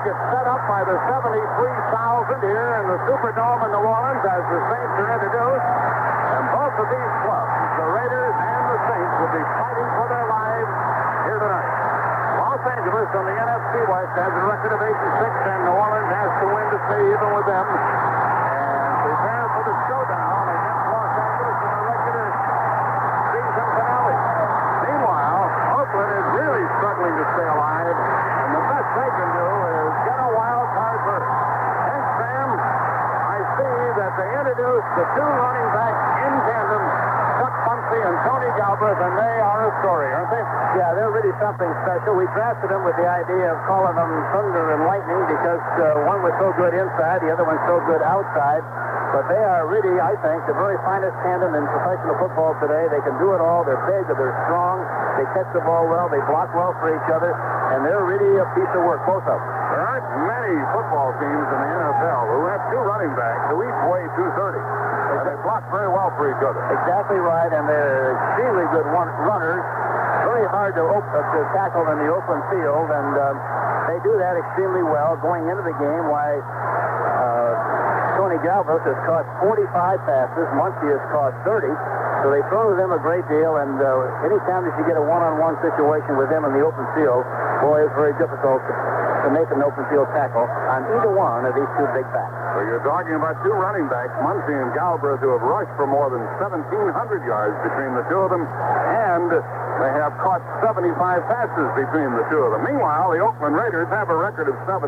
gets set up by the 73,000 here in the Superdome in New Orleans as the Saints are introduced. And both of these clubs, the Raiders and the Saints, will be fighting for their lives here tonight. Los Angeles on the NFC West has a record of 8-6, and New Orleans has to win to stay even with them and prepare for the showdown against Los Angeles in the regular season finale. Meanwhile, Oakland is really struggling to stay alive, and the best they can do is get a wild card berth. Hank Stram, I see that they introduced the two running backs in tandem, Chuck Muncie and Tony Galbraith, and they are a story, aren't they? Yeah, they're really something special. We drafted them with the idea of calling them Thunder and Lightning because one was so good inside, the other one's so good outside. But they are really, I think, the very finest tandem in professional football today. They can do it all. They're big, they're strong. They catch the ball well. They block well for each other. And they're really a piece of work, both of them. There aren't many football teams in the NFL who have two running backs who each weigh 230. And they block very well for each other. Exactly right, and they're extremely good runners. Very hard to tackle in the open field, and they do that extremely well going into the game. Why, Tony Galbraith has caught 45 passes. Muncie has caught 30. So they throw to them a great deal, and anytime that you get a one-on-one situation with them in the open field, boy, it's very difficult to make an open field tackle on either one of these two big backs. So you're talking about two running backs, Muncie and Galbraith, who have rushed for more than 1,700 yards between the two of them, and they have caught 75 passes between the two of them. Meanwhile, the Oakland Raiders have a record of 7-6.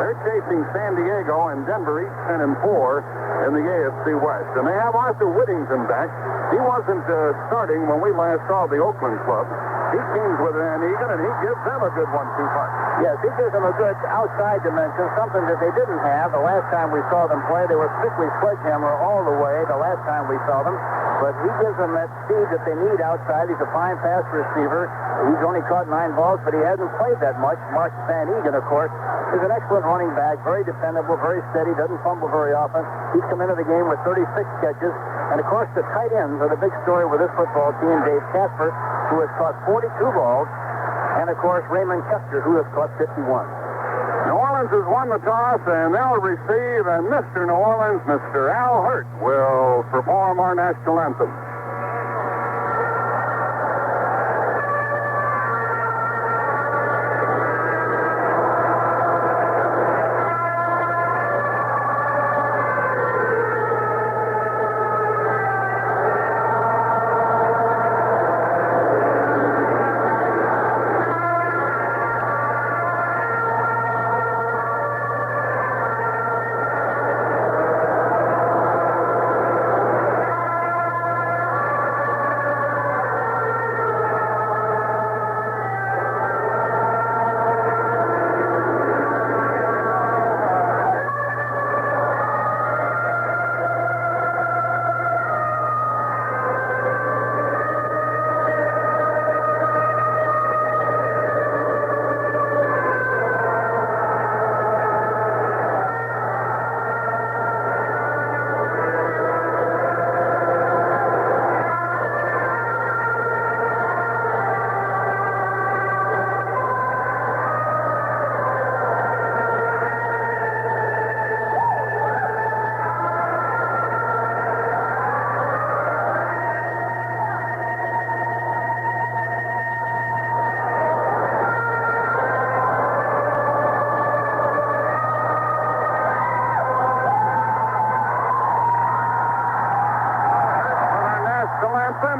They're chasing San Diego and Denver each 10-4 in the AFC West. And they have Arthur Whittington back. He wasn't starting when we last saw the Oakland club. He teams with Van Egan, and he gives them a good 1-2 punch. Yes, he gives them a good outside dimension, something that they didn't have the last time we saw them play. They were strictly sledgehammer all the way the last time we saw them. But he gives them that speed that they need outside. He's a fine pass receiver. He's only caught 9 balls, but he hasn't played that much. Mark Van Egan, of course, is an excellent running back, very dependable, very steady, doesn't fumble very often. He's come into the game with 36 catches. And, of course, the tight ends are the big story with this football team. Dave Casper, who has caught 42 balls, and, of course, Raymond Chester, who has caught 51. New Orleans has won the toss, and they'll receive, and Mr. New Orleans, Mr. Al Hurt, will perform our national anthem.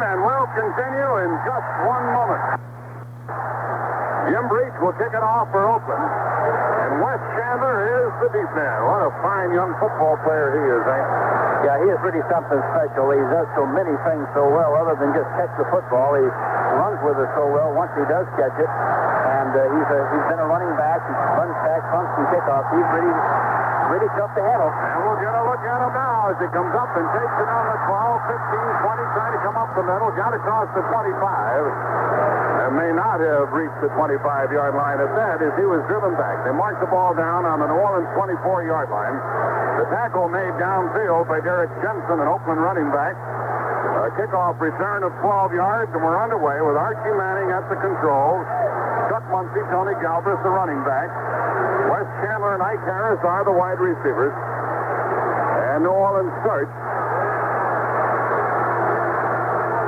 And we'll continue in just one moment. Jim Breach will kick it off for Oakland. And Wes Chandler is the deep man. What a fine young football player he is, eh? Yeah, he is really something special. He does so many things so well other than just catch the football. He runs with it so well once he does catch it. And he's been a running back. He runs back, punts, and kickoffs. He's really tough to handle. And we'll get a look at him now as he comes up and takes it on the 12, 15, 20, trying to come up the middle. Got across the 25. And may not have reached the 25-yard line at that as he was driven back. They marked the ball down on the New Orleans 24-yard line. The tackle made downfield by Derek Jensen, an Oakland running back. A kickoff return of 12 yards, and we're underway with Archie Manning at the controls. Chuck Muncie, Tony Galbraith, the running back. Wes Chandler and Ike Harris are the wide receivers. And New Orleans starts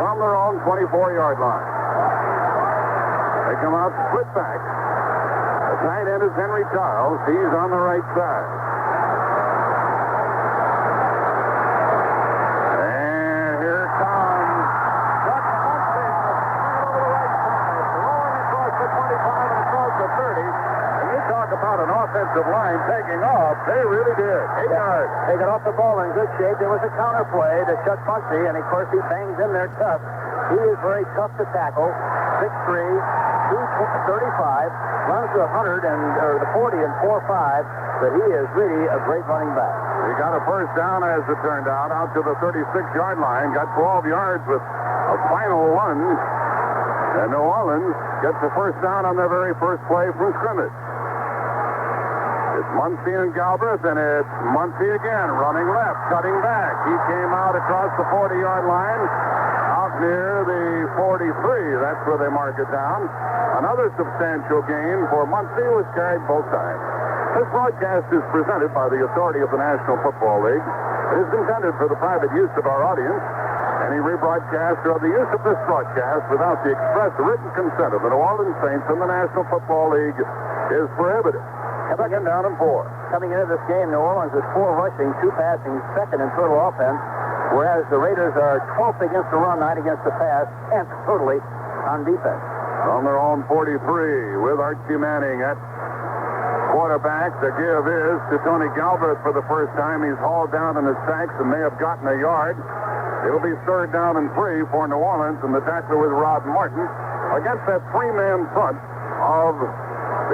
from their own 24-yard line. They come out split back. The tight end is Henry Charles. He's on the right side. And here comes Chuck Muncie over the right side, rolling across the 25 and across the 30. And you talk about an offensive line taking off. They really did. 8 yards. They got off the ball in good shape. There was a counter play to Chuck Muncie, and of course he bangs in there tough. He is very tough to tackle. 6'3", 235, runs to 100 or the 40 and 4.5, but he is really a great running back. He got a first down, as it turned out to the 36-yard line. Got 12 yards with a final lunge. And New Orleans gets the first down on their very first play from scrimmage. It's Muncie and Galbraith, and it's Muncie again, running left, cutting back. He came out across the 40-yard line, out near the 43. That's where they mark it down. Another substantial gain for Muncie, was carried both times. This broadcast is presented by the authority of the National Football League. It is intended for the private use of our audience. Any rebroadcast or the use of this broadcast without the express written consent of the New Orleans Saints and the National Football League is prohibited. Second down and 4. Coming into this game, New Orleans is 4 rushing, 2 passing, second in total offense, whereas the Raiders are 12th against the run, 9 against the pass, and totally on defense. On their own 43 with Archie Manning at quarterback. The give is to Tony Galbraith for the first time. He's hauled down in his sacks and may have gotten a yard. It'll be third down and 3 for New Orleans, and the tackler was Rod Martin against that 3-man front of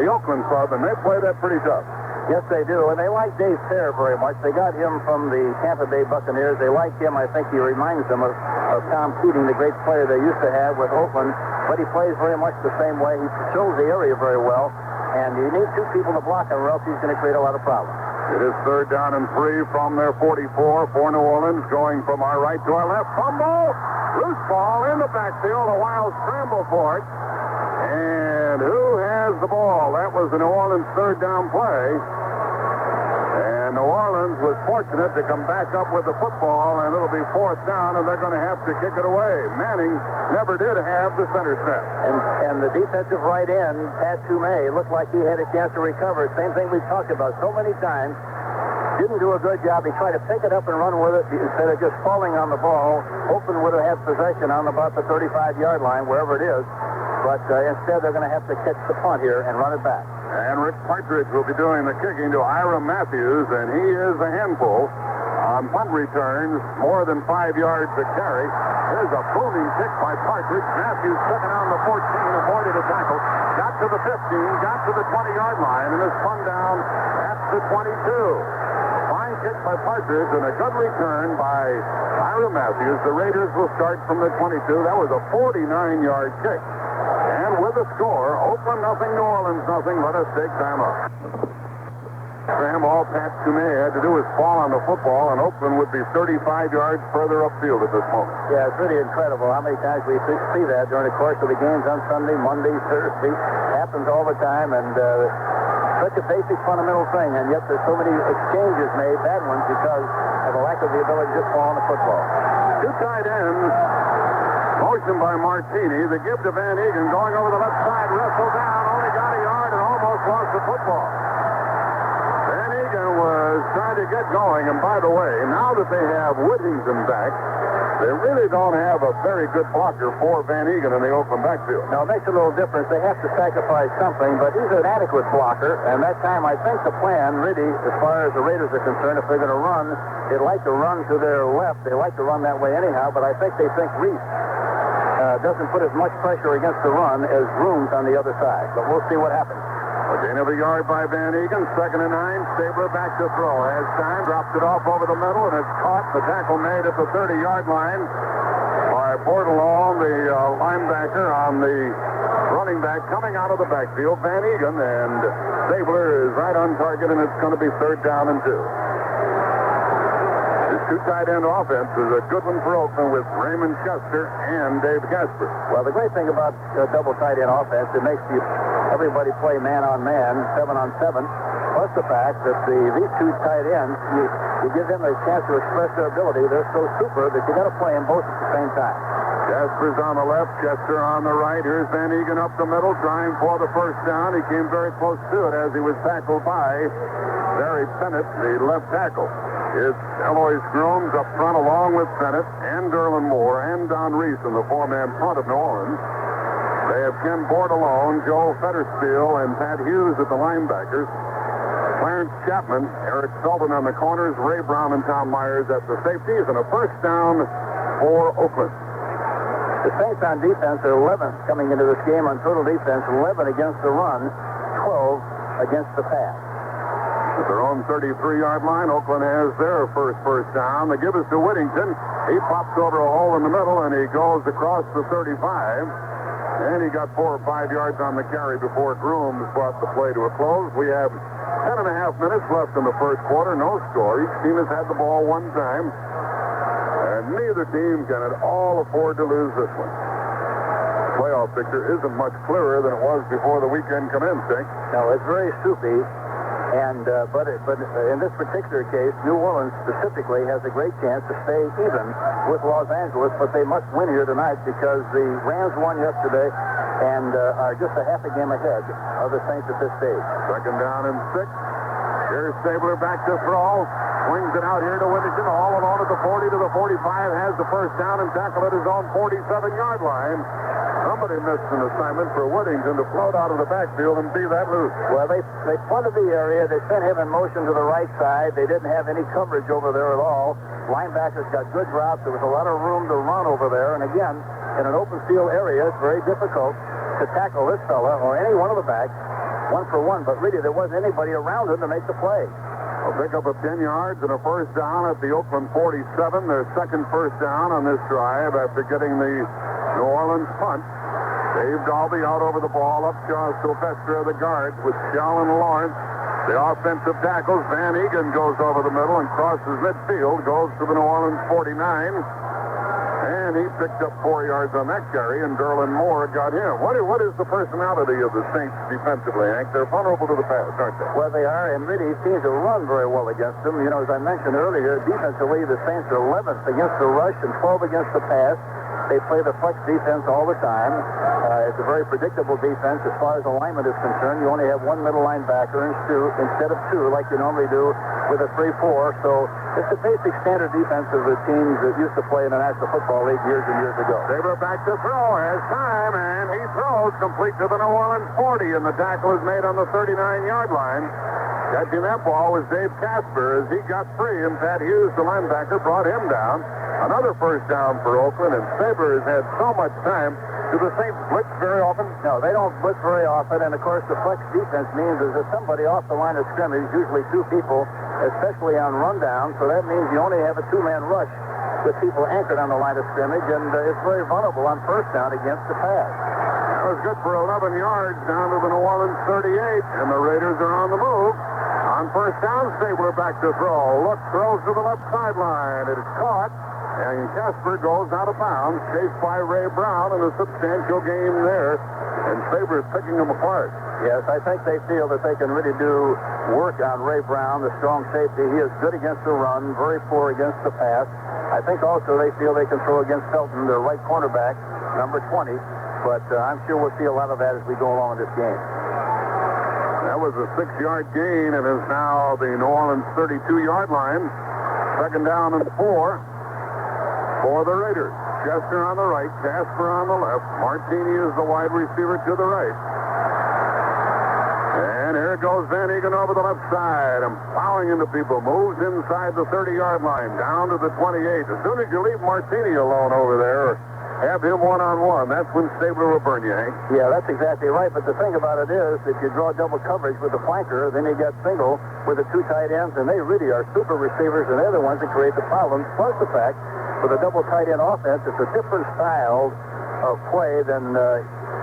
the Oakland club, and they play that pretty tough. Yes, they do, and they like Dave Sayre very much. They got him from the Tampa Bay Buccaneers. They like him. I think he reminds them of Tom Keating, the great player they used to have with Oakland, but he plays very much the same way. He controls the area very well, and you need 2 people to block him, or else he's going to create a lot of problems. It is third down and 3 from their 44 for New Orleans, going from our right to our left. Fumble! Loose ball in the backfield, a wild scramble for it. And who has the ball? That was the New Orleans third down play. And New Orleans was fortunate to come back up with the football, and it'll be fourth down, and they're going to have to kick it away. Manning never did have the center snap. And the defensive right end, Pat Toomey, looked like he had a chance to recover. Same thing we've talked about so many times. Didn't do a good job. He tried to pick it up and run with it instead of just falling on the ball. Oakland would have had possession on about the 35-yard line, wherever it is. But instead, they're going to have to catch the punt here and run it back. And Rick Partridge will be doing the kicking to Ira Matthews, and he is a handful on punt returns, more than 5 yards to carry. Here's a booming kick by Partridge. Matthews took it on the 14, avoided a tackle, got to the 15, got to the 20-yard line, and is spun down at the 22. Fine kick by Partridge and a good return by Ira Matthews. The Raiders will start from the 22. That was a 49-yard kick. And with the score, Oakland nothing, New Orleans nothing. Let us take time out. Stram, all Pat Toomey had to do was fall on the football, and Oakland would be 35 yards further upfield at this moment. Yeah, it's really incredible how many times we see that during the course of the games on Sunday, Monday, Thursday. Happens all the time, and such a basic fundamental thing, and yet there's so many exchanges made, bad ones, because of a lack of the ability to just fall on the football. 2 tight ends. Motion by Martini. The give to Van Egan, going over the left side, wrestled down, only got a yard and almost lost the football. Van Egan was trying to get going, and by the way, now that they have Whittington back, they really don't have a very good blocker for Van Egan in the open backfield. Now, it makes a little difference. They have to sacrifice something, but he's an adequate blocker, and that time I think the plan, really, as far as the Raiders are concerned, if they're going to run, they'd like to run to their left. They like to run that way anyhow, but I think they think Reese doesn't put as much pressure against the run as Grooms on the other side. But we'll see what happens. A gain of a yard by Van Egan. 2nd and 9. Stabler back to throw. Has time. Drops it off over the middle, and it's caught. The tackle made at the 30-yard line by Bordelon, the linebacker on the running back coming out of the backfield. Van Egan, and Stabler is right on target, and it's going to be third down and 2. The two tight end offense is a good one for Oakland with Raymond Chester and Dave Casper. Well, the great thing about double tight end offense, it makes everybody play man on man, 7 on 7. Plus the fact that these two tight ends, you give them a chance to express their ability. They're so super that you got to play them both at the same time. Jasper's on the left, Chester on the right. Here's Van Egan up the middle, trying for the first down. He came very close to it as he was tackled by Barry Bennett, the left tackle. It's Eloise Grooms up front along with Bennett and Derlin Moore and Don Reese in the four-man front of New Orleans. They have Ken Bordelon, Joe Fetterspiel, and Pat Hughes at the linebackers. Clarence Chapman, Eric Sullivan on the corners, Ray Brown and Tom Myers at the safeties, and a first down for Oakland. The Saints on defense are 11th coming into this game on total defense, 11 against the run, 12 against the pass. At their own 33-yard line, Oakland has their first down. They give us to Whittington. He pops over a hole in the middle, and he goes across the 35. And he got 4 or 5 yards on the carry before Grooms brought the play to a close. We have 10 and a half minutes left in the first quarter. No score. Each team has had the ball one time. And neither team can at all afford to lose this one. The playoff picture isn't much clearer than it was before the weekend commenced, eh? No, it's very soupy. And but in this particular case, New Orleans specifically has a great chance to stay even with Los Angeles, but they must win here tonight because the Rams won yesterday and are just a half a game ahead of the Saints at this stage. Second down and 6. Here's Stabler back to throw. Swings it out here to Whittington. All alone at the 40 to the 45. Has the first down and tackle at his own 47-yard line. Somebody missed an assignment for Whittington to float out of the backfield and be that loose. Well, they punted the area. They sent him in motion to the right side. They didn't have any coverage over there at all. Linebackers got good routes. There was a lot of room to run over there. And again, in an open field area, it's very difficult to tackle this fella or any one of the backs 1-for-1. But really, there wasn't anybody around him to make the play. A pickup of 10 yards and a first down at the Oakland 47. Their second first down on this drive after getting the New Orleans punt. Dave Dalby out over the ball. Upshaw, Sylvester of the guards with Shell and Lawrence. The offensive tackles. Van Egan goes over the middle and crosses midfield. Goes to the New Orleans 49. And he picked up 4 yards on that carry, and Derlin Moore got him. What is the personality of the Saints defensively, Hank? They're vulnerable to the pass, aren't they? Well, they are, and really seems to run very well against them. You know, as I mentioned earlier, defensively, the Saints are 11th against the rush and 12 against the pass. They play the flex defense all the time. It's a very predictable defense as far as alignment is concerned. You only have one middle linebacker instead of 2 like you normally do with a 3-4. So it's a basic standard defense of the teams that used to play in the National Football League years and years ago. Saber back to throw, has time, and he throws complete to the New Orleans 40, and the tackle is made on the 39-yard line. Catching that ball was Dave Casper as he got free, and Pat Hughes, the linebacker, brought him down. Another first down for Oakland, and Saber has had so much time. Do the Saints blitz very often? No, they don't blitz very often, and of course the flex defense means is that somebody off the line of scrimmage, usually 2 people, especially on rundown, so that means you only have a 2-man rush with people anchored on the line of scrimmage, and it's very vulnerable on first down against the pass. That was good for 11 yards down to the New Orleans 38, and the Raiders are on the move. On first down, Stabler back to throw. Look, throws to the left sideline. It is caught, and Casper goes out of bounds, chased by Ray Brown, and a substantial gain there. And Stabler's picking them apart. Yes, I think they feel that they can really do work on Ray Brown, the strong safety. He is good against the run, very poor against the pass. I think also they feel they can throw against Felton, their right cornerback, number 20. But I'm sure we'll see a lot of that as we go along in this game. That was a 6-yard gain, and is now the New Orleans 32-yard line. Second down and 4 for the Raiders. Chester on the right, Casper on the left. Martini is the wide receiver to the right. And here goes Van Egan over the left side and plowing into people. Moves inside the 30-yard line, down to the 28. As soon as you leave Martini alone over there, have him one-on-one, that's when Stabler will burn you, Hank. Yeah, that's exactly right. But the thing about it is, if you draw double coverage with the flanker, then you get single with the 2 tight ends, and they really are super receivers, and they're the ones that create the problems. Plus the fact, with a double tight end offense, it's a different style of play than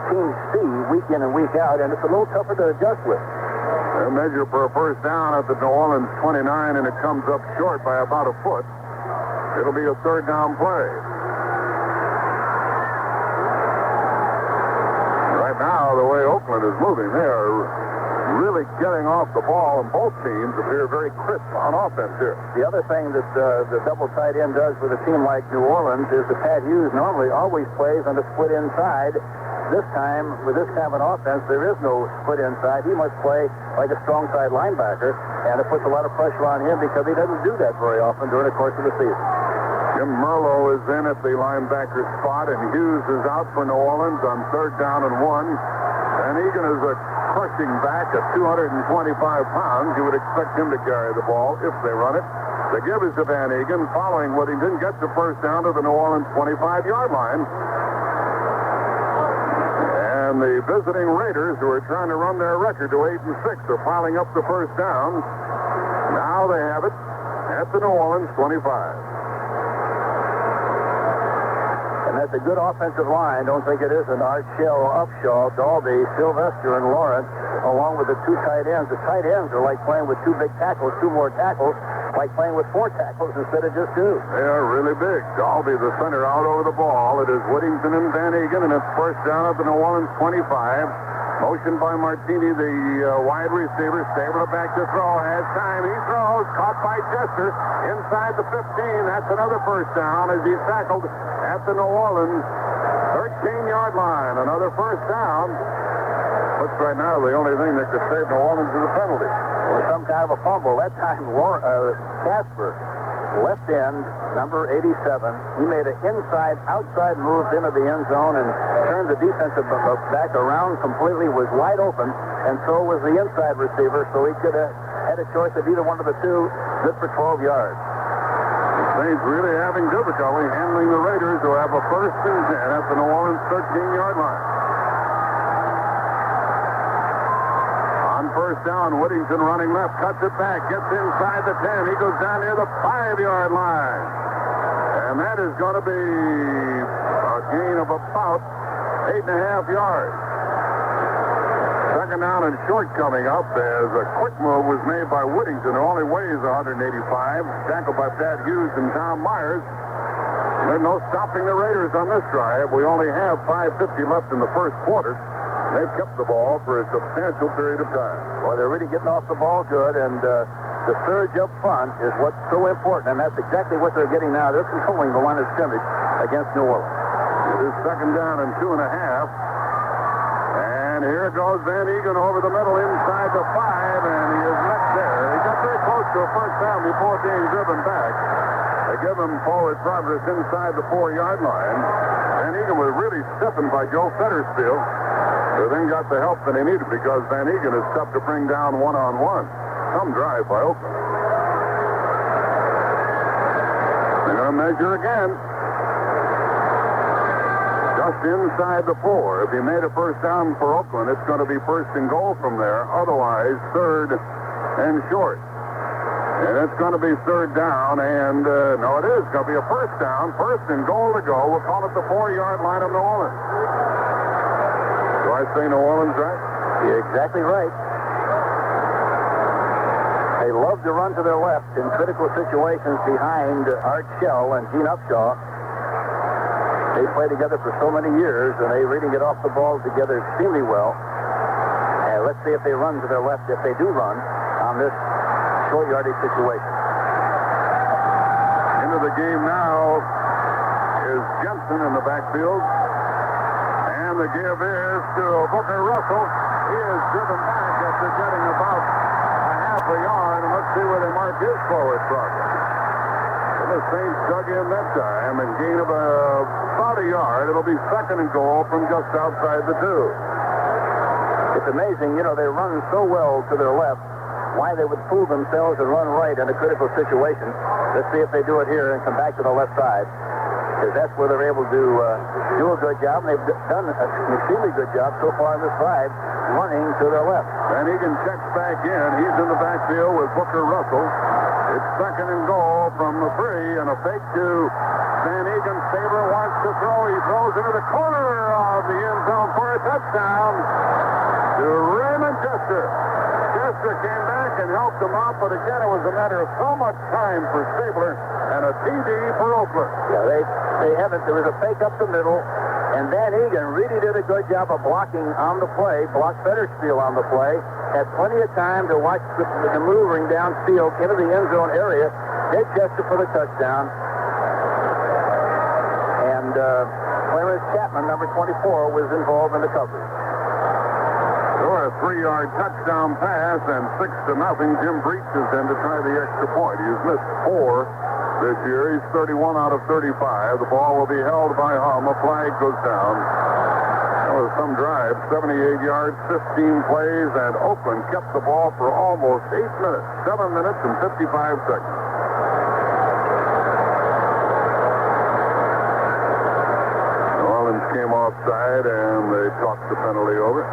teams see week in and week out, and it's a little tougher to adjust with. They measure for a first down at the New Orleans 29, and it comes up short by about a foot. It'll be a third down play. Right now, the way Oakland is moving, they are really getting off the ball, and both teams appear very crisp on offense here. The other thing that the double tight end does with a team like New Orleans is that Pat Hughes normally always plays on the split inside. This time, with this kind of an offense, there is no split inside. He must play like a strong side linebacker, and it puts a lot of pressure on him because he doesn't do that very often during the course of the season. Jim Merlo is in at the linebacker spot, and Hughes is out for New Orleans on third down and 1. Van Egan is a crushing back at 225 pounds. You would expect him to carry the ball if they run it. The give is to Van Egan. Following Whittington gets the first down to the New Orleans 25-yard line. And the visiting Raiders, who are trying to run their record to 8-6, are piling up the first down. Now they have it at the New Orleans 25. And that's a good offensive line. Don't think it isn't. Art Shell, Upshaw, Dalby, Sylvester, and Lawrence, along with the two tight ends. The tight ends are like playing with two big tackles, two more tackles, like playing with 4 tackles instead of just 2. They are really big. Dalby, the center, out over the ball. It is Whittington and Van Egan, and it's first down at the New Orleans 25. Motion by Martini, the wide receiver, stable to back to throw. Has time. He throws. Caught by Chester inside the 15. That's another first down as he's tackled at the New Orleans 13-yard line. Another first down. Looks right now the only thing that could save New Orleans is a penalty. Or some kind of a fumble. That time, Casper, left end, number 87. He made an outside move into the end zone and turned the defensive back around completely, was wide open, and so was the inside receiver, so he could have had a choice of either one of the two, good for 12 yards. The Saints really having difficulty handling the Raiders, who have a first and 10 at the New Orleans 13-yard line. First down, Whittington running left, cuts it back, gets inside the 10. He goes down near the 5-yard line. And that is going to be a gain of about 8.5 yards. Second down and short coming up as a quick move was made by Whittington, who only weighs 185. Tackled by Pat Hughes and Tom Myers. There's no stopping the Raiders on this drive. We only have 5:50 left in the first quarter. They've kept the ball for a substantial period of time. Well, they're really getting off the ball good, and the surge up front is what's so important, and that's exactly what they're getting now. They're controlling the line of scrimmage against New Orleans. It is second down and 2.5. And here goes Van Egan over the middle inside the 5, and he is met there. He got very close to a first down before being driven back. They give him forward progress inside the 4-yard line. Van Egan was really stiffened by Joe Fettersfield, who then got the help that he needed because Van Egan is tough to bring down one-on-one. Some drive by Oakland. They're going to measure again. Just inside the 4. If he made a first down for Oakland, it's going to be first and goal from there. Otherwise, third and short. And it's going to be third down, and no, it is going to be a first down. First and goal to go. We'll call it the 4-yard line of New Orleans. Do I say New Orleans right? You're exactly right. They love to run to their left in critical situations behind Art Shell and Gene Upshaw. They play together for so many years, and they really get off the ball together extremely well. And let's see if they run to their left, if they do run, on this short yardage situation. Into the game now is Jensen in the backfield. And the give is to Booker Russell. He is driven back after getting about a half a yard. And let's see where they mark his forward progress. And the Saints dug in that time and gain of about a yard. It'll be second and goal from just outside the 2. It's amazing, they run so well to their left. Why they would fool themselves and run right in a critical situation. Let's see if they do it here and come back to the left side. Because that's where they're able to do a good job. And they've done an extremely good job so far on this drive, running to their left. Van Egan checks back in. He's in the backfield with Booker Russell. It's second and goal from the 3, and a fake to Van Egan. Saber wants to throw. He throws into the corner of the end zone for a touchdown to Raymond Chester. Pitcher came back and helped him out, but again, it was a matter of so much time for Stabler and a TD for Oakland. Yeah, they haven't. There was a fake up the middle, and Van Egan really did a good job of blocking on the play, blocked Fetterspiel on the play, had plenty of time to watch the maneuvering downfield into the end zone area, dead gesture for the touchdown. And Clarence Chapman, number 24, was involved in the coverage. A 3-yard touchdown pass and 6-0. Jim Breach is in to try the extra point. He's missed 4 this year. He's 31 out of 35. The ball will be held by Hum. A flag goes down. That was some drive. 78 yards, 15 plays, and Oakland kept the ball for almost 8 minutes. 7 minutes and 55 seconds. New Orleans came offside, and they talked the penalty over.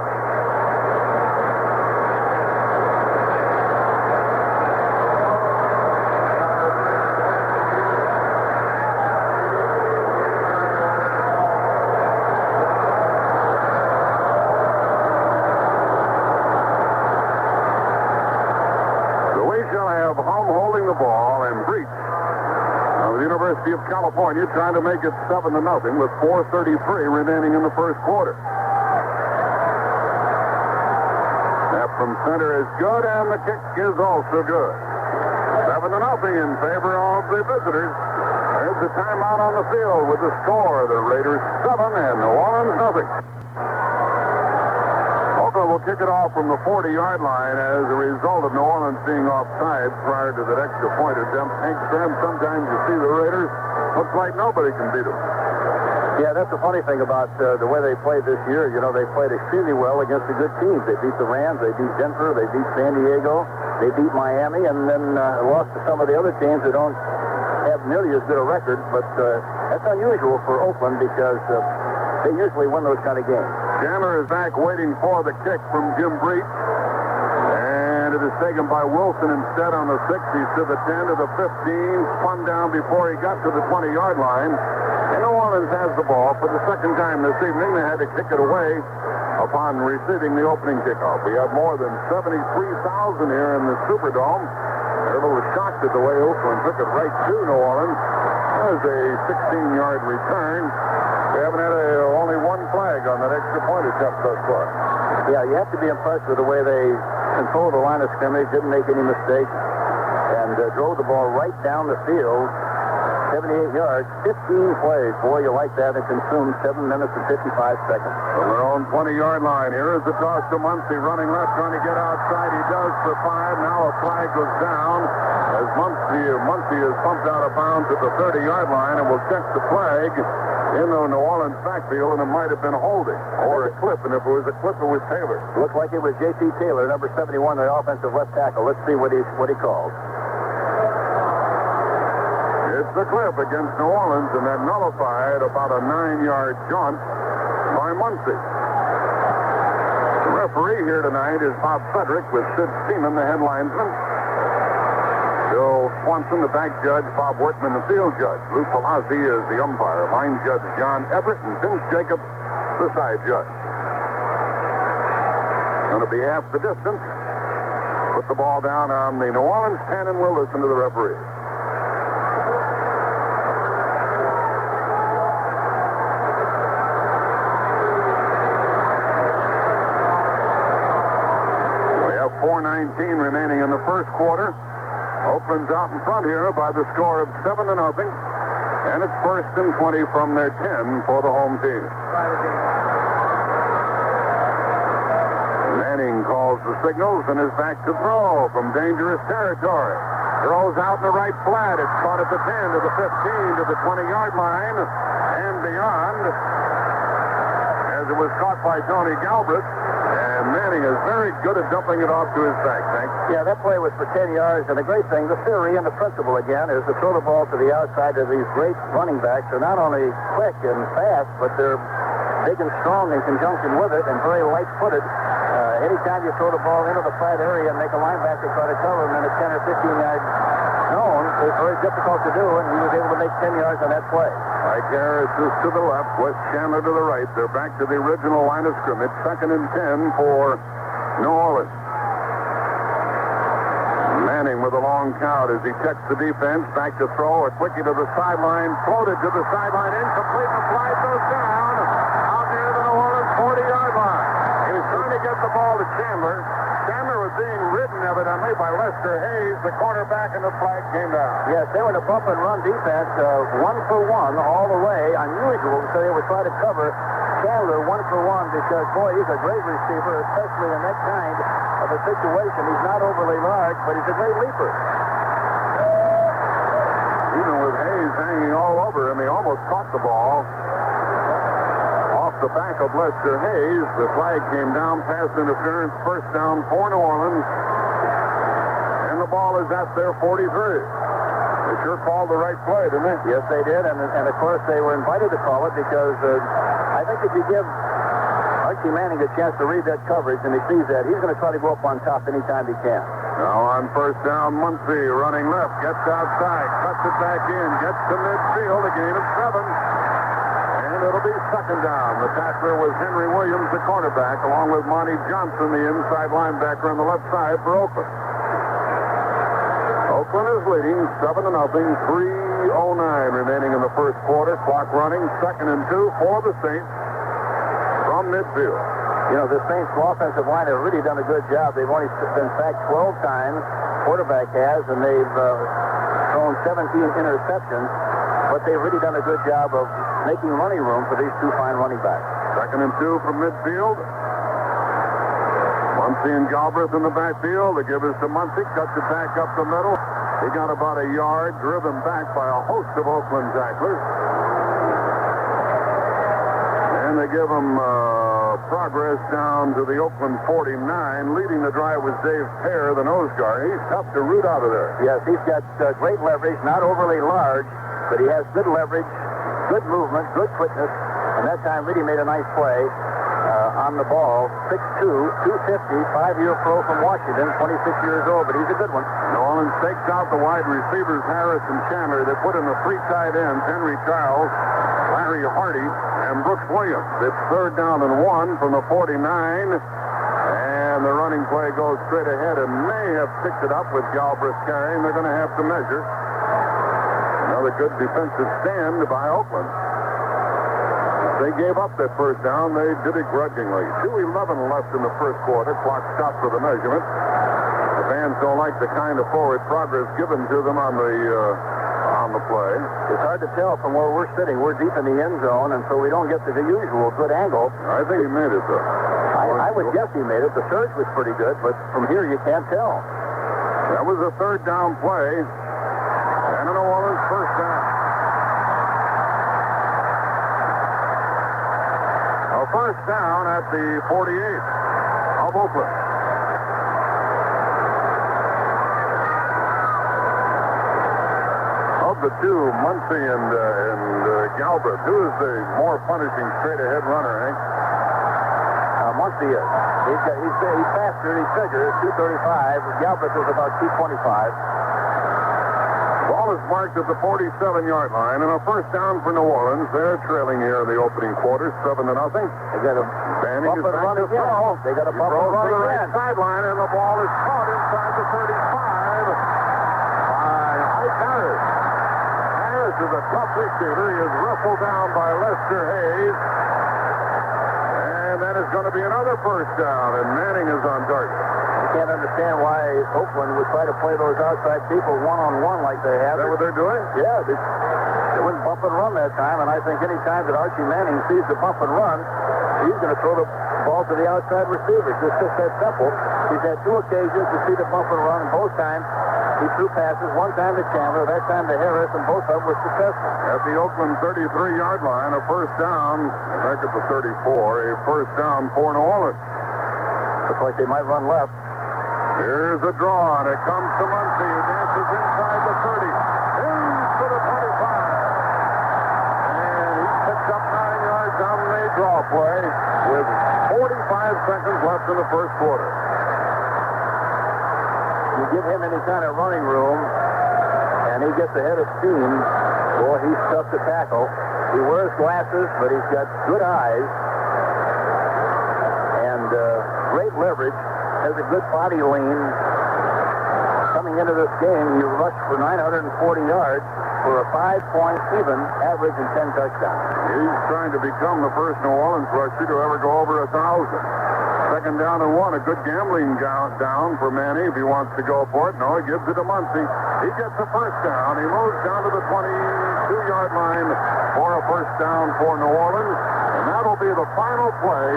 Of California trying to make it 7-0 with 4:33 remaining in the first quarter. Snap from center is good, and the kick is also good. 7-0 in favor of the visitors. There's the timeout on the field with the score. The Raiders 7 and New Orleans 0. Oakland will kick it off from the 40-yard line as a result of New Orleans being offside prior to that extra point attempt. Hank Stram, sometimes you see the Raiders, looks like nobody can beat them. Yeah, that's the funny thing about the way they played this year. You know, they played extremely well against the good teams. They beat the Rams, they beat Denver, they beat San Diego, they beat Miami, and then lost to some of the other teams that don't have nearly as good a record. But that's unusual for Oakland because they usually win those kind of games. Chandler is back waiting for the kick from Jim Breach. And it is taken by Wilson instead on the 6. He's to the 10, to the 15. Spun down before he got to the 20-yard line. And New Orleans has the ball for the second time this evening. They had to kick it away upon receiving the opening kickoff. We have more than 73,000 here in the Superdome. They're a little shocked at the way Oakland took it right to New Orleans. There's a 16-yard return. We haven't had only one flag on that extra point attempt thus far. Yeah, you have to be impressed with the way they controlled the line of scrimmage, didn't make any mistakes, and drove the ball right down the field, 78 yards, 15 plays. Boy, you like that. It consumed 7 minutes and 55 seconds. From their own 20-yard line, here is the toss to Muncie, running left, trying to get outside. He does for 5. Now a flag goes down as Muncie is pumped out of bounds at the 30-yard line and will check the flag in the New Orleans backfield, and it might have been holding or a clip, and if it was a clip, it was Taylor. Looked like it was J.C. Taylor, number 71, the offensive left tackle. Let's see what he called. It's the clip against New Orleans, and that nullified about a 9-yard jaunt by Muncie. The referee here tonight is Bob Frederick with Sid Seaman, the head linesman. Bill Swanson, the back judge, Bob Workman, the field judge. Lou Palazzi is the umpire. Line judge John Everett, and Vince Jacobs, the side judge. Going to be half the distance. Put the ball down on the New Orleans 10, and we'll listen to the referee. We have 4:19 remaining in the first quarter. Oakland's out in front here by the score of 7-0, and it's 1st and 20 from their 10 for the home team. Manning calls the signals and is back to throw from dangerous territory. Throws out in the right flat. It's caught at the 10, to the 15, to the 20-yard line, and beyond, as it was caught by Tony Galbraith. And Manning is very good at dumping it off to his back, Hank. Yeah, that play was for 10 yards, and the great thing, the theory and the principle again, is to throw the ball to the outside of these great running backs. They're not only quick and fast, but they're big and strong in conjunction with it and very light-footed. Anytime you throw the ball into the flat area and make a linebacker try to cover him in a 10 or 15-yard zone, it's very difficult to do, and he was able to make 10 yards on that play. Mike Harris is to the left, Wes Chandler to the right. They're back to the original line of scrimmage. 2nd and 10 for New Orleans. long count as he checks the defense. Back to throw. A quickie to the sideline. Floated to the sideline. Incomplete. The fly goes down out near the New Orleans 40-yard line. He was trying to get the ball to Chandler. Chandler was being ridden evidently by Lester Hayes, the cornerback, and the flag came down. Yes, they were in a bump and run defense, 1-for-1 all the way. Unusual, so they would try to cover Chandler 1-for-1 because, boy, he's a great receiver, especially in that kind of a situation. He's not overly large, but he's a great leaper. Even with Hayes hanging all over him, he almost caught the ball. Off the back of Lester Hayes, the flag came down, pass interference, first down for New Orleans. And the ball is at their 43. They sure called the right play, didn't they? Yes, they did, and of course they were invited to call it because I think if you give Archie Manning a chance to read that coverage and he sees that, he's going to try to go up on top anytime he can. Now on first down, Muncie running left, gets outside, cuts it back in, gets to midfield, a gain of 7. And it'll be second down. The tackler was Henry Williams, the cornerback, along with Monty Johnson, the inside linebacker on the left side for Oakland. Oakland is leading 7-0, 3:09 remaining in the first quarter. Clock running, 2nd and 2 for the Saints from midfield. You know, the Saints offensive line have really done a good job. They've only been sacked 12 times, quarterback has, and they've thrown 17 interceptions, but they've really done a good job of making running room for these two fine running backs. 2nd and 2 from midfield. Muncie and Galbraith in the backfield. They give us to Muncie, cuts it back up the middle. He got about a yard, driven back by a host of Oakland tacklers. And they give him progress down to the Oakland 49. Leading the drive was Dave Pear, the nose guard. He's tough to root out of there. Yes, he's got great leverage, not overly large, but he has good leverage, good movement, good quickness, and that time really made a nice play on the ball. 6'2", 250, 5-year pro from Washington, 26 years old, but he's a good one. New Orleans takes out the wide receivers, Harris and Chandler. They put in the free tight ends, Henry Charles, Larry Hardy, and Brooks Williams. It's 3rd down and 1 from the 49, and the running play goes straight ahead and may have picked it up with Galbraith carrying. They're going to have to measure. Another good defensive stand by Oakland. They gave up that first down. They did it grudgingly. 2:11 left in the first quarter. Clock stopped for the measurement. The fans don't like the kind of forward progress given to them on the play. It's hard to tell from where we're sitting. We're deep in the end zone, and so we don't get the usual good angle. I think he made it, though. I would guess he made it. The surge was pretty good, but from here you can't tell. That was a 3rd down play. And a New Orleans first down. A first down at the 48 of Oakland. Of the two, Muncie and Galbraith, who is the more punishing straight-ahead runner, Hank? Muncie is. He's faster, he's bigger, 235. Galbraith was about 225. Ball is marked at the 47-yard line, and a first down for New Orleans. They're trailing here in the opening quarter, 7-0. They got a bump and run again. They got a bump and run again. Right sideline, and the ball is caught inside the 35 by Ike Harris. Harris is a tough receiver. He is wrestled down by Lester Hayes. And that is going to be another first down, and Manning is on target. Can't understand why Oakland would try to play those outside people one-on-one like they have. Is that what they're doing? Yeah, they wouldn't bump and run that time, and I think any time that Archie Manning sees the bump and run, he's going to throw the ball to the outside receivers. It's just that simple. He's had 2 occasions to see the bump and run, and both times he threw passes, one time to Chandler, that time to Harris, and both of them were successful. At the Oakland 33-yard line, a first down, back at the 34, a first down for New Orleans. Looks like they might run left. Here's a draw, and it comes to Muncie. He dances inside the 30, into the 25. And he picks up 9 yards on the draw play with 45 seconds left in the first quarter. You give him any kind of running room, and he gets ahead of steam, boy, he's tough to tackle. He wears glasses, but he's got good eyes, and great leverage. Has a good body lean. Coming coming into this game, he rushed for 940 yards for a 5-point even average and 10 touchdowns. He's trying to become the first New Orleans rusher to ever go over 1,000. Second down and 1. A good gambling down for Manny if he wants to go for it. No, he gives it to Muncie. He gets the first down. He moves down to the 22-yard line for a first down for New Orleans. And that'll be the final play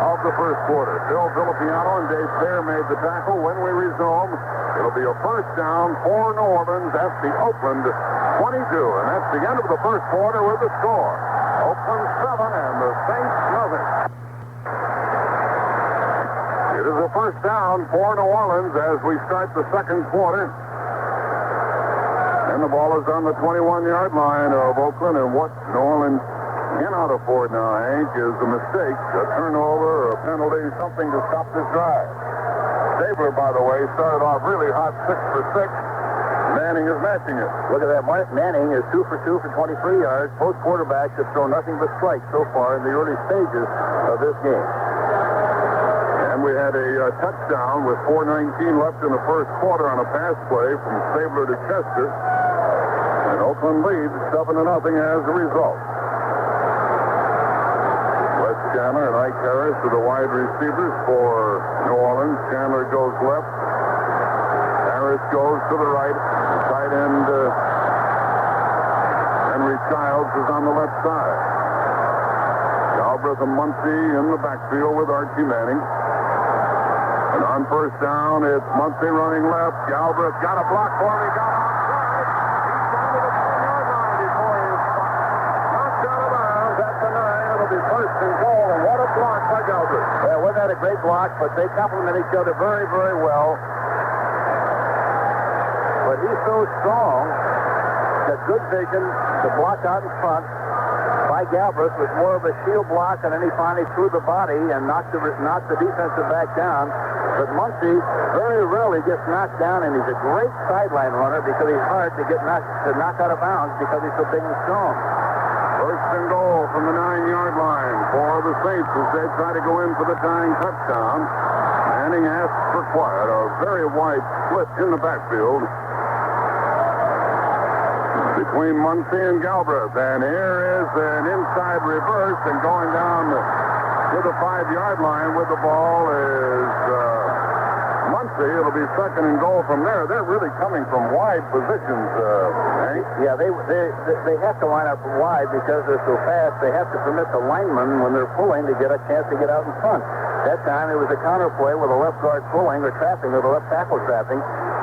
of the first quarter. Phil Villapiano and Dave Sayre made the tackle. When we resume, it'll be a first down for New Orleans at the Oakland 22. And that's the end of the first quarter with the score. Oakland 7 and the Saints nothing. It is a first down for New Orleans as we start the second quarter. And the ball is on the 21-yard line of Oakland. And what New Orleans cannot afford now, Hank, is a mistake, a turnover, or a penalty, something to stop this drive. Stabler, by the way, started off really hot, 6 for 6. Manning is matching it. Look at that. Manning is 2 for 2 for 23 yards. Both quarterbacks have thrown nothing but strikes so far in the early stages of this game. And we had a touchdown with 4:19 left in the first quarter on a pass play from Stabler to Chester. And Oakland leads 7-0 as a result. Wes Chandler and Ike Harris are the wide receivers for New Orleans. Chandler goes left. Harris goes to the right. Tight end Henry Childs is on the left side. Galbraith and Muncie in the backfield with Archie Manning. And on first down, it's Muncie running left. Galbraith got a block for him. He got outside. He's down to the 10-yard line before he's knocked out of bounds at the 9. It'll be first and goal. And what a block by Galbraith. Yeah, wasn't that a great block, but they complement each other very, very well. But he's so strong that good vision to block out in front by Galbraith was more of a shield block, and then he finally threw the body and knocked the defensive back down. But Muncie very rarely gets knocked down, and he's a great sideline runner because he's hard to knock out of bounds because he's so big and strong. First and goal from the 9-yard line for the Saints as they try to go in for the tying touchdown. Manning asks for quiet. A very wide split in the backfield between Muncie and Galbraith. And here is an inside reverse, and going down to the 5-yard line with the ball is Muncie. It'll be second and goal from there. They're really coming from wide positions, Hank. Yeah, they have to line up wide because they're so fast. They have to permit the linemen when they're pulling to get a chance to get out in front. That time it was a counter play with the left guard pulling or trapping or the left tackle trapping.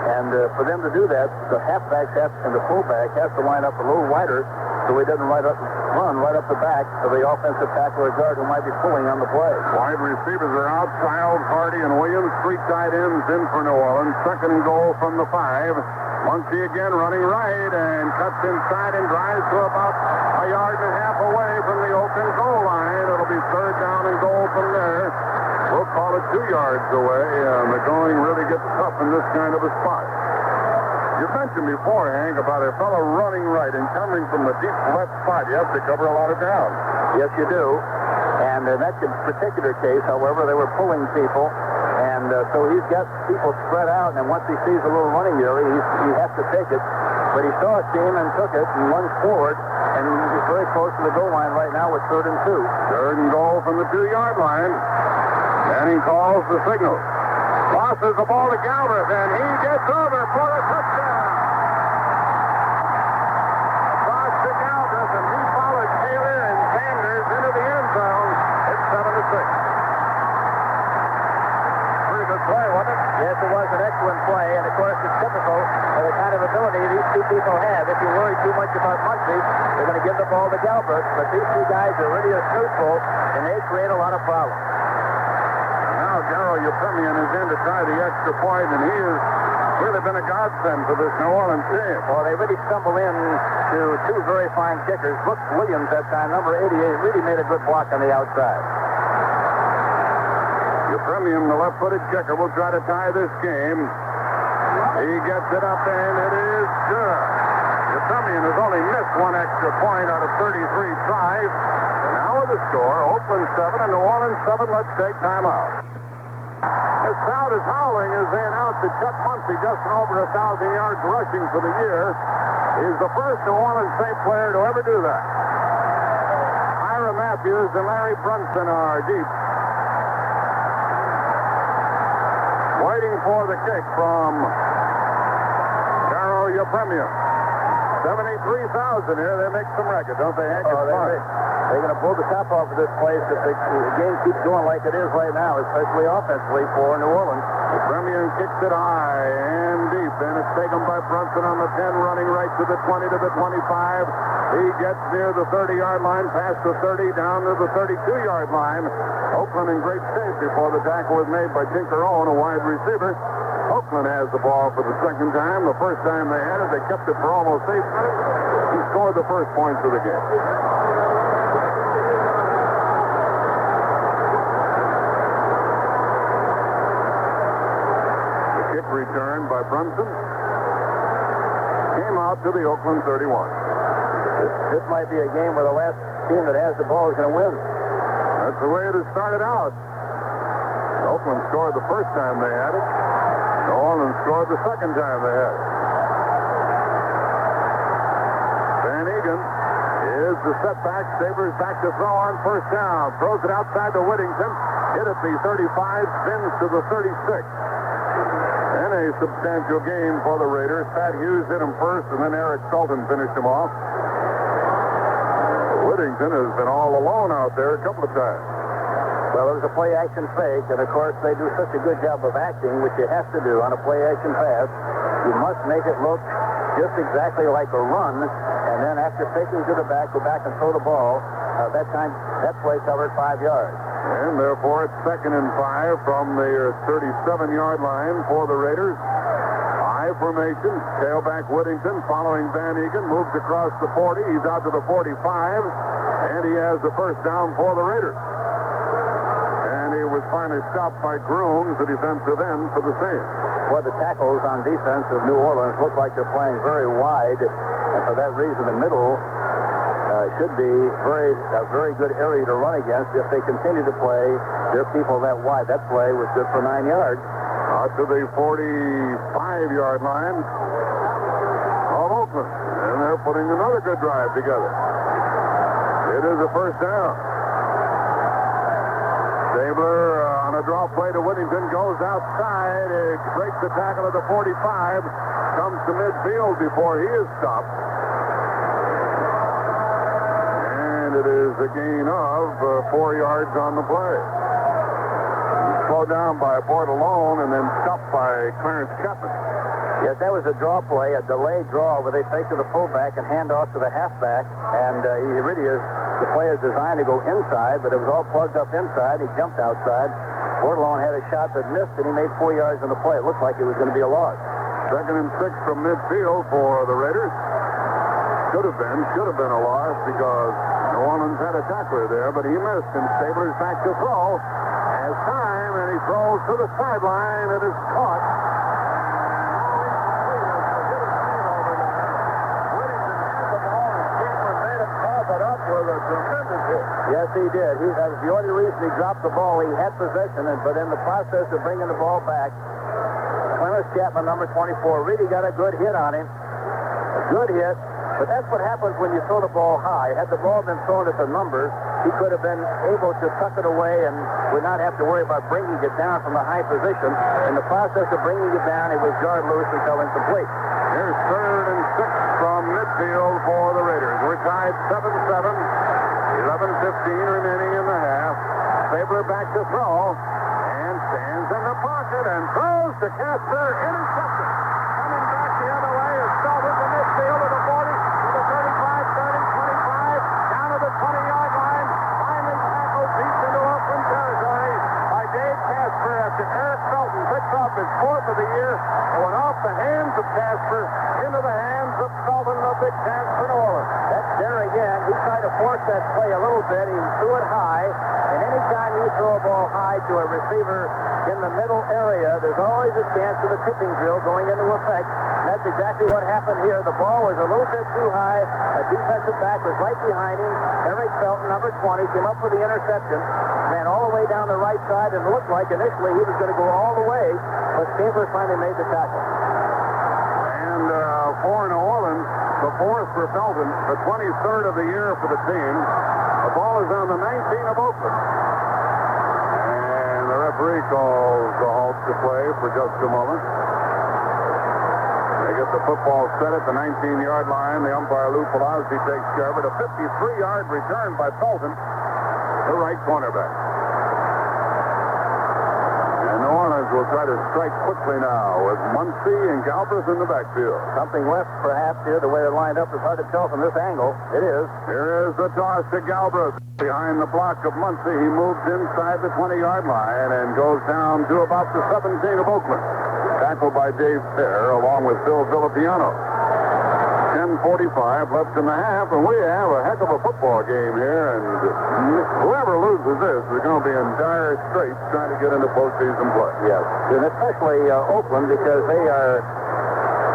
And for them to do that, the halfbacks and the fullback have to line up a little wider so he doesn't run right up the back to the offensive tackle or guard who might be pulling on the play. Wide receivers are out. Childs, Hardy, and Williams. 3 tight ends in for New Orleans. Second and goal from the 5. Muncie again running right and cuts inside and drives to about a yard and a half away from the Oakland goal line. It'll be third down and goal from there. We'll call it 2 yards away, and the going really gets tough in this kind of a spot. You mentioned before, Hank, about a fellow running right and coming from the deep left spot. You have to cover a lot of ground. Yes, you do. And in that particular case, however, they were pulling people, and so he's got people spread out, and once he sees a little running area, he has to take it. But he saw a team and took it and runs forward, and he's very close to the goal line right now with 3rd and 2. Third and goal from the 2-yard line. Manning calls the signal. Tosses the ball to Galbraith, and he gets over for a touchdown. Toss to Galbraith, and he followed Taylor and Sanders into the end zone. It's 7-6. Pretty good play, wasn't it? Yes, it was an excellent play, and of course it's typical of the kind of ability these two people have. If you worry too much about Muncie, they're going to give the ball to Galbraith, but these two guys are really truthful, and they create a lot of problems. Darryl Euphemian is in to try the extra point, and he has really been a godsend for this New Orleans team. Well, they really stumble in to 2 very fine kickers. Brooks Williams, that time, number 88, really made a good block on the outside. Euphemian, the left-footed kicker, will try to tie this game. He gets it up, and it is good. Euphemian has only missed 1 extra point out of 33 tries. And now with the score, Oakland 7 and New Orleans 7. Let's take time out. This crowd is howling as they announce that Chuck Muncy, just over 1,000 yards rushing for the year, is the first New Orleans Saint player to ever do that. Ira Matthews and Larry Brunson are deep. Waiting for the kick from Carol Yepremian. 73,000 here. They make some record, don't they, Hank? They're going to blow the top off of this place if the game keeps going like it is right now, especially offensively for New Orleans. Yepremian kicks it high and deep, and it's taken by Brunson on the 10, running right to the 20, to the 25. He gets near the 30-yard line, past the 30, down to the 32-yard line. Oakland in great shape before the tackle was made by Tinker Owen, a wide receiver. Oakland has the ball for the second time. The first time they had it, they kept it for almost 8 minutes. He scored the first points of the game. The kick return by Brunson came out to the Oakland 31. This might be a game where the last team that has the ball is going to win. That's the way it has started out. Oakland scored the first time they had it. New Orleans scored the second time they had it. Van Egan is the setback. Sabers back to throw on first down. Throws it outside to Whittington. Hit at the 35, spins to the 36. And a substantial game for the Raiders. Pat Hughes hit him first, and then Eric Sultan finished him off. Whittington has been all alone out there a couple of times. Well, it was a play-action fake, and of course they do such a good job of acting, which you have to do on a play-action pass. You must make it look just exactly like a run, and then after faking to the back, go back and throw the ball. That time, that play covered 5 yards. And therefore, it's 2nd and 5 from the 37-yard line for the Raiders. I formation, tailback Whittington following Van Egan, moves across the 40. He's out to the 45, and he has the first down for the Raiders. And he was finally stopped by Grooms, the defensive end for the Saints. Well, the tackles on defense of New Orleans look like they're playing very wide, and for that reason, the middle should be a very good area to run against if they continue to play their people that wide. That play was good for 9 yards. Out to the 45-yard line of Oakland. And they're putting another good drive together. It is a first down. Stabler on a draw play to Whittington goes outside. It breaks the tackle at the 45. Comes to midfield before he is stopped. And it is a gain of 4 yards on the play. Slowed down by Bordelon and then stopped by Clarence Chapman. Yes, that was a draw play, a delayed draw where they fake to the fullback and hand off to the halfback. And he really is, the play is designed to go inside, but it was all plugged up inside. He jumped outside. Bordelon had a shot that missed, and he made 4 yards on the play. It looked like it was going to be a loss. 2nd and 6 from midfield for the Raiders. Should have been a loss because New Orleans had a tackler there, but he missed, and Stabler's back to throw. Has time, and he throws to the sideline. It is caught. Whittington had the ball, and Stabler made him cough it up with a tremendous hit. Yes, he did. That was the only reason he dropped the ball. He had possession, but in the process of bringing the ball back, Clarence Chapman, number 24, really got a good hit on him. A good hit. But that's what happens when you throw the ball high. Had the ball been thrown at the numbers, he could have been able to tuck it away and would not have to worry about bringing it down from a high position. In the process of bringing it down, it was jarred loose and fell incomplete. Here's 3rd and 6 from midfield for the Raiders. We're tied 7-7. 11:15 remaining in the half. Stabler back to throw and stands in the pocket and throws to Casper. Intercepted. Coming back the other way is Sultan to midfield to the 40, to the 35, 30, 25, down to the 20-yard line. Finally tackled deep into open territory by Dave Casper after Eric Felton picks off his 4th of the year. It went off the hands of Casper into the hands of Sultan, a big chance for New Orleans. That's there again. He tried to force that play a little bit. He threw it high. And anytime you throw a ball high to a receiver in the middle area, there's always a chance of a tipping drill going into effect. And that's exactly what happened here. The ball was a little bit too high. A defensive back was right behind him. Eric Felton, number 20, came up with the interception. ran all the way down the right side, and it looked like initially he was going to go all the way, but Chandler finally made the tackle. And for New Orleans, the fourth for Felton, the 23rd of the year for the team. The ball is on the 19 of Oakland. And the referee calls the halt to play for just a moment. They get the football set at the 19-yard line. The umpire, Lou Palazzi, takes care of it. A 53-yard return by Felton, the right cornerback. And New Orleans will try to strike quickly now with Muncie and Galbraith in the backfield. Something left, perhaps, here. The way they're lined up is hard to tell from this angle. It is. Here is the toss to Galbraith. Behind the block of Muncie, he moves inside the 20-yard line and goes down to about the 17 of Oakland. Tackled by Dave Fair along with Bill Villapiano. 10:45 left in the half, and we have a heck of a football game here. And whoever loses this is going to be in dire straits trying to get into postseason play. Yes, and especially Oakland, because they are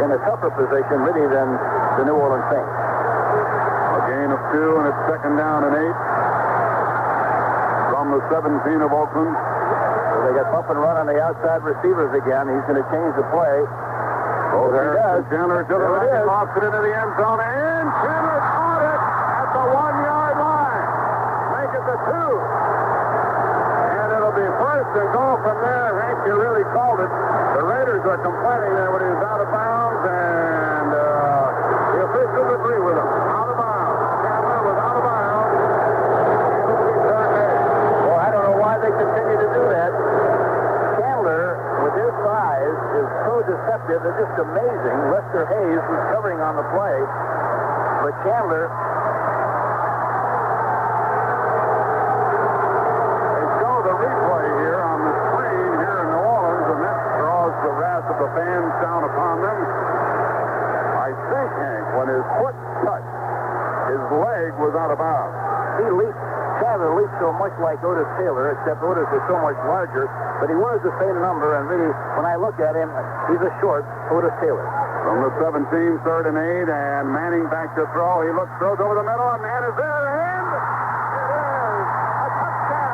in a tougher position, really, than the New Orleans Saints. A gain of 2, and it's second down and 8 from the 17 of Oakland. So they got bump and run on the outside receivers again. He's going to change the play. Oh, there does. Chandler to the right, lofts it into the end zone, and Chandler caught it at the 1-yard line. Make it the 2. And it'll be first and goal from there. Hank, you really called it. The Raiders are complaining there when he was out of bounds, and the officials agree with him. Out of bounds. Chandler was out of bounds. It'll be third base. Well, I don't know why they continue to do that. Chandler, with his size, is so deceptive. It's just amazing. Lester Hayes was covering on the play. But Chandler... They show the replay here on the screen here in New Orleans, and that draws the wrath of the fans down upon them. I think, Hank, when his foot touched, his leg was out of bounds. He leaped. Chandler leaped so much like Otis Taylor, except Otis is so much larger, but he wears the same number, and really, when I look at him, he's a short Otis Taylor. From the 17, third and 8, and Manning back to throw. He looks, throws over the middle, and man is there, and it is a touchdown.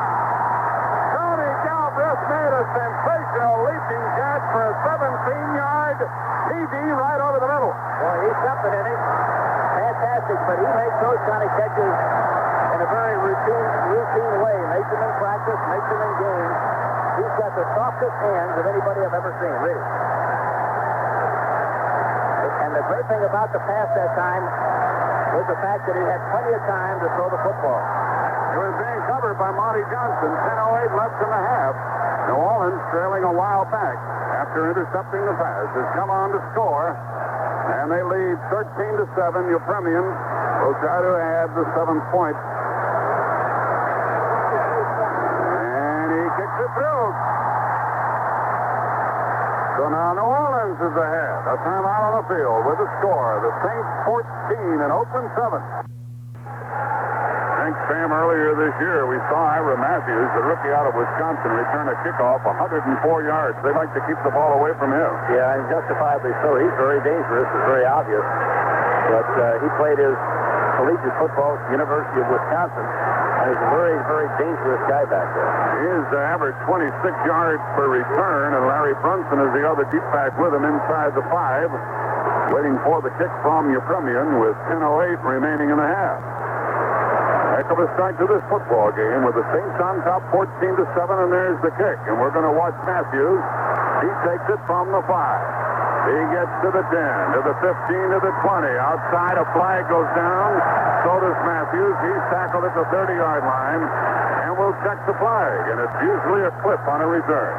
Tony Galbraith made a sensational leaping catch for a 17-yard TD right over the middle. Well, he's something in it. Fantastic, but he makes those kind of catches in a very routine way. Makes them in practice, makes them in games. He's got the softest hands of anybody I've ever seen, really. And the great thing about the pass that time was the fact that he had plenty of time to throw the football. It was being covered by Monty Johnson. 10:08 left in the half. New Orleans trailing a while back after intercepting the pass has come on to score. And they lead 13-7. Euphemian will try to add the 7th point. And he kicks it through. So now New Orleans is ahead. A timeout on the field with the score. The Saints 14 and Oakland 7. Thanks, Sam. Earlier this year, we saw Ira Matthews, the rookie out of Wisconsin, return a kickoff 104 yards. They like to keep the ball away from him. Yeah, and justifiably so. He's very dangerous. It's very obvious. But he played his collegiate football at the University of Wisconsin, and he's a very, very dangerous guy back there. His average 26 yards per return, and Larry Brunson is the other deep back with him inside the 5, waiting for the kick from Euphemian with 10:08 remaining in the half. Heck of a start to this football game with the Saints on top 14-7, and there's the kick. And we're going to watch Matthews. He takes it from the 5. He gets to the 10, to the 15, to the 20. Outside, a flag goes down. So does Matthews. He's tackled at the 30-yard line. And we'll check the flag. And it's usually a clip on a return.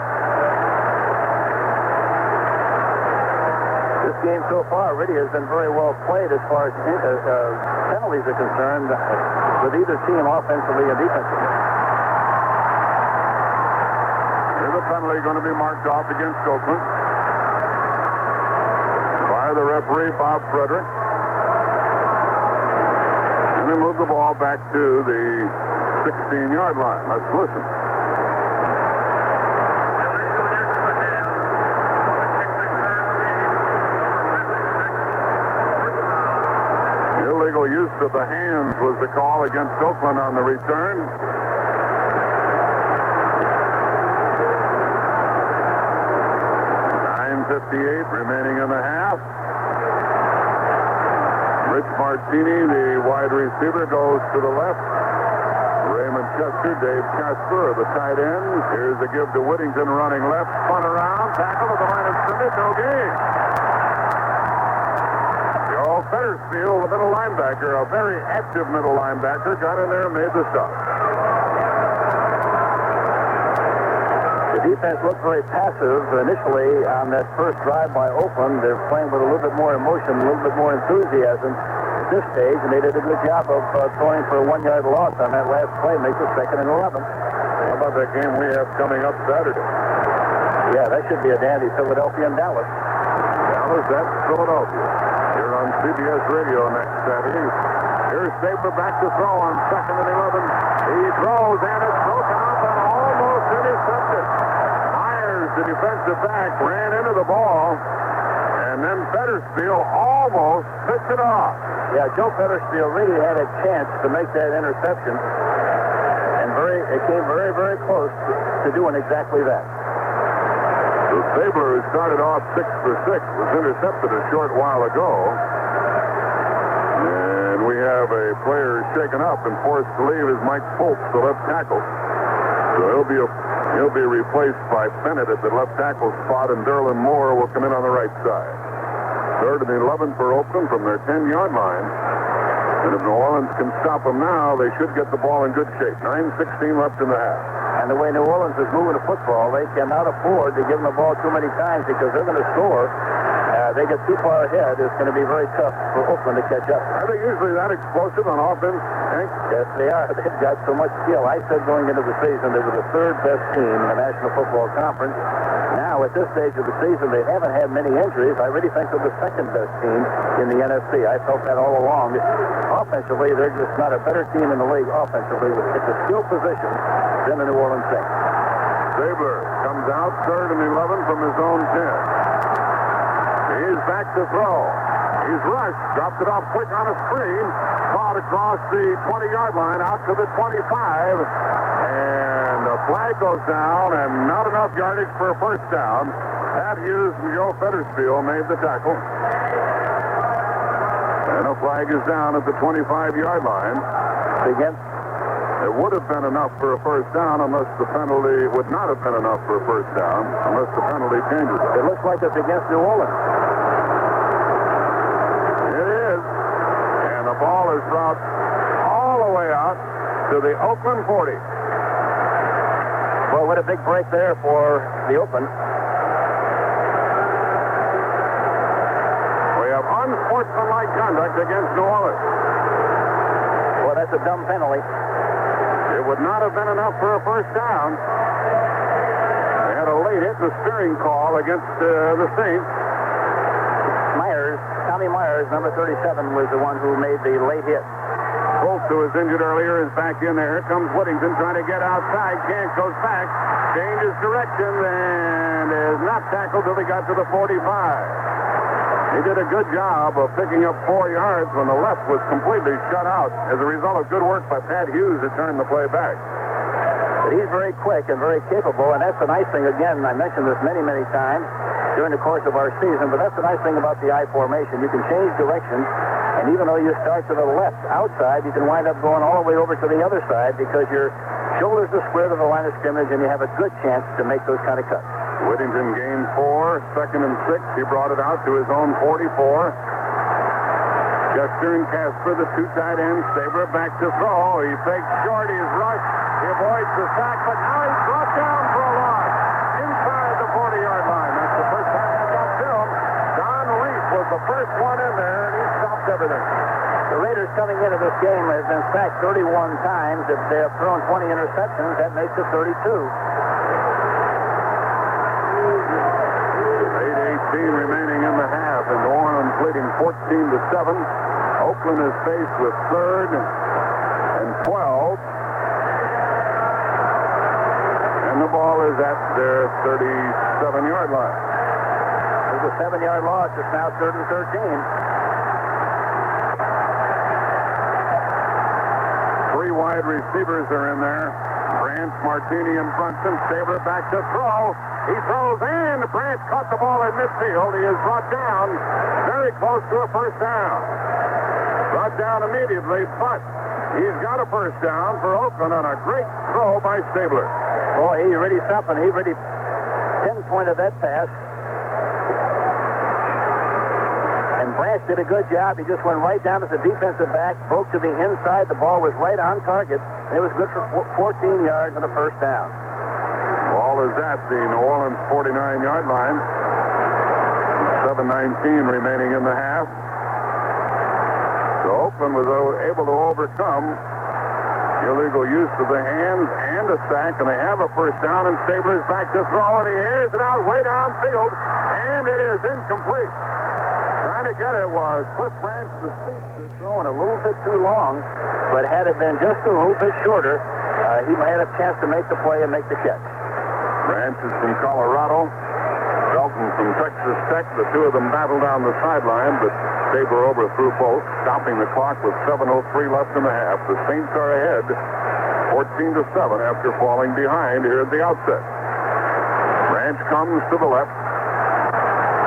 This game so far really has been very well played as far as penalties are concerned with either team offensively and defensively. Here's a penalty going to be marked off against Oakland by the referee, Bob Frederick. And they move the ball back to the 16-yard line. Let's listen. Illegal use of the hands was the call against Oakland on the return. remaining in the half. Rich Martini, the wide receiver, goes to the left. Raymond Chester, Dave Casper are the tight ends. Here's a give to Whittington running left. Spun around, tackle at the line of scrimmage, no gain. Joe Fettersfield, the middle linebacker, a very active middle linebacker, got in there and made the stop. The defense looked very passive initially on that first drive by Oakland. They're playing with a little bit more emotion, a little bit more enthusiasm at this stage, and they did a good job of throwing for a 1-yard loss on that last play, makes it 2nd and 11. How about that game we have coming up Saturday? Yeah, that should be a dandy. Philadelphia and Dallas. Dallas at Philadelphia. Here on CBS Radio next Saturday. Here's Stabler back to throw on 2nd and 11. He throws, and it's broken up and almost intercepted. The defensive back ran into the ball, and then Fettersfield almost picked it off. Yeah, Joe Fettersfield really had a chance to make that interception, and it came very, very close to doing exactly that. The Stabler, who started off 6 for 6, was intercepted a short while ago, and we have a player shaken up and forced to leave is Mike Fultz, the left tackle. So he'll be replaced by Bennett at the left tackle spot, and Derlin Moore will come in on the right side. 3rd and 11 for Oakland from their 10-yard line. And if New Orleans can stop them now, they should get the ball in good shape. 9:16 left in the half. And the way New Orleans is moving the football, they cannot afford to give them the ball too many times because they're going to score. They get too far ahead. It's going to be very tough for Oakland to catch up. Are they usually that explosive on offense, Hank? Yes, they are. They've got so much skill. I said going into the season they were the 3rd best team in the National Football Conference. Now, at this stage of the season, they haven't had many injuries. I really think they're the 2nd best team in the NFC. I felt that all along. Offensively, they're just not a better team in the league offensively. It's a skill position than the New Orleans Saints. Stabler comes out 3rd and 11 from his own 10. He's back to throw. He's rushed, dropped it off quick on a screen, caught across the 20-yard line out to the 25, and a flag goes down, and not enough yardage for a first down. Pat Hughes and Joe Fettersfield made the tackle. And a flag is down at the 25-yard line. Again, it would have been enough for a first down unless the penalty would not have been enough for a first down unless the penalty changes. It looks like it's against New Orleans. It is. And the ball is dropped all the way out to the Oakland 40. Well, what a big break there for the Oakland. We have unsportsmanlike conduct against New Orleans. Well, that's a dumb penalty. It would not have been enough for a first down. They had a late hit in the steering call against the Saints. Tommy Myers, number 37, was the one who made the late hit. Fultz, who was injured earlier, is back in there. Here comes Whittington trying to get outside. Can't, goes back, changes direction, and is not tackled till he got to the 45. He did a good job of picking up 4 yards when the left was completely shut out as a result of good work by Pat Hughes to turn the play back. But he's very quick and very capable, and that's the nice thing. Again, I mentioned this many, many times during the course of our season, but that's the nice thing about the I formation. You can change direction, and even though you start to the left outside, you can wind up going all the way over to the other side because your shoulders are square to the line of scrimmage, and you have a good chance to make those kind of cuts. Whittington gained 4, 2nd and 6. He brought it out to his own 44. Chester and Casper, the 2 tight ends. Stabler back to throw. He fakes short. He's rushed. He avoids the sack, but now he's brought down for a loss inside the 40-yard line. That's the first time that's on film. Don Reef was the first one in there, and he stopped everything. The Raiders coming into this game have been sacked 31 times. If they have thrown 20 interceptions, that makes it 32. 8:18 remaining in the half, and New Orleans leading 14-7. Oakland is faced with 3rd and 12. And the ball is at their 37-yard line. There's a 7-yard loss. It's now 3rd and 13. 3 wide receivers are in there. Branch, Martini, and Brunson. Stabler back to throw. He throws in. Branch caught the ball in midfield. He is brought down very close to a first down. Brought down immediately, but he's got a first down for Oakland on a great throw by Stabler. Boy, he really something. He really pinpointed that pass. And Branch did a good job. He just went right down as a defensive back, broke to the inside. The ball was right on target. It was good for 14 yards and a first down. Ball is at the New Orleans 49-yard line. 7:19 remaining in the half. So Oakland was able to overcome illegal use of the hands and a sack, and they have a first down, and Stabler's back to throw, and he airs it out way downfield, and it is incomplete. Trying to get it was Cliff Branch. The speed was throwing a little bit too long, but had it been just a little bit shorter, he might have a chance to make the play and make the catch. Branch is from Colorado. Dalton from Texas Tech. The two of them battled down the sideline, but Stabler overthrew both, stopping the clock with 7:03 left in the half. The Saints are ahead 14-7 after falling behind here at the outset. Branch comes to the left,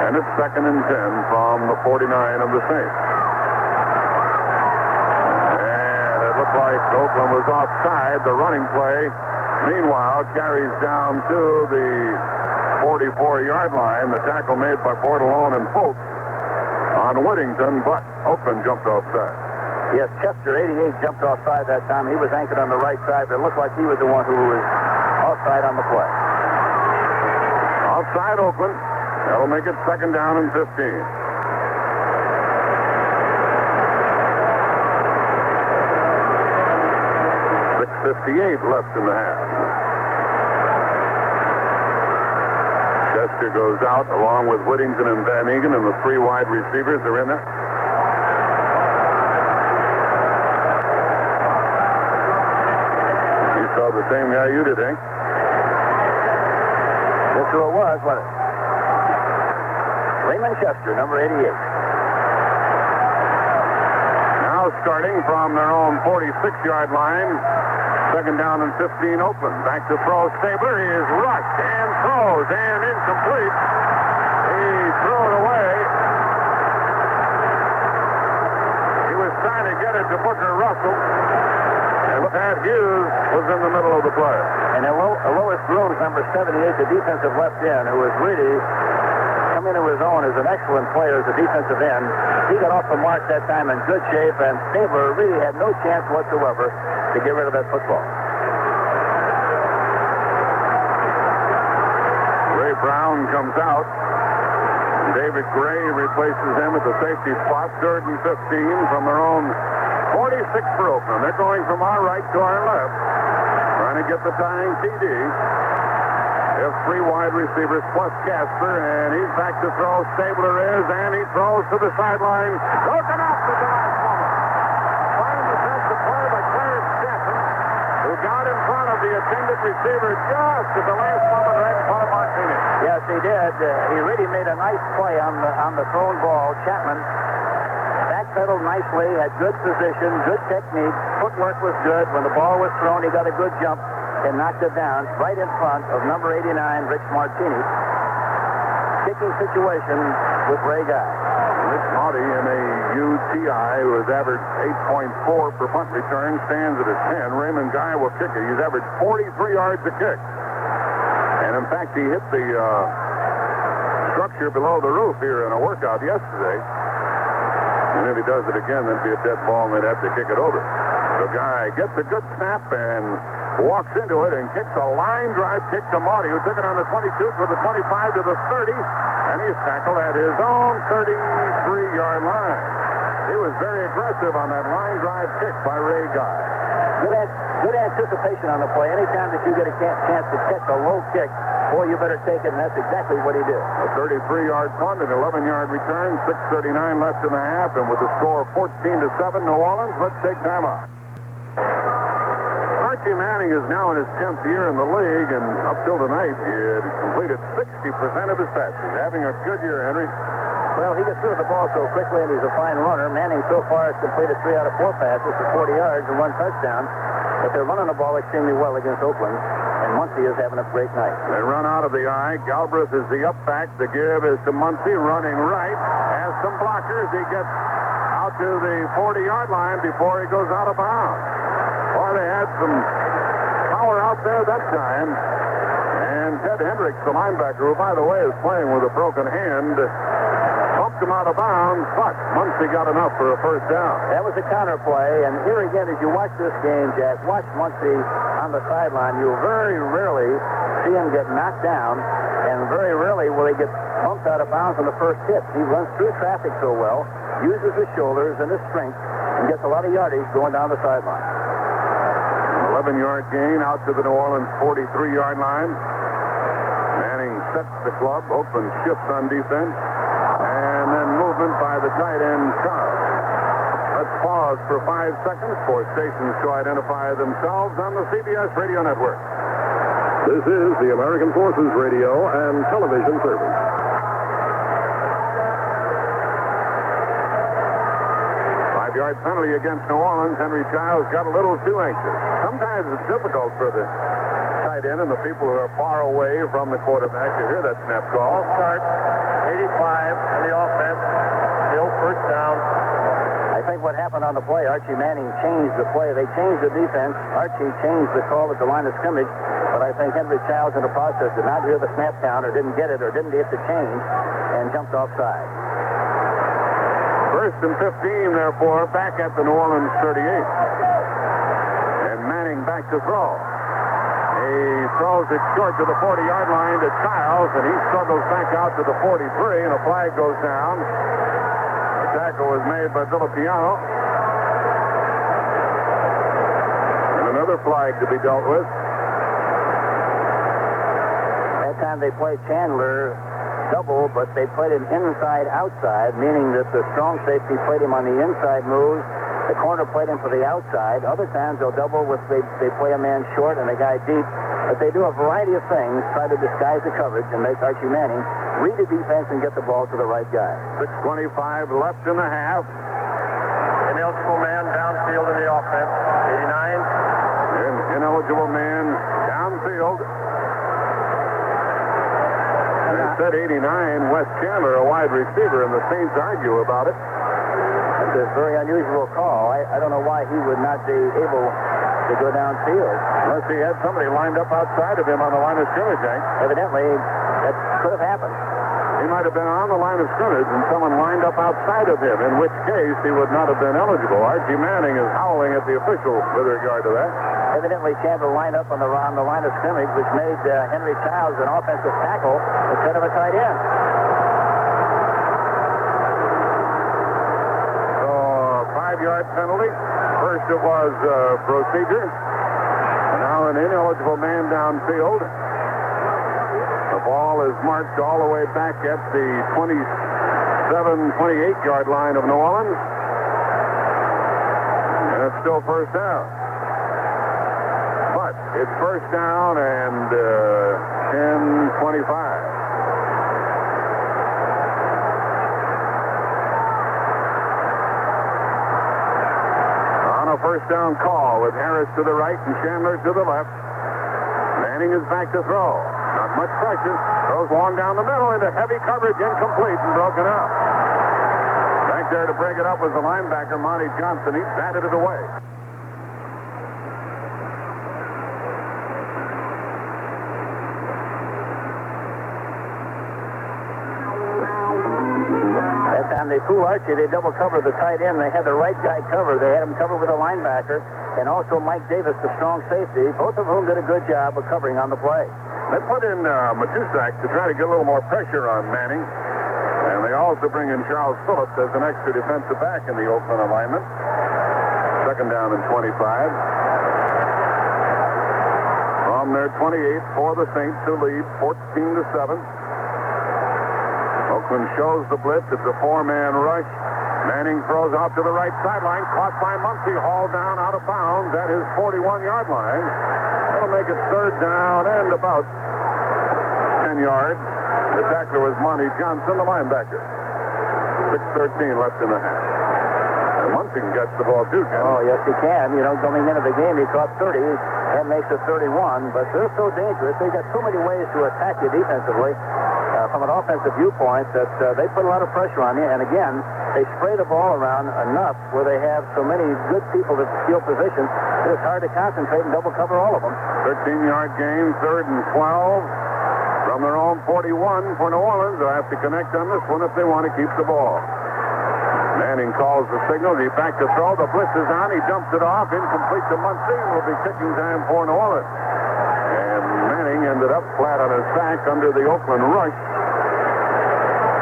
and it's 2nd and 10 from the 49 of the Saints. And it looked like Oakland was offside. The running play, meanwhile, carries down to the 44-yard line. The tackle made by Bordelon and Folks on Whittington, but Oakland jumped offside. Yes, Chester, 88, jumped offside that time. He was anchored on the right side, but it looked like he was the one who was offside on the play. Offside Oakland. That'll make it 2nd down and 15. 6:58 left in the half. Chester goes out along with Whittington and Van Egan, and the 3 wide receivers are in there. You saw the same guy you did, Hank? Yes, who it was, wasn't it? Raymond Chester, number 88. Now starting from their own 46-yard line. 2nd down and 15, Oakland. Back to throw. Stabler. He is rushed and throws and incomplete. He threw it away. He was trying to get it to Booker Russell. And Pat Hughes was in the middle of the play. And Lois Grooms, number 78, the defensive left end, who was really come into his own as an excellent player as a defensive end. He got off the mark that time in good shape, and Stabler really had no chance whatsoever to get rid of that football. Ray Brown comes out. David Gray replaces him at the safety spot. 3rd and 15 from their own 46 for Oakland. They're going from our right to our left, trying to get the tying TD. They have 3 wide receivers plus Casper, and he's back to throw. Stabler is, and he throws to the sideline. Broken up at the last moment. Fine defensive play by Clarence Jackson, who got in front of the intended receiver just at the last moment right in front of Martini. Yes, he did. He really made a nice play on the thrown ball. Chapman backpedaled nicely, had good position, good technique. Footwork was good. When the ball was thrown, he got a good jump and knocked it down right in front of number 89, Rich Martini. Kicking situation with Ray Guy. Rich Marty in a UTI who has averaged 8.4 per punt return, stands at a 10. Raymond Guy will kick it. He's averaged 43 yards a kick. And in fact, he hit the structure below the roof here in a workout yesterday. And if he does it again, that'd be a dead ball, and they'd have to kick it over. The guy gets a good snap and walks into it and kicks a line drive kick to Marty, who took it on the 22 to the 25 to the 30, and he's tackled at his own 33-yard line. He was very aggressive on that line drive kick by Ray Guy. Good anticipation on the play. Anytime that you get a chance to catch a low kick, boy, you better take it, and that's exactly what he did. A 33-yard punt, an 11-yard return, 6:39 left in the half, and with a score of 14-7, New Orleans, let's take time out. Archie Manning is now in his 10th year in the league, and up till tonight, he had completed 60% of his passes. Having a good year, Henry. Well, he gets rid of the ball so quickly, and he's a fine runner. Manning so far has completed 3 out of 4 passes for 40 yards and 1 touchdown. but they're running the ball extremely well against Oakland, and Muncie is having a great night. They run out of the eye. Galbraith is the up back. The give is to Muncie, running right. Has some blockers. He gets out to the 40-yard line before he goes out of bounds. Boy, they had some power out there that time. And Ted Hendricks, the linebacker, who, by the way, is playing with a broken hand, bumped him out of bounds, but Muncie got enough for a first down. That was a counter play, and here again, as you watch this game, Jack, watch Muncie on the sideline. You very rarely see him get knocked down, and very rarely will he get bumped out of bounds on the first hit. He runs through traffic so well, uses his shoulders and his strength, and gets a lot of yardage going down the sideline. 11-yard gain out to the New Orleans 43-yard line. Manning sets the club. Oakland shifts on defense. And then movement by the tight end, Charles. Let's pause for 5 seconds for stations to identify themselves on the CBS radio network. This is the American Forces Radio and Television Service. 5-yard penalty against New Orleans. Henry Childs got a little too anxious. Sometimes it's difficult for the tight end and the people who are far away from the quarterback to hear that snap call. Start 85 on the offense. Still first down. I think what happened on the play, Archie Manning changed the play. They changed the defense. Archie changed the call at the line of scrimmage. But I think Henry Childs in the process did not hear the snap count or didn't get it or didn't get the change and jumped offside. First and 15, therefore, back at the New Orleans 38. And Manning back to throw. He throws it short to the 40-yard line to Childs, and he struggles back out to the 43, and a flag goes down. The tackle was made by Villapiano. And another flag to be dealt with. That time they played Chandler double, but they played him inside-outside, meaning that the strong safety played him on the inside moves. The corner played him for the outside. Other times they'll double with they play a man short and a guy deep. But they do a variety of things, try to disguise the coverage and make Archie Manning read the defense and get the ball to the right guy. 6:25 left in the half. Ineligible man downfield in the offense. 89. An ineligible man downfield. They said 89, Wes Chandler, a wide receiver, and the Saints argue about it. That's a very unusual call. I don't know why he would not be able to go downfield. Unless he had somebody lined up outside of him on the line of scrimmage, Hank. Evidently, that could have happened. He might have been on the line of scrimmage and someone lined up outside of him, in which case he would not have been eligible. Archie Manning is howling at the official with regard to that. Evidently, Chandler lined up on the line of scrimmage, which made Henry Childs an offensive tackle instead of a tight end. So, 5-yard penalty. First it was procedure. And now an ineligible man downfield. The ball is marked all the way back at the 28-yard line of New Orleans. And it's still first down. But it's first down and 10:25. On a first down call with Harris to the right and Chandler to the left. Manning is back to throw. Not much pressure. Throws long down the middle into heavy coverage, incomplete and broken up. Back there to break it up was the linebacker, Monty Johnson. He batted it away. That time they fool Archie, they double covered the tight end. They had the right guy covered. They had him covered with a linebacker, and also Mike Davis, the strong safety, both of whom did a good job of covering on the play. They put in Matusak to try to get a little more pressure on Manning. And they also bring in Charles Phillips as an extra defensive back in the Oakland alignment. Second down and 25. From their 28 for the Saints to lead 14-7. Oakland shows the blitz. It's a 4-man rush. Manning throws out to the right sideline. Caught by Muncie. Hauled down out of bounds at his 41-yard line. That'll make it third down and about 10 yards. The tackler was Monty Johnson, the linebacker. 6:13 left in the half. Muncy can catch the ball, too, Ken. Oh, yes, he can. You know, going into the game, he caught 30. That makes it 31. But they're so dangerous. They've got so many ways to attack you defensively from an offensive viewpoint that they put a lot of pressure on you. And again, they spray the ball around enough where they have so many good people that steal positions. It's hard to concentrate and double cover all of them. 13-yard gain, 3rd and 12. From their own 41 for New Orleans. They'll have to connect on this one if they want to keep the ball. Manning calls the signal. He back to throw. The blitz is on. He dumps it off. Incomplete to Muncy. Will be kicking time for New Orleans. And Manning ended up flat on his back under the Oakland rush.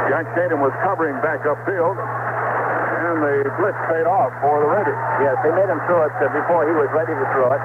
Jack Tatum was covering back upfield. And the blitz paid off for the Raiders. Yes, they made him throw it before he was ready to throw it.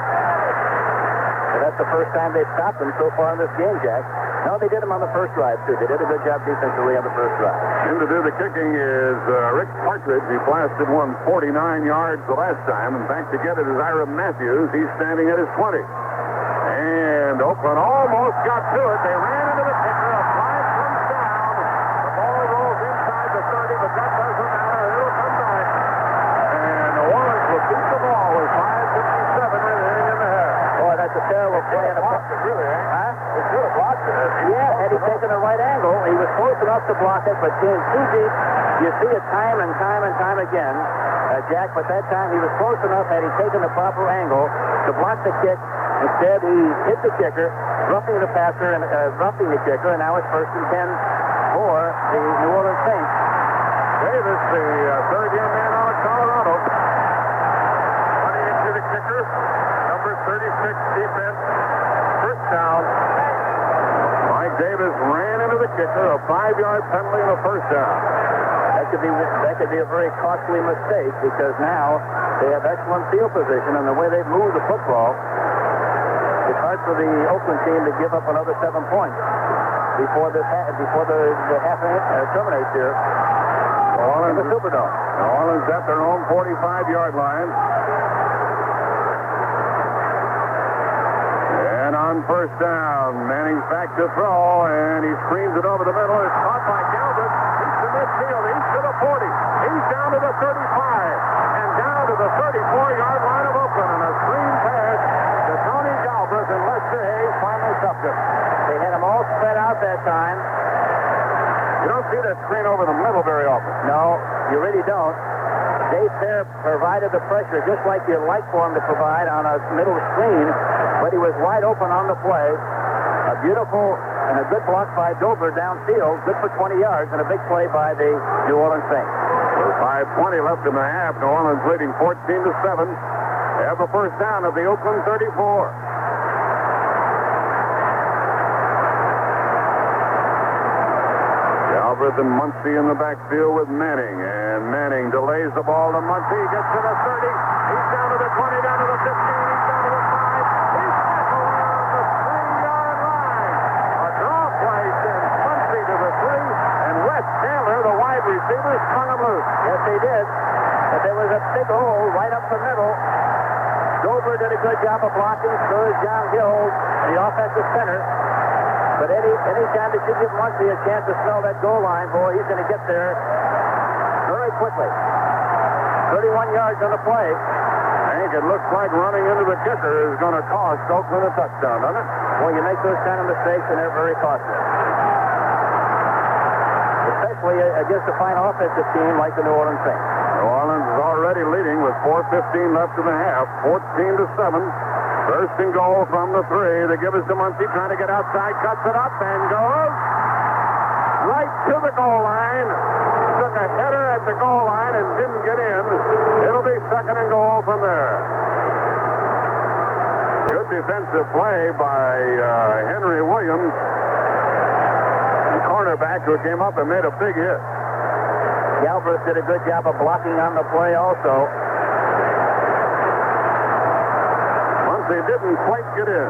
And that's the first time they've stopped him so far in this game, Jack. No, they did him on the first drive, too. They did a good job defensively on the first drive. In to do the kicking is Rick Partridge. He blasted one 49 yards the last time. And back to get it is Ira Matthews. He's standing at his 20. And Oakland almost got to it. They ran into the kicker. A flag comes down. The ball rolls inside the 30, but that doesn't matter. It'll come back. And New Orleans will keep the ball with 5:57 remaining in the half. Boy, that's a terrible play. Really, eh? Huh? They should have blocked it. Yeah, had he taken the right angle, he was close enough to block it, but came too deep. You see it time and time again, Jack, but that time he was close enough had he taken the proper angle to block the kick. Instead, he hit the kicker, roughing the passer and roughing the kicker, and now it's 1st and 10 for the New Orleans Saints. Davis, the third-year man out of Colorado. 20 into the kicker. Number 36 defense. First down. Mike Davis ran into the kicker. A 5-yard penalty and a first down. That could be a very costly mistake because now they have excellent field position, and the way they've moved the football, it's hard for the Oakland team to give up another 7 points before the half terminates here. New Orleans, in the Superdome. New Orleans at their own 45-yard line. And on first down, Manning's back to throw, and he screens it over the middle. It's caught by Galbraith. He's to midfield. He's to the 40. He's down to the 35. And down to the 34-yard line of Oakland. And a screen pass to Tony Galbraith, and Lester Hayes finally stopped it. They had them all spread out that time. You don't see that screen over the middle very often. No, you really don't. Dave Fair provided the pressure just like you'd like for him to provide on a middle screen, but he was wide open on the play. A beautiful and a good block by Dover downfield, good for 20 yards, and a big play by the New Orleans Saints. With 5:20 left in the half, New Orleans leading 14-7. They have a first down at the Oakland 34. Galbraith and Muncy in the backfield with Manning. And Manning delays the ball to Muncy. He gets to the 30. He's down to the 20, down to the 15. He's down to the 5. He's back around the 3-yard line. A draw play sends Muncy to the 3. And Wes Chandler, the wide receiver, sprung him loose. Yes, they did. But there was a big hole right up the middle. Dover did a good job of blocking. So did John Hill, the offensive center. But any time that you give Muncy a chance to smell that goal line, boy, he's going to get there very quickly. 31 yards on the play. Hank, it looks like running into the kicker is going to cost Oakland a touchdown, doesn't it? Well, you make those kind of mistakes, and they're very costly. Especially against a fine offensive team like the New Orleans Saints. New Orleans is already leading with 4:15 left in the half, 14-7. First and goal from the 3. They give us to Muncy, trying to get outside, cuts it up, and goes right to the goal line. Took a header at the goal line and didn't get in. It'll be second and goal from there. Good defensive play by Henry Williams, the cornerback who came up and made a big hit. Galbraith did a good job of blocking on the play also. They didn't quite get in.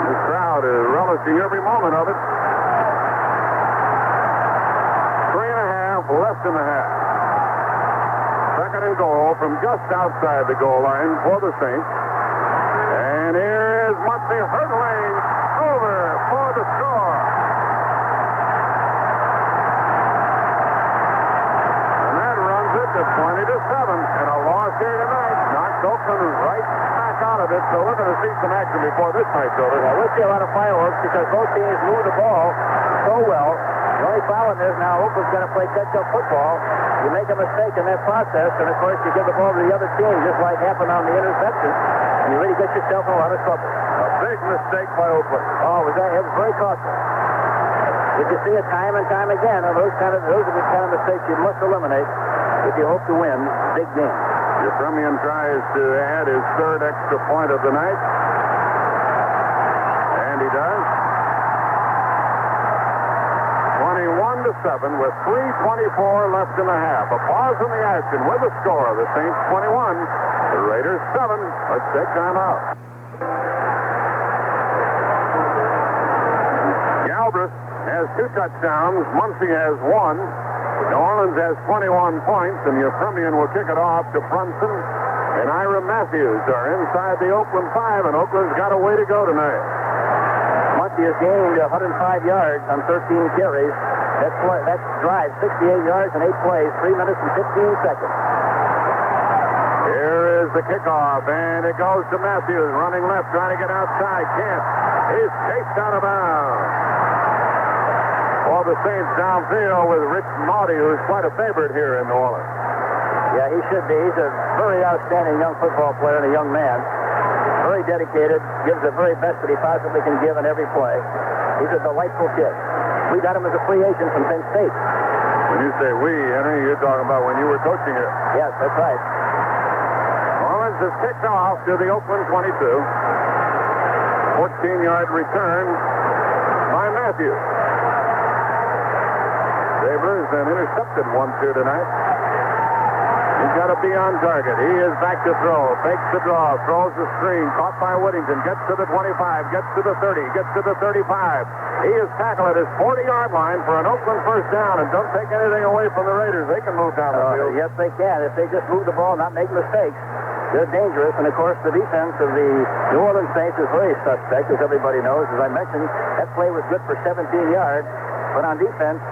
The crowd is relishing every moment of it. 3.5 left in the half. Second and goal from just outside the goal line for the Saints. And here is Muncy hurdling over for the score. and a loss here tonight. Knocked Oakland right back out of it, so we're going to see some action before this night's over. Yeah, we'll see a lot of fireworks because both teams move the ball so well. The only problem is now Oakland's going to play catch-up football. You make a mistake in that process, and of course you give the ball to the other team, just like happened on the interception, and you really get yourself in a lot of trouble. A big mistake by Oakland. Oh, it was very costly. But you see it time and time again. And those are the kind of mistakes you must eliminate if you hope to win big games. Yefremian tries to add his third extra point of the night. And he does. 21-7 with 3:24 left in the half. A pause in the action with a score. The Saints 21, the Raiders 7. Let's take time out. Galbraith has 2 touchdowns. Muncie has 1. New Orleans has 21 points, and Yefremian will kick it off to Brunson. And Ira Matthews are inside the Oakland 5, and Oakland's got a way to go tonight. Muncie has gained 105 yards on 13 carries. That drive, 68 yards in 8 plays, 3 minutes and 15 seconds. Here is the kickoff, and it goes to Matthews, running left, trying to get outside. Can't. He's chased out of bounds. For the Saints downfield with Rich Naughty, who's quite a favorite here in New Orleans. Yeah, he should be. He's a very outstanding young football player and a young man. Very dedicated, gives the very best that he possibly can give in every play. He's a delightful kid. We got him as a free agent from Penn State. When you say we, Henry, you're talking about when you were coaching here. Yes, that's right. New Orleans has kicked off to the Oakland 22. 14-yard return by Matthews. Sabres then intercepted 1-2 tonight. He's got to be on target. He is back to throw. Fakes the draw. Throws the screen. Caught by Whittington. Gets to the 25. Gets to the 30. Gets to the 35. He is tackled at his 40-yard line for an Oakland first down. And don't take anything away from the Raiders. They can move down the field. Yes, they can. If they just move the ball and not make mistakes, they're dangerous. And, of course, the defense of the New Orleans Saints is very suspect, as everybody knows. As I mentioned, that play was good for 17 yards. But on defense,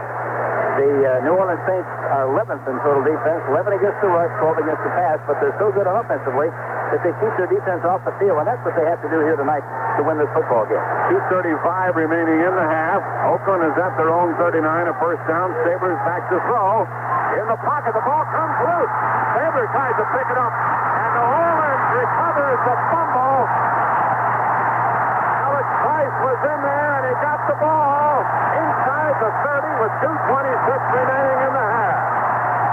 the New Orleans Saints are 11th in total defense, 11 against the rush, 12 against the pass, but they're so good offensively that they keep their defense off the field, and that's what they have to do here tonight to win this football game. 2:35 remaining in the half. Oakland is at their own 39, a first down. Sabres back to throw. In the pocket, the ball comes loose. Sabres tries to pick it up, and New Orleans recovers the fumble. Alex Price was in there, and he got the ball inside the 30 with 2:26 remaining in the half.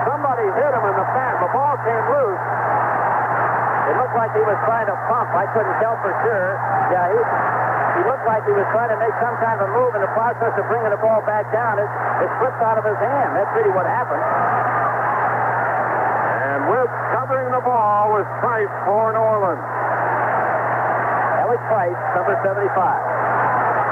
Somebody hit him in the pass. The ball came loose. It looked like he was trying to pump. I couldn't tell for sure. Yeah, he looked like he was trying to make some kind of move in the process of bringing the ball back down. It slipped out of his hand. That's really what happened. And with covering the ball was Price for New Orleans. Alex Price, number 75.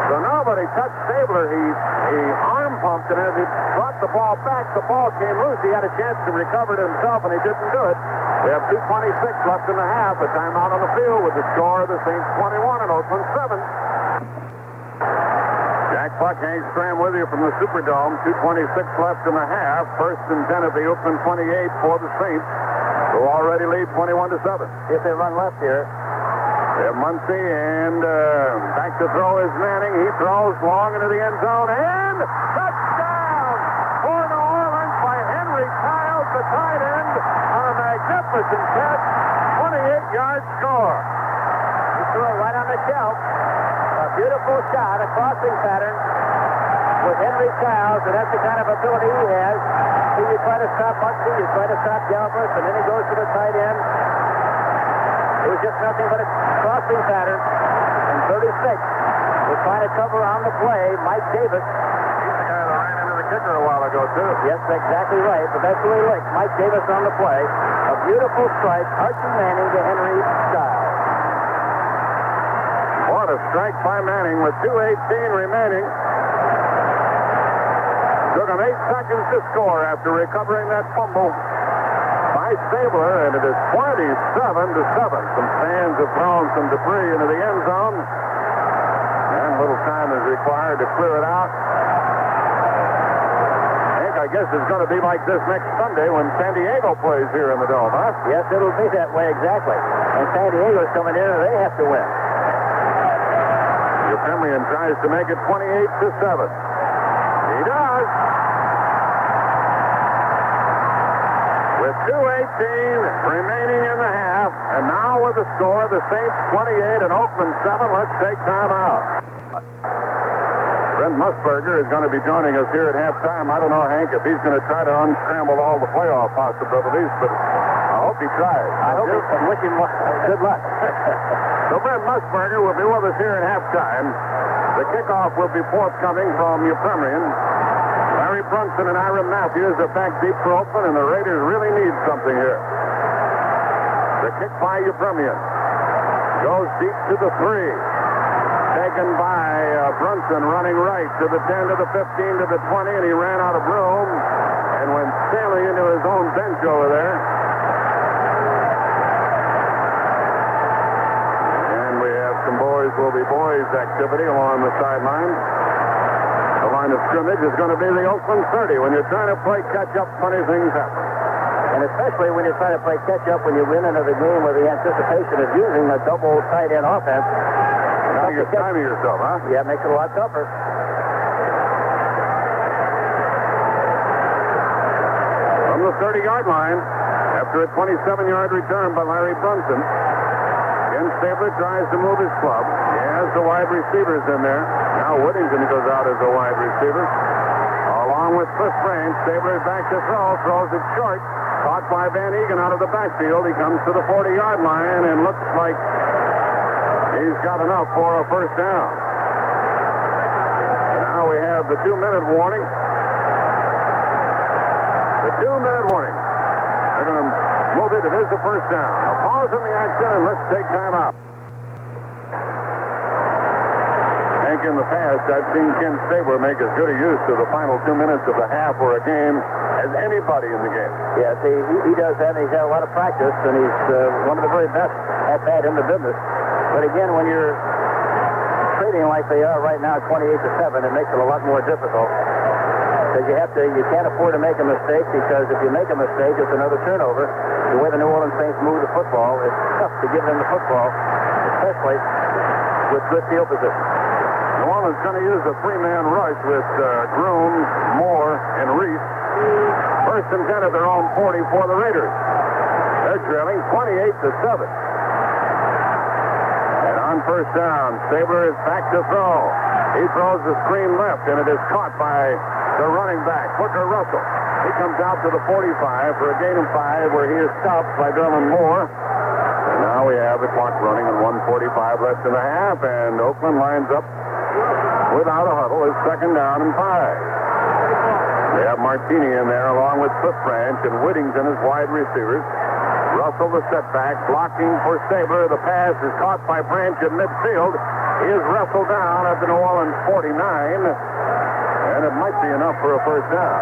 So nobody touched Stabler. He arm pumped, and as he brought the ball back, the ball came loose. He had a chance to recover it himself, and he didn't do it. We have 2:26 left in the half. A timeout on the field with the score of the Saints 21 and Oakland 7. Jack Buck, Hank Stram with you from the Superdome. 2:26 left in the half. First and 10 at the Oakland 28 for the Saints, who already lead 21-7. If they run left here. They have Muncie, and back to throw is Manning. He throws long into the end zone, and touchdown for New Orleans by Henry Childs, the tight end, on a magnificent catch, 28-yard score. He threw it right on the shelf. A beautiful shot, a crossing pattern with Henry Childs, and that's the kind of ability he has. So you try to stop Muncie, you try to stop Galbraith, and then he goes to the tight end. It was just nothing but a crossing pattern. And 36 was trying to cover on the play. Mike Davis. He's the guy that ran into the kicker a while ago, too. Yes, exactly right. But that's who he licked. Mike Davis on the play. A beautiful strike. Archie Manning to Henry Childs. What a strike by Manning with 2:18 remaining. Took him 8 seconds to score after recovering that fumble by Stabler, and it is 27-7. Some fans have thrown some debris into the end zone, and a little time is required to clear it out. Hank, I I guess it's going to be like this next Sunday when San Diego plays here in the Dome, huh? Yes, it'll be that way exactly. And San Diego's coming in and they have to win. Euphemian tries to make it 28-7. He does. With 2:18 remaining in the half, and now with the score, the Saints 28 and Oakland 7. Let's take time out. Brent Musburger is going to be joining us here at halftime. I don't know, Hank, if he's going to try to unscramble all the playoff possibilities, but I hope he tries. I hope he can. Wish him good luck. So Brent Musburger will be with us here at halftime. The kickoff will be forthcoming from Euphemian. Larry Brunson and Ira Matthews are back deep for Oakland, and the Raiders really need something here. The kick by Euphemian goes deep to the 3. Taken by Brunson, running right to the 10, to the 15, to the 20, and he ran out of room and went sailing into his own bench over there. And we have some boys will be boys activity along the sideline. The line of scrimmage is going to be the Oakland 30. When you're trying to play catch-up, funny things happen. And especially when you're trying to play catch-up when you win another game where the anticipation of using a double tight end offense. Now you're timing yourself, huh? Yeah, it makes it a lot tougher. From the 30-yard line, after a 27-yard return by Larry Brunson, Ken Stabler tries to move his club. He has the wide receivers in there. Now Whittington goes out as a wide receiver. Along with Cliff Branch, Stabler is back to throw, throws it short. Caught by Van Egan out of the backfield. He comes to the 40-yard line and looks like he's got enough for a first down. Now we have the 2-minute warning. The 2-minute warning. They're going to move it. It is the first down. A pause in the action, and let's take time out. Hank, in the past, I've seen Ken Stabler make as good a use of the final 2 minutes of the half or a game as anybody in the game. Yeah, see, he does that, and he's had a lot of practice, and he's one of the very best at that in the business. But again, when you're trading like they are right now, 28-7, it makes it a lot more difficult. Because you can't afford to make a mistake, because if you make a mistake, it's another turnover. The way the New Orleans Saints move the football, it's tough to give them the football, especially with good field position. New Orleans going to use a 3-man rush with Groom, Moore, and Reese. First and 10 at their own 40 for the Raiders. They're trailing 28-7. On first down, Stabler is back to throw. He throws the screen left, and it is caught by the running back, Booker Russell. He comes out to the 45 for a gain of 5, where he is stopped by Derlin Moore. And now we have the clock running and 1:45 left in the half, and Oakland lines up without a huddle. It's second down and 5. They have Martini in there along with Cliff Branch and Whittington as wide receivers. Russell the setback, blocking for Stabler. The pass is caught by Branch in midfield. He is wrestled down at the New Orleans 49, and it might be enough for a first down.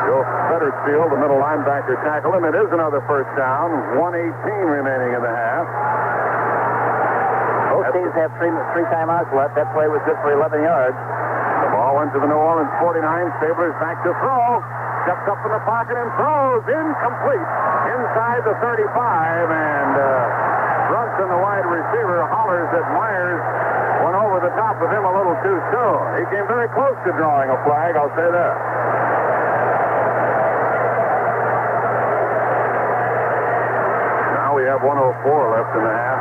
Joe Fetterfield, the middle linebacker, tackled him. It is another first down. 1:18 remaining in the half. Both teams have three timeouts left. That play was good for 11 yards. The ball went to the New Orleans 49. Stabler is back to throw. Steps up in the pocket and throws. Incomplete. Inside the 35, and Brunson, the wide receiver, hollers that Myers went over the top of him a little too soon. He came very close to drawing a flag, I'll say that. Now we have 1:04 left in the half.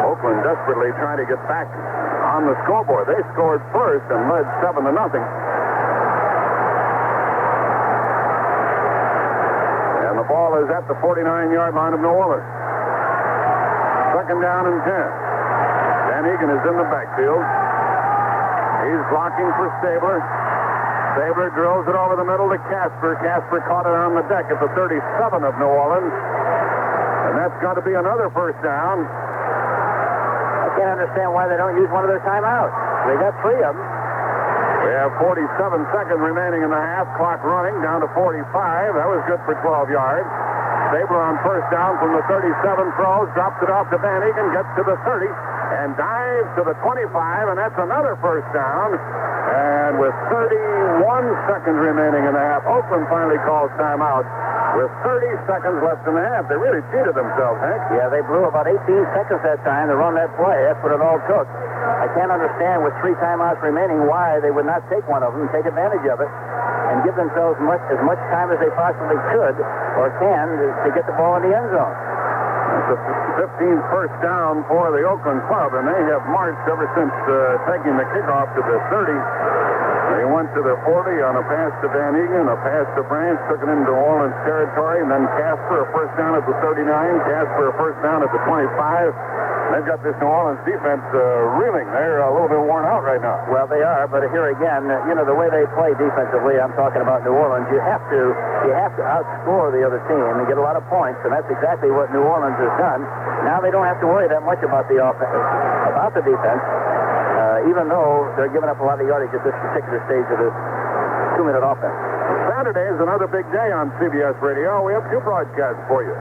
Oakland desperately trying to get back on the scoreboard. They scored first and led 7-0. The ball is at the 49-yard line of New Orleans. Second down and 10. Van Egan is in the backfield. He's blocking for Stabler. Stabler drills it over the middle to Casper. Casper caught it on the deck at the 37 of New Orleans. And that's got to be another first down. I can't understand why they don't use one of their timeouts. They got 3 of them. We have 47 seconds remaining in the half. Clock running down to 45. That was good for 12 yards. Stabler on first down from the 37 throws. Drops it off to Van Egan. Gets to the 30. And dives to the 25. And that's another first down. And with 31 seconds remaining in the half. Oakland finally calls timeout with 30 seconds left in the half. They really cheated themselves, Hank. Yeah, they blew about 18 seconds that time to run that play. That's what it all took. I can't understand with 3 timeouts remaining why they would not take one of them and take advantage of it and give themselves as much time as they possibly could or can to get the ball in the end zone. It's a 15th first down for the Oakland Club, and they have marched ever since taking the kickoff to the 30. They went to the 40 on a pass to Van Egan, a pass to Branch, took it into New Orleans territory, and then Casper a first down at the 39, Casper a first down at the 25. They've got this New Orleans defense reeling. They're a little bit worn out right now. Well, they are, but here again, the way they play defensively, I'm talking about New Orleans, you have to outscore the other team and get a lot of points, and that's exactly what New Orleans has done. Now they don't have to worry that much about the offense, about the defense, even though they're giving up a lot of yardage at this particular stage of this 2-minute offense. Saturday is another big day on CBS Radio. We have 2 broadcasts for you.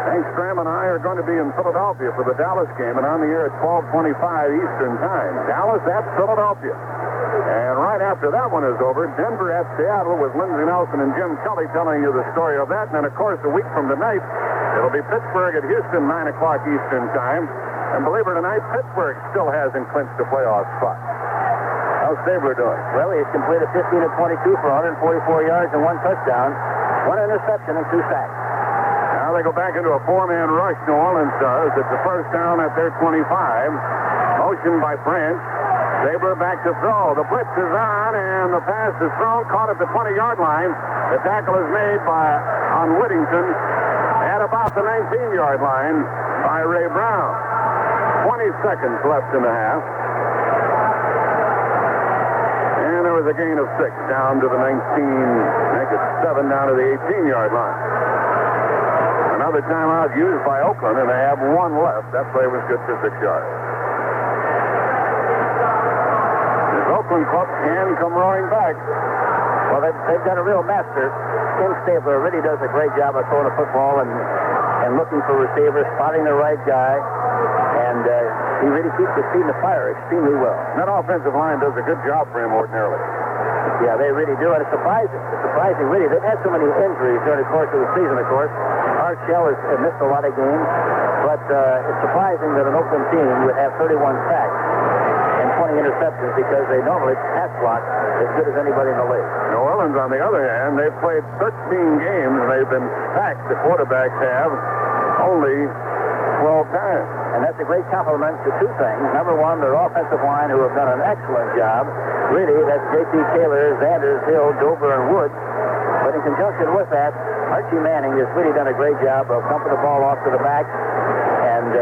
Hank Stram and I are going to be in Philadelphia for the Dallas game and on the air at 12:25 Eastern Time. Dallas at Philadelphia. And right after that one is over, Denver at Seattle with Lindsey Nelson and Jim Kelly telling you the story of that. And then, of course, a week from tonight, it'll be Pittsburgh at Houston, 9 o'clock Eastern Time. And believe it or not, Pittsburgh still hasn't clinched a playoff spot. How's Stabler doing? Well, he's completed 15 of 22 for 144 yards and 1 touchdown, 1 interception and 2 sacks. Now they go back into a 4-man rush, New Orleans does. It's a first down at their 25. Motion by Branch. Stabler back to throw. The blitz is on, and the pass is thrown, caught at the 20-yard line. The tackle is made on Whittington at about the 19-yard line by Ray Brown. 20 seconds left in the half. And there was a gain of 6 down to the 19, I think it's 7 down to the 18-yard line. Another timeout used by Oakland, and they have 1 left. That play was good for 6 yards. This Oakland Club can come roaring back. Well, they've done a real master. Tim Stabler really does a great job of throwing a football and looking for receivers, spotting the right guy, and he really keeps his feet in the fire extremely well. That offensive line does a good job for him ordinarily. Yeah, they really do, and it's surprising. It's surprising, really. They've had so many injuries during the course of the season, of course. Art Shell has missed a lot of games, but it's surprising that an Oakland team would have 31 sacks and 20 interceptions because they normally pass block as good as anybody in the league. New Orleans, on the other hand, they've played 13 games, and they've been sacked. The quarterbacks have only 12 times. And that's a great compliment to 2 things. Number one, their offensive line, who have done an excellent job. Really, that's J.P. Taylor, Zanders, Hill, Dober, and Woods. But in conjunction with that, Archie Manning has really done a great job of dumping the ball off to the back. And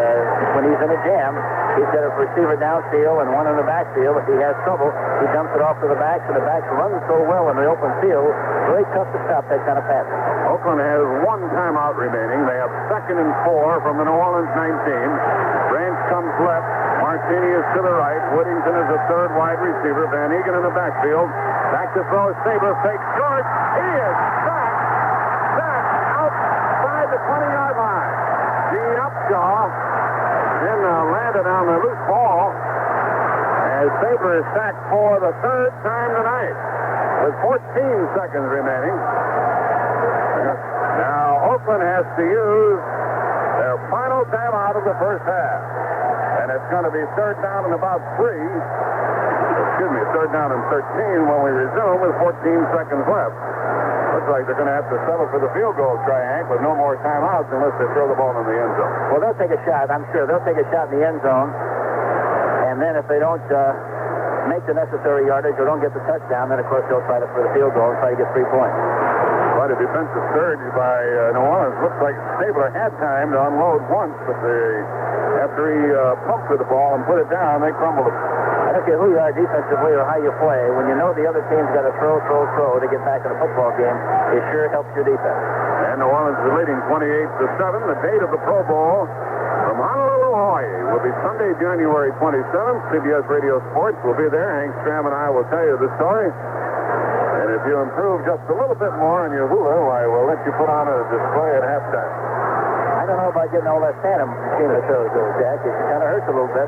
when he's in a jam, he's got a receiver downfield and one in the backfield. If he has trouble, he dumps it off to the backs, and the backs run so well in the open field, very tough to stop that kind of pass. Oakland has 1 timeout remaining. They have 2nd and 4 from the New Orleans 19. Branch comes left. Martini is to the right. Whittington is the 3rd wide receiver. Van Egan in the backfield. Back to throw. Saber fakes short. He is sacked outside the 20-yard line. Gene Upshaw then landed on the loose ball as Saber is sacked for the 3rd time tonight with 14 seconds remaining. Now Oakland has to use their final timeout of the first half. And it's going to be 3rd down and about 3. Excuse me, 3rd down and 13 when we resume with 14 seconds left. Looks like they're going to have to settle for the field goal try, Hank, with no more timeouts unless they throw the ball in the end zone. Well, they'll take a shot, I'm sure. They'll take a shot in the end zone. And then if they don't make the necessary yardage or don't get the touchdown, then, of course, they'll try for the field goal and try to get 3 points. Quite a defensive surge by New Orleans. Looks like Stabler had time to unload once, but after he pumped with the ball and put it down, they crumbled it. I don't care who you are defensively or how you play. When you know the other team's got to throw to get back in a football game, it sure helps your defense. And New Orleans is leading 28-7. The date of the Pro Bowl from Honolulu, Hawaii will be Sunday, January 27th. CBS Radio Sports will be there. Hank Stram and I will tell you the story. And if you improve just a little bit more on your hula, why, we'll let you put on a display at halftime. I don't know about getting all that phantom between the toes, Jack. It kind of hurts a little bit.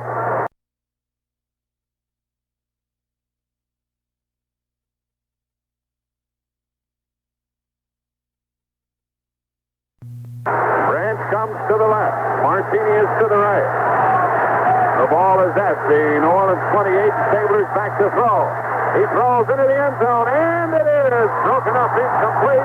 comes to the left. Martini is to the right. The ball is at the New Orleans 28. Stabler's back to throw. He throws into the end zone, and it is broken up incomplete.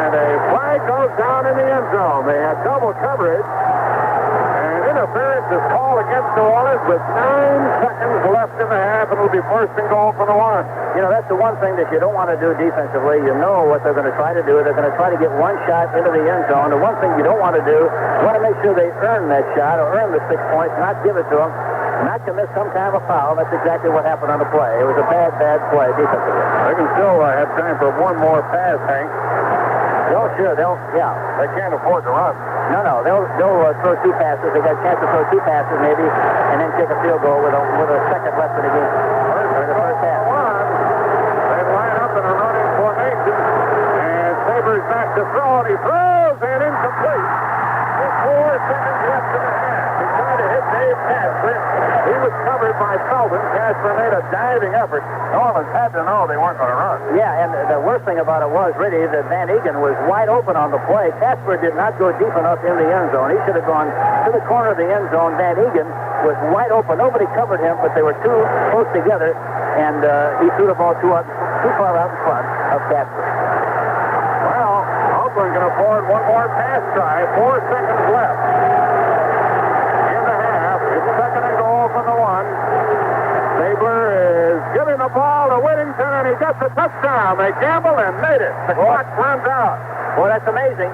And a flag goes down in the end zone. They had double coverage. And interference is called against New Orleans with 9 seconds left in the half, and it'll be first and goal for New Orleans. You know, that's the one thing that you don't want to do defensively. You know what they're going to try to do. They're going to try to get one shot into the end zone. The one thing you don't want to do, you want to make sure they earn that shot or earn the 6 points, not give it to them, not commit some kind of a foul. That's exactly what happened on the play. It was a bad play defensively. They can still have time for one more pass, Hank. Oh, sure, yeah. They can't afford to run. No, they'll throw 2 passes. They got a chance to throw 2 passes maybe, and then kick a field goal with a second left in the game. In the first half. They line up in a running formation, and Sabers back to throw, and he throws, and incomplete. With 4 seconds left in the half. He tried to hit Dave Casper. He was covered by Felton. Casper made a diving effort. New Orleans had to know they weren't going to run. Yeah, and the worst thing about it was really that Van Egan was wide open on the play. Casper did not go deep enough in the end zone. He should have gone to the corner of the end zone. Van Egan was wide open. Nobody covered him, but they were too close together, and he threw the ball too far out in front of Casper. Well, Oakland can afford one more pass try. 4 seconds left in the half. It's second and goal from the 1. Stabler is giving the ball to Whittington, and he gets a touchdown. They gamble and made it. The clock runs out. Boy, that's amazing.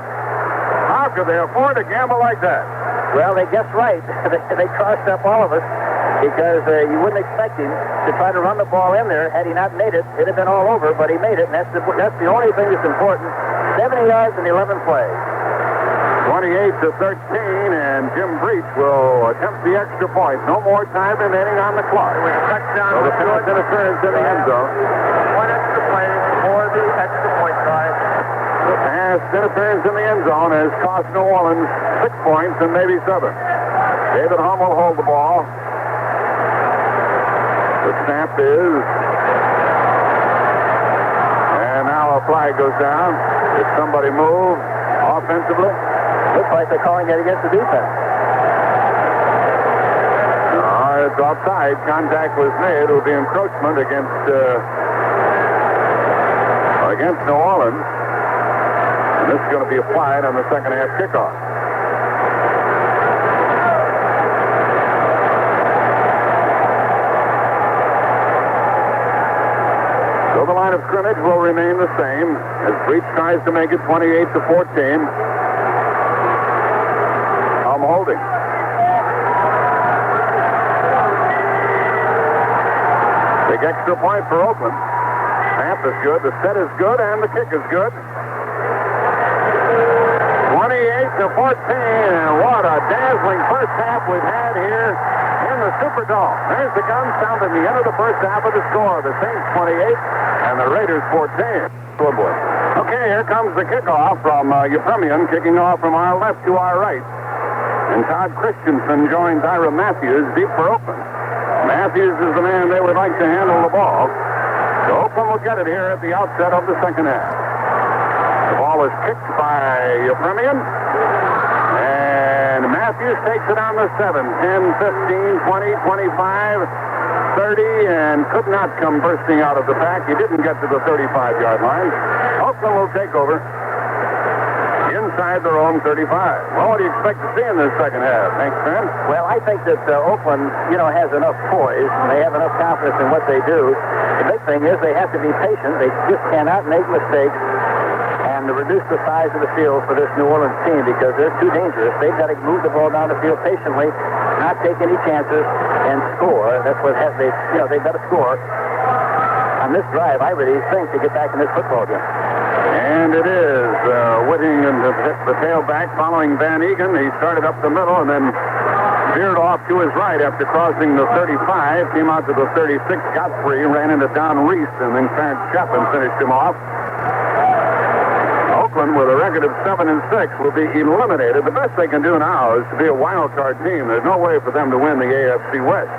How could they afford to gamble like that? Well, they guessed right. They crossed up all of us because you wouldn't expect him to try to run the ball in there. Had he not made it, it'd have been all over, but he made it, and that's the only thing that's important. 70 yards and 11 plays. 28-13, and Jim Breach will attempt the extra point. No more time remaining on the clock. Touchdown. So the pass interference in the end zone. 1 extra play for the extra point try. The pass interference in the end zone has cost New Orleans 6 points and maybe 7. David Hum will hold the ball. The snap is. And now a flag goes down. Did somebody move offensively? Looks like they're calling it against the defense. It's offside. Contact was made. It will be encroachment against New Orleans. And this is going to be applied on the second half kickoff. So the line of scrimmage will remain the same as Breach tries to make it 28-14. I'm holding. Big extra point for Oakland. Snap is good, the set is good, and the kick is good. 28-14, and what a dazzling first half we've had here in the Superdome. There's the gun sounding the end of the first half of the score. The Saints 28 and the Raiders 14. Okay, here comes the kickoff from Euphemian, kicking off from our left to our right. And Todd Christensen joins Ira Matthews deep for Oakland. Matthews is the man they would like to handle the ball. So Oakland will get it here at the outset of the second half. The ball is kicked by Euphemian. And Matthews takes it on the 7. 10, 15, 20, 25, 30, and could not come bursting out of the pack. He didn't get to the 35-yard line. Oakland will take over inside their own 35. Well, what do you expect to see in this second half? Hank Stram? Well, I think that Oakland, has enough poise, and they have enough confidence in what they do. The big thing is they have to be patient. They just cannot make mistakes and reduce the size of the field for this New Orleans team because they're too dangerous. They've got to move the ball down the field patiently, not take any chances, and score. That's what they've got to score on this drive, I really think, to get back in this football game. And it is Whittington hit the tailback following Van Egan. He started up the middle and then veered off to his right after crossing the 35, came out to the 36, got free, ran into Don Reese, and then Clarence Chapman finished him off. Oakland, with a record of 7-6, will be eliminated. The best they can do now is to be a wild card team. There's no way for them to win the AFC West.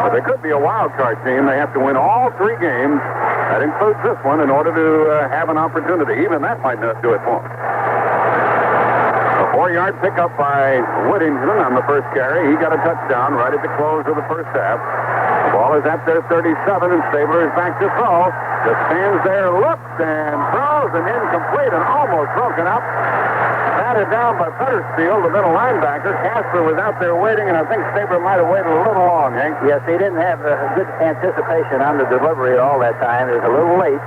But they could be a wild card team. They have to win all 3 games. That includes this one in order to have an opportunity. Even that might not do it for them. 4-yard pickup by Whittington on the first carry. He got a touchdown right at the close of the first half. The ball is at their 37, and Stabler is back to throw. Just stands there, looks, and throws, and incomplete, and almost broken up. Batted down by Puttersfield, the middle linebacker. Casper was out there waiting, and I think Stabler might have waited a little long, Hank. Yes, he didn't have good anticipation on the delivery all that time. It was a little late.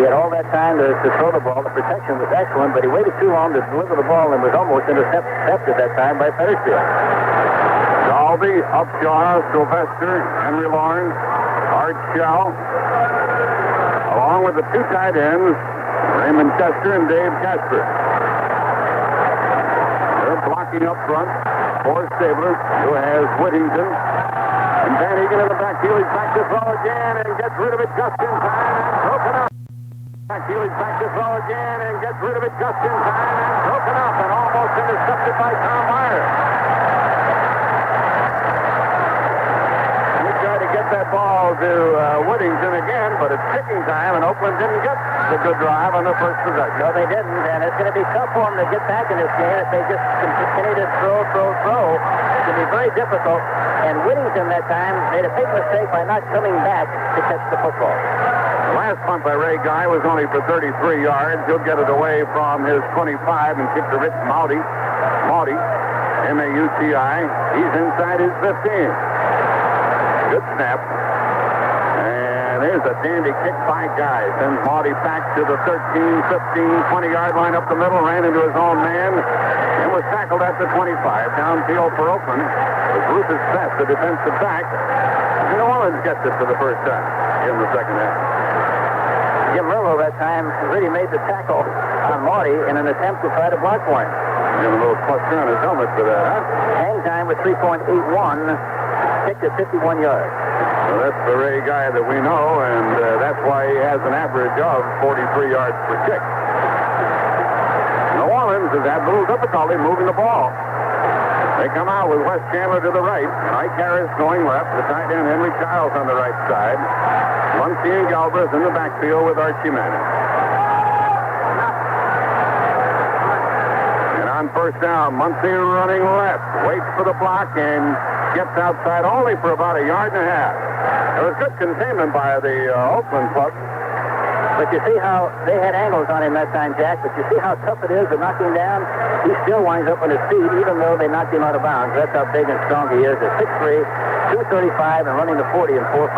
He had all that time to throw the ball. The protection was excellent, but he waited too long to deliver the ball and was almost intercepted that time by Puttersfield. Dalby, Upshaw, Sylvester, Henry Lawrence, Art Shell, along with the two tight ends, Raymond Chester and Dave Casper. They're blocking up front for Stabler, who has Whittington. And Van Egan in the backfield. He's back to throw again and gets rid of it just in time and broken up. Backfield, he's back to throw again and gets rid of it just in time and broken up and almost intercepted by Tom Meyer. He tried to get that ball to Whittington again, but it's kicking time, and Oakland didn't get the good drive on the first possession. No, they didn't, and it's going to be tough for them to get back in this game if they just continue to throw. It's going to be very difficult, and Whittington that time made a big mistake by not coming back to catch the football. The last punt by Ray Guy was only for 33 yards. He'll get it away from his 25 and kick to Rich Mauti, M-A-U-T-I. He's inside his 15. Good snap. And there's a dandy kick by Guy. Sends Mauti back to the 13, 15, 20-yard line up the middle, ran into his own man, and was tackled at the 25. Downfield for Oakland was Rufus Best, the defensive back. New Orleans gets it for the first time in the second half. Jim Merlo that time really made the tackle on Marty in an attempt to try to block for him. Give a little cluster on his helmet for that, huh? Hang time with 3.81, kicked at 51 yards. Well, that's the Ray Guy that we know, and that's why he has an average of 43 yards per kick. New Orleans has had little difficulty moving the ball. They come out with Wes Chandler to the right, and Ike Harris going left, the tight end Henry Childs on the right side. Muncie and Galbraith in the backfield with Archie Manning. And on first down, Muncie running left, waits for the block, and gets outside only for about a yard and a half. There was good containment by the Oakland club. But you see how they had angles on him that time, Jack, but you see how tough it is to knock him down? He still winds up on his feet, even though they knocked him out of bounds. That's how big and strong he is. At 6'3", 235, and running the 40 and 4.5.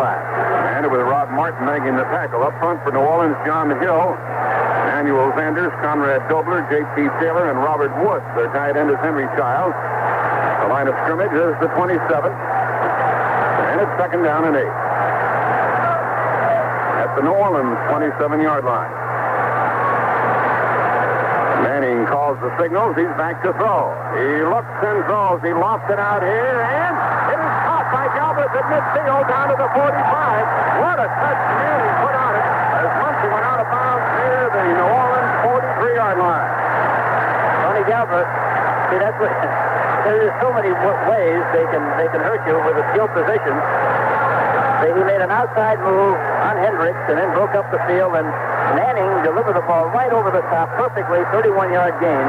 And with Rod Martin making the tackle. Up front for New Orleans, John Hill, Manuel Zanders, Conrad Dobler, J.P. Taylor, and Robert Woods. Their tight end is Henry Childs. The line of scrimmage is the 27. And it's second down and 8. At the New Orleans 27-yard line. Manning calls the signals. He's back to throw. He looks and throws. He lofts it out here, and it is caught by Galbraith at midfield down to the 45. What a touch Manning put on it as Muncie went out of bounds near the New Orleans 43-yard line. Tony Galbraith, see, that's what... There's so many ways they can hurt you with a skilled position. He made an outside move on Hendricks and then broke up the field, and Manning delivered the ball right over the top perfectly, 31-yard gain.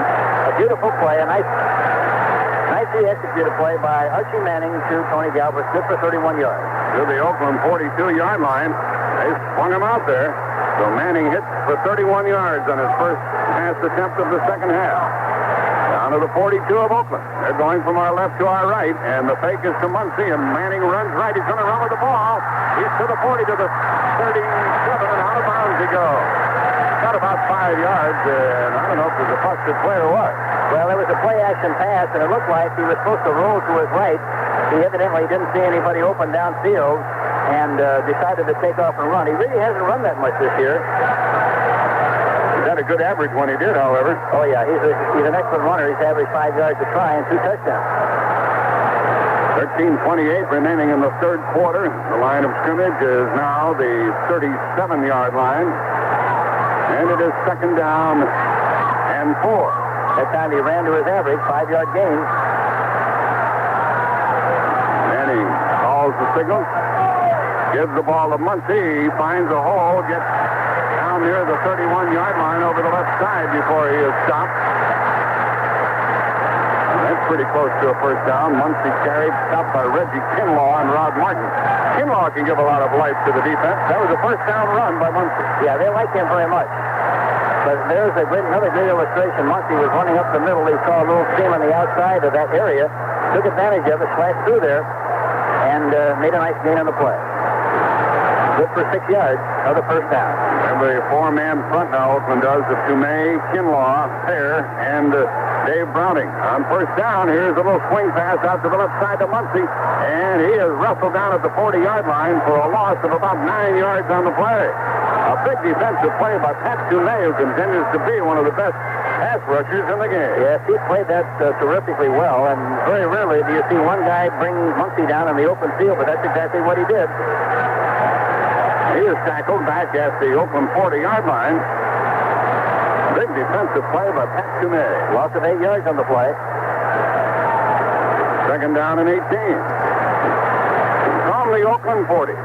A beautiful play, a nicely executed play by Archie Manning to Tony Galbraith, good for 31 yards. To the Oakland 42-yard line. They swung him out there. So Manning hits for 31 yards on his first pass attempt of the second half. Down to the 42 of Oakland. They're going from our left to our right, and the fake is to Muncie, and Manning runs right. He's going to run with the ball. He's to the 40, to the 37, and out of bounds he goes. Got about 5 yards, and I don't know if it was a busted play or what. Well, there was a play-action pass, and it looked like he was supposed to roll to his right. He evidently didn't see anybody open downfield and decided to take off and run. He really hasn't run that much this year. He's had a good average when he did, however. Oh, yeah, he's an excellent runner. He's averaged 5 yards a try and 2 touchdowns. 13:28 remaining in the third quarter. The line of scrimmage is now the 37-yard line. And it is second down and 4. That time he ran to his average, 5-yard gain. Manning calls the signal. Gives the ball to Muncie. He finds a hole, gets down near the 31-yard line over the left side before he is stopped. pretty close to a first down. Muncie carried, stopped by Reggie Kinlaw and Rod Martin. Kinlaw can give a lot of life to the defense. That was a first down run by Muncie. Yeah, they like him very much. But there's another great illustration. Muncie was running up the middle. He saw a little seam on the outside of that area, took advantage of it, slashed through there, and made a nice gain on the play. Good for 6 yards, another first down. And the four-man front now, Oakland does, of Tumay, Kinlaw, Hare, and Dave Browning. On first down, here's a little swing pass out to the left side to Muncie, and he is wrestled down at the 40-yard line for a loss of about 9 yards on the play. A big defensive play by Pat Tumay, who continues to be one of the best pass rushers in the game. Yes, he played that terrifically well, and very rarely do you see one guy bring Muncie down in the open field, but that's exactly what he did. He is tackled back at the Oakland 40-yard line. Big defensive play by Pat Tumay. Loss of 8 yards on the play. Second down and 18. From the Oakland 40.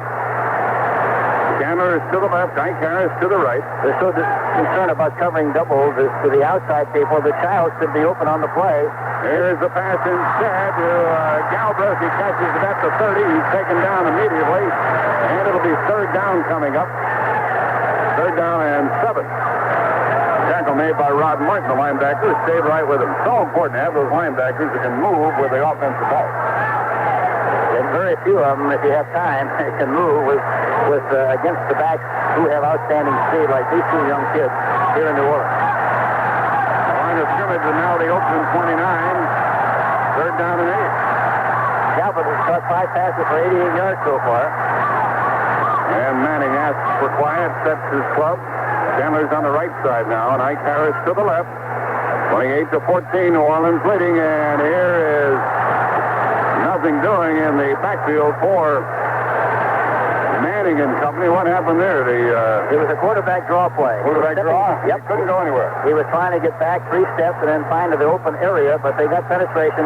Chandler is to the left, Ike Harris to the right. They're so concerned about covering doubles to the outside people. The child should be open on the play. Here's the pass instead to Galbraith. He catches it at the 30. He's taken down immediately. And it'll be third down coming up. Third down and 7. Tackle made by Rod Martin, the linebacker, stayed right with him. So important to have those linebackers that can move with the offensive ball. And very few of them, if you have time, can move with against the backs who have outstanding speed like these two young kids here in New Orleans. The line of scrimmage is now the Oakland 29. Third down and 8. Galbraith has caught 5 passes for 88 yards so far. And Manning asks for quiet, sets his club. Chandler's on the right side now, and Ike Harris to the left. 28-14, New Orleans leading, and here is nothing doing in the backfield for Manning and company. What happened there? It was a quarterback draw play. Quarterback draw? Yep. He couldn't go anywhere. He was trying to get back 3 steps and then find the open area, but they got penetration,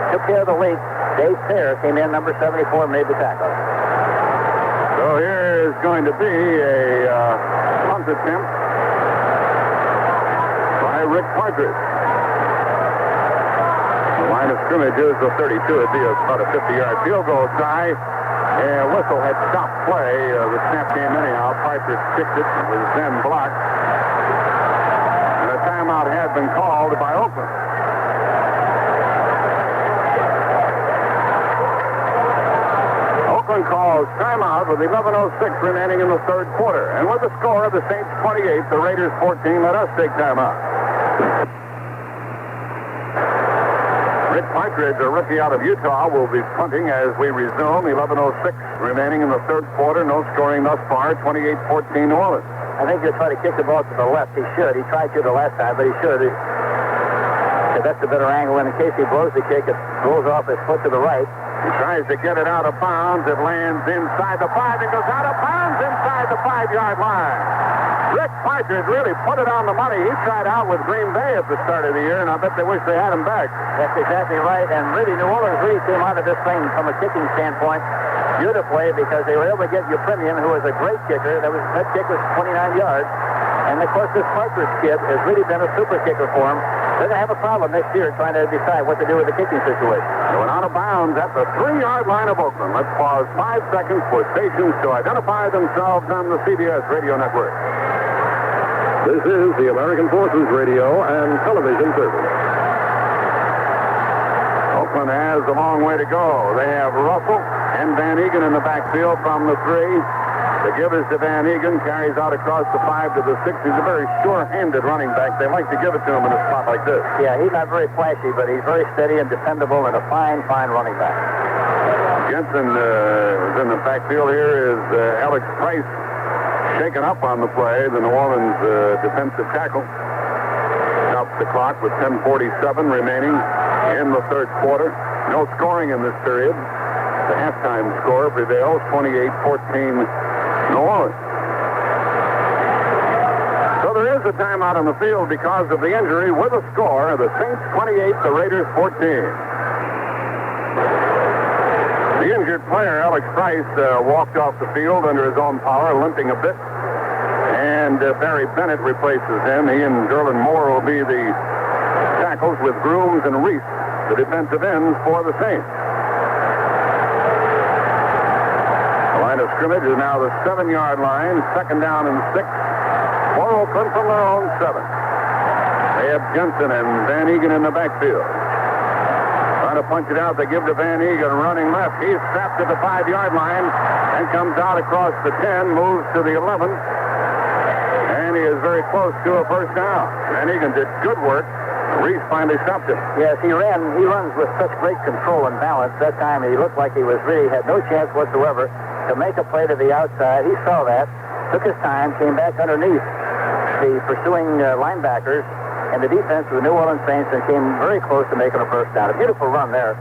took care of the leak. Dave Thayer came in, number 74, made the tackle. So here is going to be a punt attempt by Rick Partridge. The line of scrimmage is the 32. It'd be about a 50-yard field goal try. And whistle had stopped play. The snap came anyhow. Partridge kicked it. It was then blocked. And a timeout had been called by Oakland. Oakland calls timeout with 11:06 remaining in the third quarter. And with the score of the Saints 28, the Raiders 14, let us take timeout. Rick Partridge, a rookie out of Utah, will be punting as we resume. 11:06 remaining in the third quarter. No scoring thus far. 28-14 New Orleans. I think he'll try to kick the ball to the left. He should. He tried to the last time, but he should. That's a better angle. And in case he blows the kick, it rolls off his foot to the right. He tries to get it out of bounds. It lands inside the 5 and goes out of bounds inside the 5-yard line. Rick Partridge really put it on the money. He tried out with Green Bay at the start of the year, and I bet they wish they had him back. That's exactly right. And really, New Orleans really came out of this thing from a kicking standpoint beautifully because they were able to get Euphemian, who was a great kicker. That kick was 29 yards. And, of course, this Partridge kid has really been a super kicker for him. They're going to have a problem next year trying to decide what to do with the kicking situation. Going out of bounds at the 3-yard line of Oakland. Let's pause 5 seconds for stations to identify themselves on the CBS radio network. This is the American Forces Radio and Television Service. Oakland has a long way to go. They have Russell and Van Egan in the backfield from the 3. The give is to Van Egan, carries out across the 5 to the 6. He's a very sure-handed running back. They like to give it to him in a spot like this. Yeah, he's not very flashy, but he's very steady and dependable and a fine, fine running back. Jensen is in the backfield. Here is Alex Price shaken up on the play. The New Orleans defensive tackle. Stops the clock with 10:47 remaining in the third quarter. No scoring in this period. The halftime score prevails, 28-14 New Orleans. So there is a timeout on the field because of the injury with a score. The Saints 28, the Raiders 14. The injured player, Alex Price, walked off the field under his own power, limping a bit. And Barry Bennett replaces him. He and Gerland Moore will be the tackles with Grooms and Reese the defensive ends for the Saints. The line of scrimmage is now the 7-yard line, second down and 6. For Oakland from their own 7. They have Jensen and Van Egan in the backfield. Trying to punch it out, they give to Van Egan running left. He's strapped at the 5-yard line and comes out across the 10, moves to the 11. And he is very close to a first down. Van Egan did good work. Reese finally stopped him. Yes, he runs with such great control and balance. That time he looked like he had no chance whatsoever to make a play to the outside. He saw that, took his time, came back underneath the pursuing linebackers and the defense of the New Orleans Saints and came very close to making a first down. A beautiful run there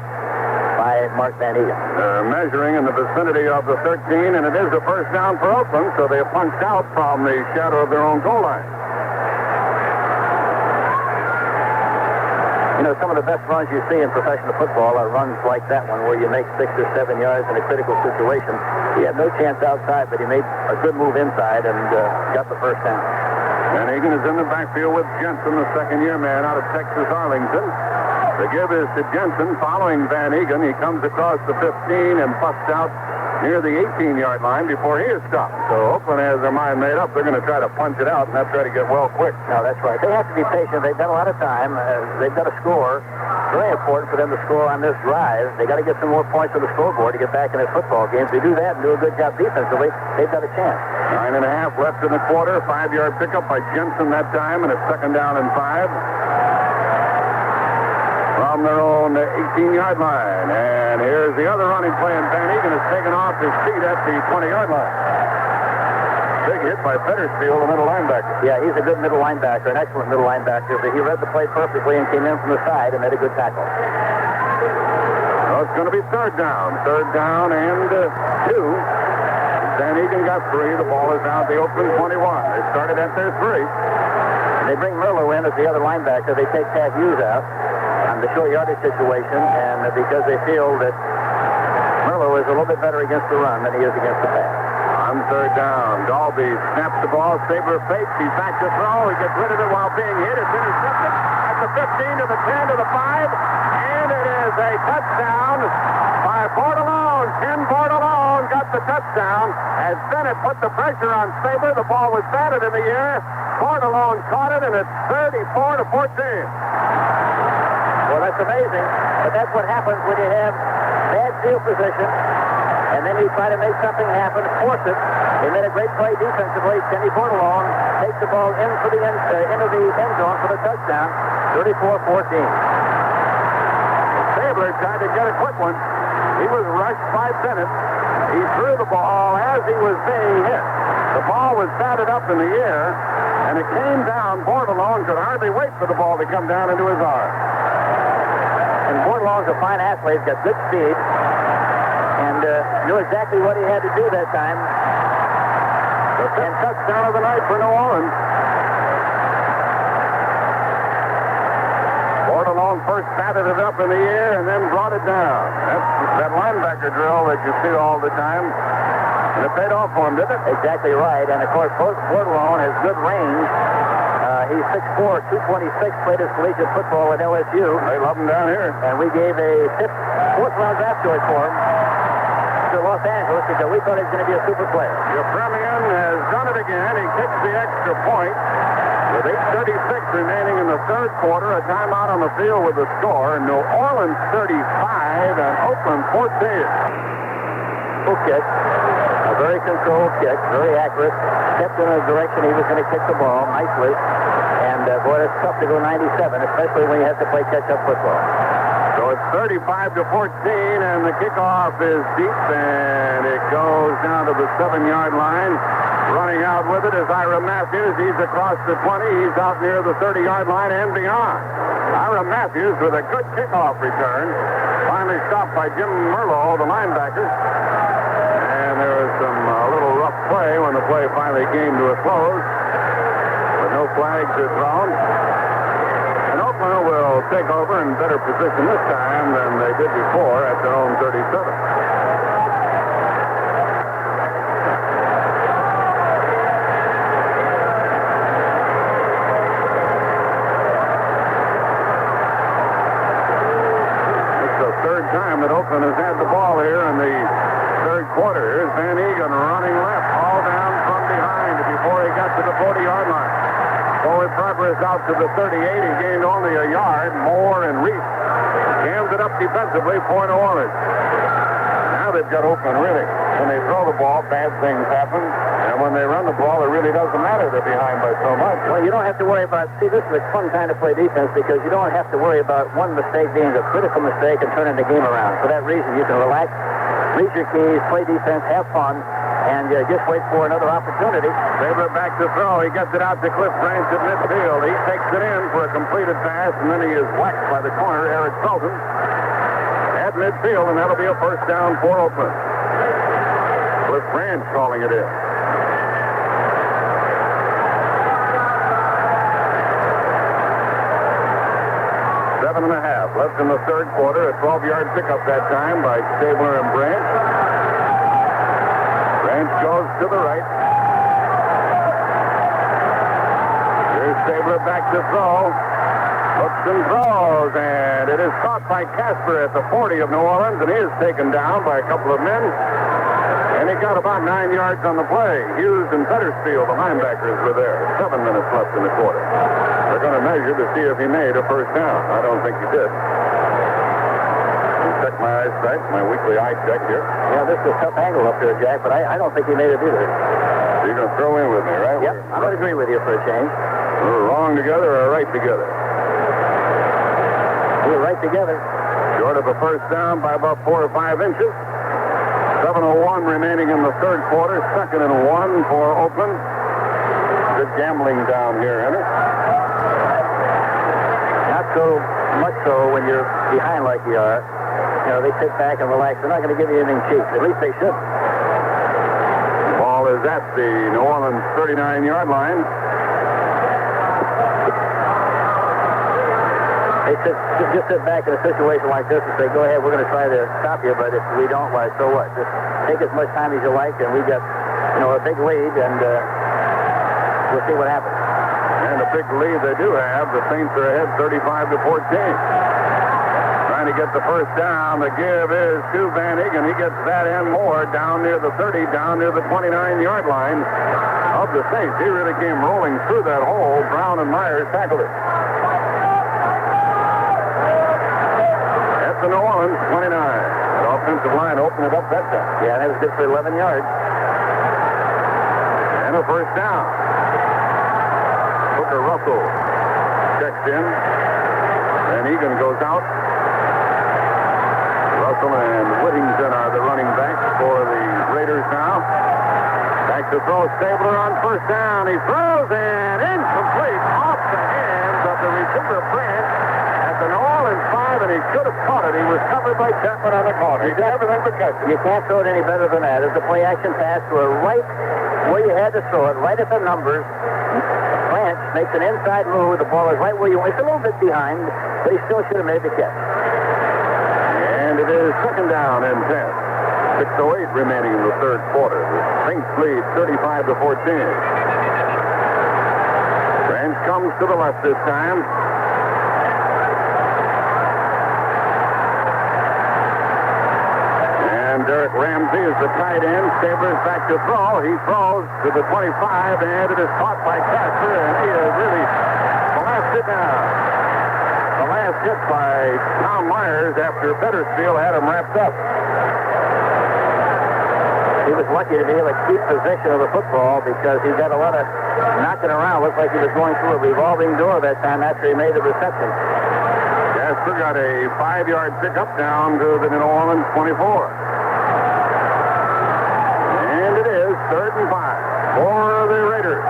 by Mark Van Egan. They're measuring in the vicinity of the 13, and it is a first down for Oakland, so they have punched out from the shadow of their own goal line. You know, some of the best runs you see in professional football are runs like that one where you make 6 or 7 yards in a critical situation. He had no chance outside, but he made a good move inside and got the first down. Van Egan is in the backfield with Jensen, the second-year man out of Texas Arlington. The give is to Jensen following Van Egan. He comes across the 15 and busts out near the 18-yard line before he is stopped. So Oakland has their mind made up. They're going to try to punch it out and not try to get well quick. No, that's right. They have to be patient. They've got a lot of time. They've got to score. Very important for them to score on this drive. They got to get some more points on the scoreboard to get back in this football game. If they do that and do a good job defensively, they've got a chance. 9.5 left in the quarter. 5-yard pickup by Jensen that time, and it's second down and 5. From their own 18-yard line. And here's the other running play, and Van Egan has taken off his feet at the 20-yard line. Big hit by Fettersfield, the middle linebacker. Yeah, he's a good middle linebacker, an excellent middle linebacker. But he read the play perfectly and came in from the side and made a good tackle. Well, it's going to be third down. Third down and 2. Van Egan got 3. The ball is now at the Oakland 21. They started at their 3. And they bring Merlo in as the other linebacker. They take Pat Hughes out on the short yardage situation, and because they feel that Merlo is a little bit better against the run than he is against the pass. On third down, Dalby snaps the ball. Stabler fakes. He's back to throw. He gets rid of it while being hit. It's intercepted at the 15 to the 10 to the 5, and it is a touchdown by Bordelon. Ken Bordelon got the touchdown as Bennett put the pressure on Stabler. The ball was batted in the air. Bordelon caught it, and it's 34 to 14. Well, that's amazing, but that's what happens when you have bad field position, and then you try to make something happen, force it. They made a great play defensively. Kenny Bordelon takes the ball into the end zone for the touchdown, 34-14. Stabler tried to get a quick one. He was rushed by Bennett. He threw the ball as he was being hit. The ball was batted up in the air, and it came down. Bordelon could hardly wait for the ball to come down into his arm. And Bordelon's a fine athlete, got good speed, and knew exactly what he had to do that time. The 10th touchdown of the night for New Orleans. Bordelon first batted it up in the air and then brought it down. That's that linebacker drill that you see all the time. And it paid off for him, didn't it? Exactly right. And, of course, Bordelon has good range. He's 6'4", 226, played his collegiate football at LSU. They love him down here. And we gave a 4th-round draft choice for him to Los Angeles because we thought he was going to be a super player. Yepremian has done it again. He kicks the extra point with 8:36 remaining in the third quarter. A timeout on the field with the score. New Orleans 35 and Oakland 14. Full kick. A very controlled kick, very accurate. Stepped in a direction he was going to kick the ball nicely. And, boy, it's tough to go 97, especially when you have to play catch-up football. So it's 35 to 14, and the kickoff is deep, and it goes down to the 7-yard line. Running out with it is Ira Matthews. He's across the 20. He's out near the 30-yard line and beyond. Ira Matthews with a good kickoff return. Finally stopped by Jim Merlo, the linebacker. And there was some little rough play when the play finally came to a close. With no flags are thrown. And Oakland will take over in better position this time than they did before at their own 37. the 40-yard line. Forward progress out to the 38. He gained only a yard. Moore and Reese jams it up defensively for New Orleans. Now they've got Oakland, really. When they throw the ball, bad things happen. And when they run the ball, it really doesn't matter. They're behind by so much. Well, you don't have to worry about... See, this is a fun time to play defense because you don't have to worry about one mistake being a critical mistake and turning the game around. For that reason, you can relax, read your keys, play defense, have fun, and just wait for another opportunity. Faber back to throw. He gets it out to Cliff Branch at midfield. He takes it in for a completed pass, and then he is whacked by the corner, Eric Sultan, at midfield, and that'll be a first down for Oakland. Cliff Branch calling it in. 7.5 left in the third quarter. A 12-yard pickup that time by Stabler and Branch. Branch goes to the right. Here's Stabler back to throw. Looks and throws, and it is caught by Casper at the 40 of New Orleans, and he is taken down by a couple of men. And he got about 9 yards on the play. Hughes and Fettersfield, the linebackers, were there. 7 minutes left in the quarter. They're going to measure to see if he made a first down. I don't think he did. Check my eyesight, my weekly eye check here. Yeah, this is a tough angle up there, Jack, but I don't think he made it either. So you're going to throw in with me, right? Yep, I'm going to agree with you for a change. We're wrong together or right together? We're right together. Short of a first down by about 4 or 5 inches. 7:01 remaining in the third quarter. 2nd and 1 for Oakland. Good gambling down here, Henry. Not so much so when you're behind like you are. You know, they sit back and relax. They're not going to give you anything cheap. At least they should. The ball is at the New Orleans 39-yard line. They just sit back in a situation like this and say, go ahead, we're going to try to stop you, but if we don't, why, so what? Just take as much time as you like, and we got, a big lead, and we'll see what happens. And a big lead they do have. The Saints are ahead 35-14. Trying to get the first down. The give is to Van Egan. He gets that and more down near the 30, down near the 29-yard line of the Saints. He really came rolling through that hole. Brown and Myers tackled it. The New Orleans 29. That offensive line opened it up that time. Yeah, that was good for 11 yards. And a first down. Booker Russell checks in. Van Egan goes out. Russell and Whittington are the running backs for the Raiders now. Back to throw. Stabler on first down. He throws and incomplete off the hands of the receiver Branch. The New Orleans 5, and he should have caught it. He was covered by Chapman on the corner. He did everything but catch it. You can't throw it any better than that. It's a play-action pass to a right where you had to throw it, right at the numbers. Branch makes an inside move. The ball is right where you want. It's a little bit behind, but he still should have made the catch. And it is 2nd down and 10. 6:08 remaining in the third quarter. The Saints lead 35-14. Branch comes to the left this time. Derek Ramsey is the tight end. Stabler's back to throw. He throws to the 25, and it is caught by Casper, and he is really blasted down. The last hit by Tom Myers after Fettersfield had him wrapped up. He was lucky to be able to keep possession of the football because he got a lot of knocking around. Looked like he was going through a revolving door that time after he made the reception. Casper got a 5-yard pickup down to the New Orleans 24. 3rd and 5 for the Raiders.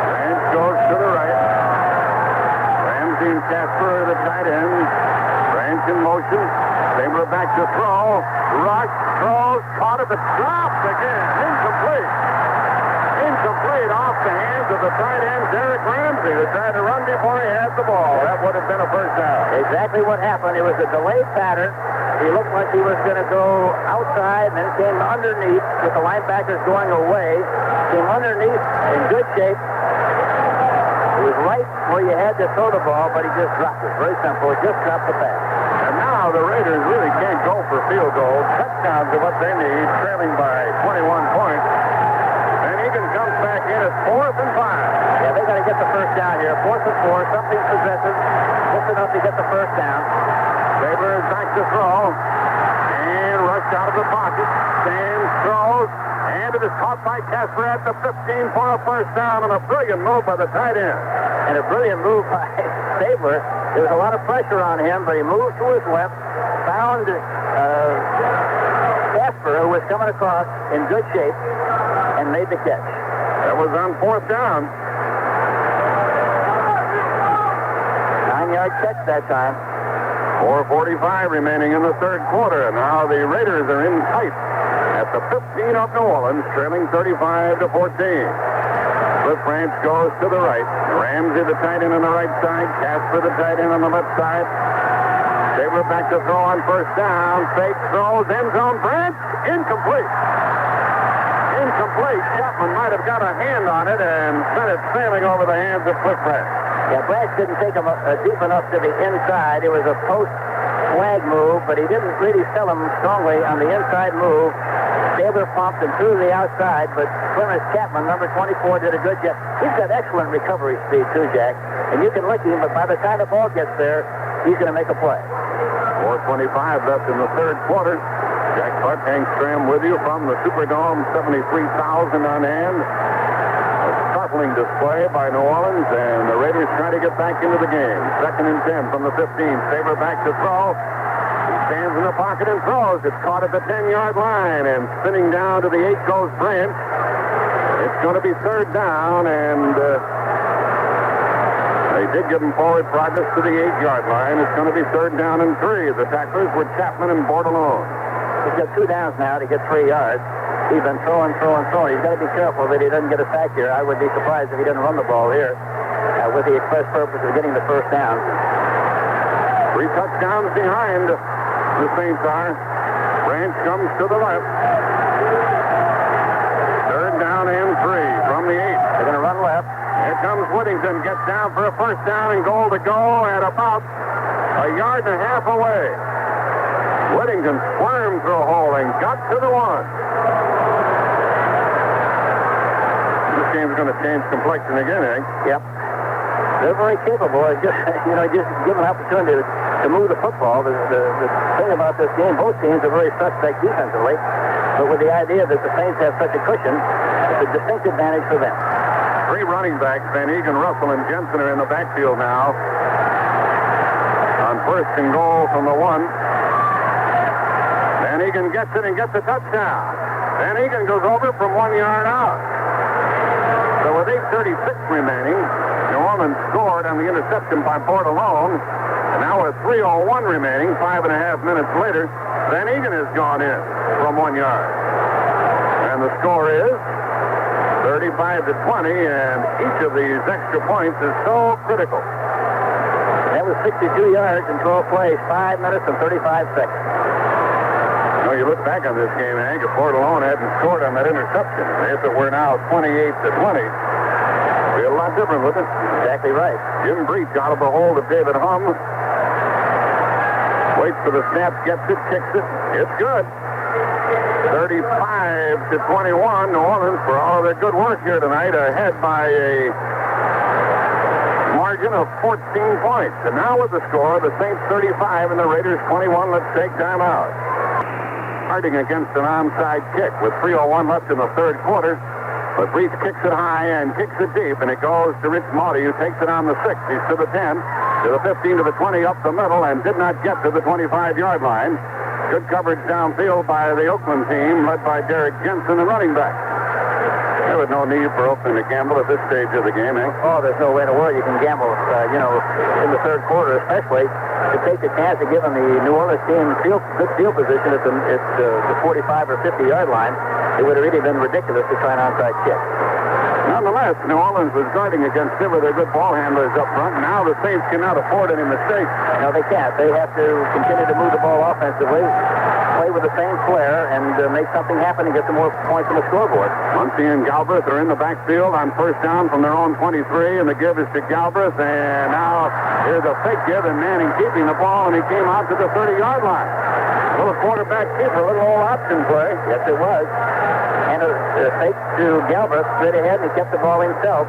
Branch goes to the right. Ramsey and Casper are the tight ends. Branch in motion. Stabler back to throw. Rush, throws, caught it, but dropped again. Incomplete. Incomplete off the hands of the tight end, Derek Ramsey, who tried to run before he had the ball. That would have been a first down. Exactly what happened. It was a delayed pattern. He looked like he was going to go outside, and then came underneath with the linebackers going away. Came underneath in good shape. It was right where you had to throw the ball, but he just dropped it. Very simple. He just dropped the pass. And now now the Raiders really can't go for field goals. Touchdowns are what they need, trailing by 21 points. Van Egan comes back in at 4th and 5. Yeah, they got to get the first down here. 4th and 4, something possessive. Just enough to get the first down. Saber is back to throw. And rushed out of the pocket. Stands, throws. And it is caught by Casper at the 15 for a first down, and a brilliant move by the tight end. And a brilliant move by Stabler. There was a lot of pressure on him, but he moved to his left, found Casper, who was coming across in good shape, and made the catch. That was on 4th down. 9-yard catch that time. 4:45 remaining in the third quarter. Now the Raiders are in tight at the 15 of New Orleans, trailing 35-14. Cliff Branch goes to the right. Ramsey, the tight end on the right side. Casper, the tight end on the left side. Saber back to throw on first down. Fake throws, end zone. Branch, incomplete. Incomplete. Chapman might have got a hand on it and sent it sailing over the hands of Cliff Branch. Yeah, Branch didn't take him deep enough to the inside. It was a post flag move, but he didn't really sell him strongly on the inside move. Stabler pumped and threw to the outside, but Clarence Chapman, number 24, did a good job. He's got excellent recovery speed, too, Jack. And you can lick him, but by the time the ball gets there, he's going to make a play. 4:25 left in the third quarter. Jack Buck, Hank Stram with you from the Superdome, 73,000 on hand. Startling display by New Orleans, and the Raiders trying to get back into the game. 2nd and 10 from the 15. Saber back to throw. He stands in the pocket and throws. It's caught at the 10-yard line, and spinning down to the 8 goes Branch. It's going to be 3rd down, and they did give him forward progress to the 8-yard line. It's going to be 3rd down and 3. The tacklers were Chapman and Bordelon. He's got 2 downs now to get 3 yards. He's been throwing. He's got to be careful that he doesn't get a sack here. I would be surprised if he didn't run the ball here with the express purpose of getting the first down. 3 touchdowns behind the Saints are. Branch comes to the left. 3rd down and 3 from the 8. They're going to run left. Here comes Whittington. Gets down for a first down and goal to go at about 1.5 yards away. Whittington squirmed through a hole and got to the 1. This game's going to change complexion again, Hank. Yep. They're very capable of just given an opportunity to move the football. The thing about this game, both teams are very suspect defensively, but with the idea that the Saints have such a cushion, it's a distinct advantage for them. 3 running backs, Van Egan, Russell, and Jensen are in the backfield now. On 1st and goal from the 1. Van Egan gets it and gets a touchdown. Van Egan goes over from 1 yard out. So with 8:36 remaining, New Orleans scored on the interception by Bordelon. And now with 3:01 remaining, 5.5 minutes later, Van Egan has gone in from 1 yard. And the score is 35-20, and each of these extra points is so critical. That was 62 yards in 12 plays, 5 minutes and 35 seconds. Well, you look back on this game, Hank, if Bordelon hadn't scored on that interception, if it were now 28-20, it'd be a lot different, wouldn't it? Exactly right. Jim Breach out of the hold of David Hum. Waits for the snap, gets it, kicks it. It's good. 35-21, New Orleans, for all of their good work here tonight, ahead by a margin of 14 points. And now with the score, the Saints 35 and the Raiders 21. Let's take time out. Harding against an onside kick with 3:01 left in the third quarter. But Breach kicks it high and kicks it deep, and it goes to Rich Maudie, who takes it on the 6. He's to the 10, to the 15, to the 20, up the middle, and did not get to the 25-yard line. Good coverage downfield by the Oakland team, led by Derek Jensen, the running back. There was no need for Oakland to gamble at this stage of the game, eh? Oh, there's no way in the world you can gamble, in the third quarter, especially to take the chance of giving the New Orleans team good field position at the 45 or 50-yard line. It would have really been ridiculous to try an onside kick. Nonetheless, New Orleans was guarding against them with their good ball handlers up front. Now the Saints cannot afford any mistakes. No, they can't. They have to continue to move the ball offensively. play with the same flair and make something happen and get some more points on the scoreboard. Muncie and Galbraith are in the backfield on first down from their own 23, and the give is to Galbraith, and now here's a fake give, and Manning keeping the ball, and he came out to the 30-yard line. A little quarterback keeper, a little old option play. Yes, it was. And a fake to Galbraith straight ahead, and he kept the ball himself.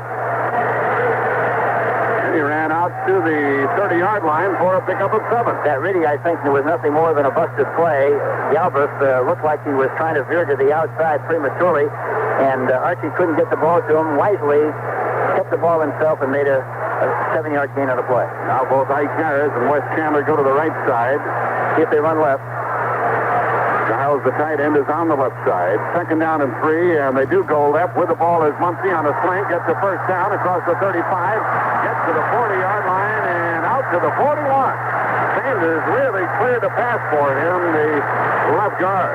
He ran out to the 30-yard line for a pickup of 7. That really, I think, there was nothing more than a busted play. Galbraith looked like he was trying to veer to the outside prematurely, and Archie couldn't get the ball to him. Wisely kept the ball himself and made a 7-yard gain on the play. Now both Ike Harris and Wes Chandler go to the right side. See if they run left. Giles, the tight end, is on the left side. Second down and 3, and they do go left with the ball as Muncie on a slant gets the first down across the 35, gets to the 40-yard line, and out to the 41. Sanders really cleared the path for him, the left guard.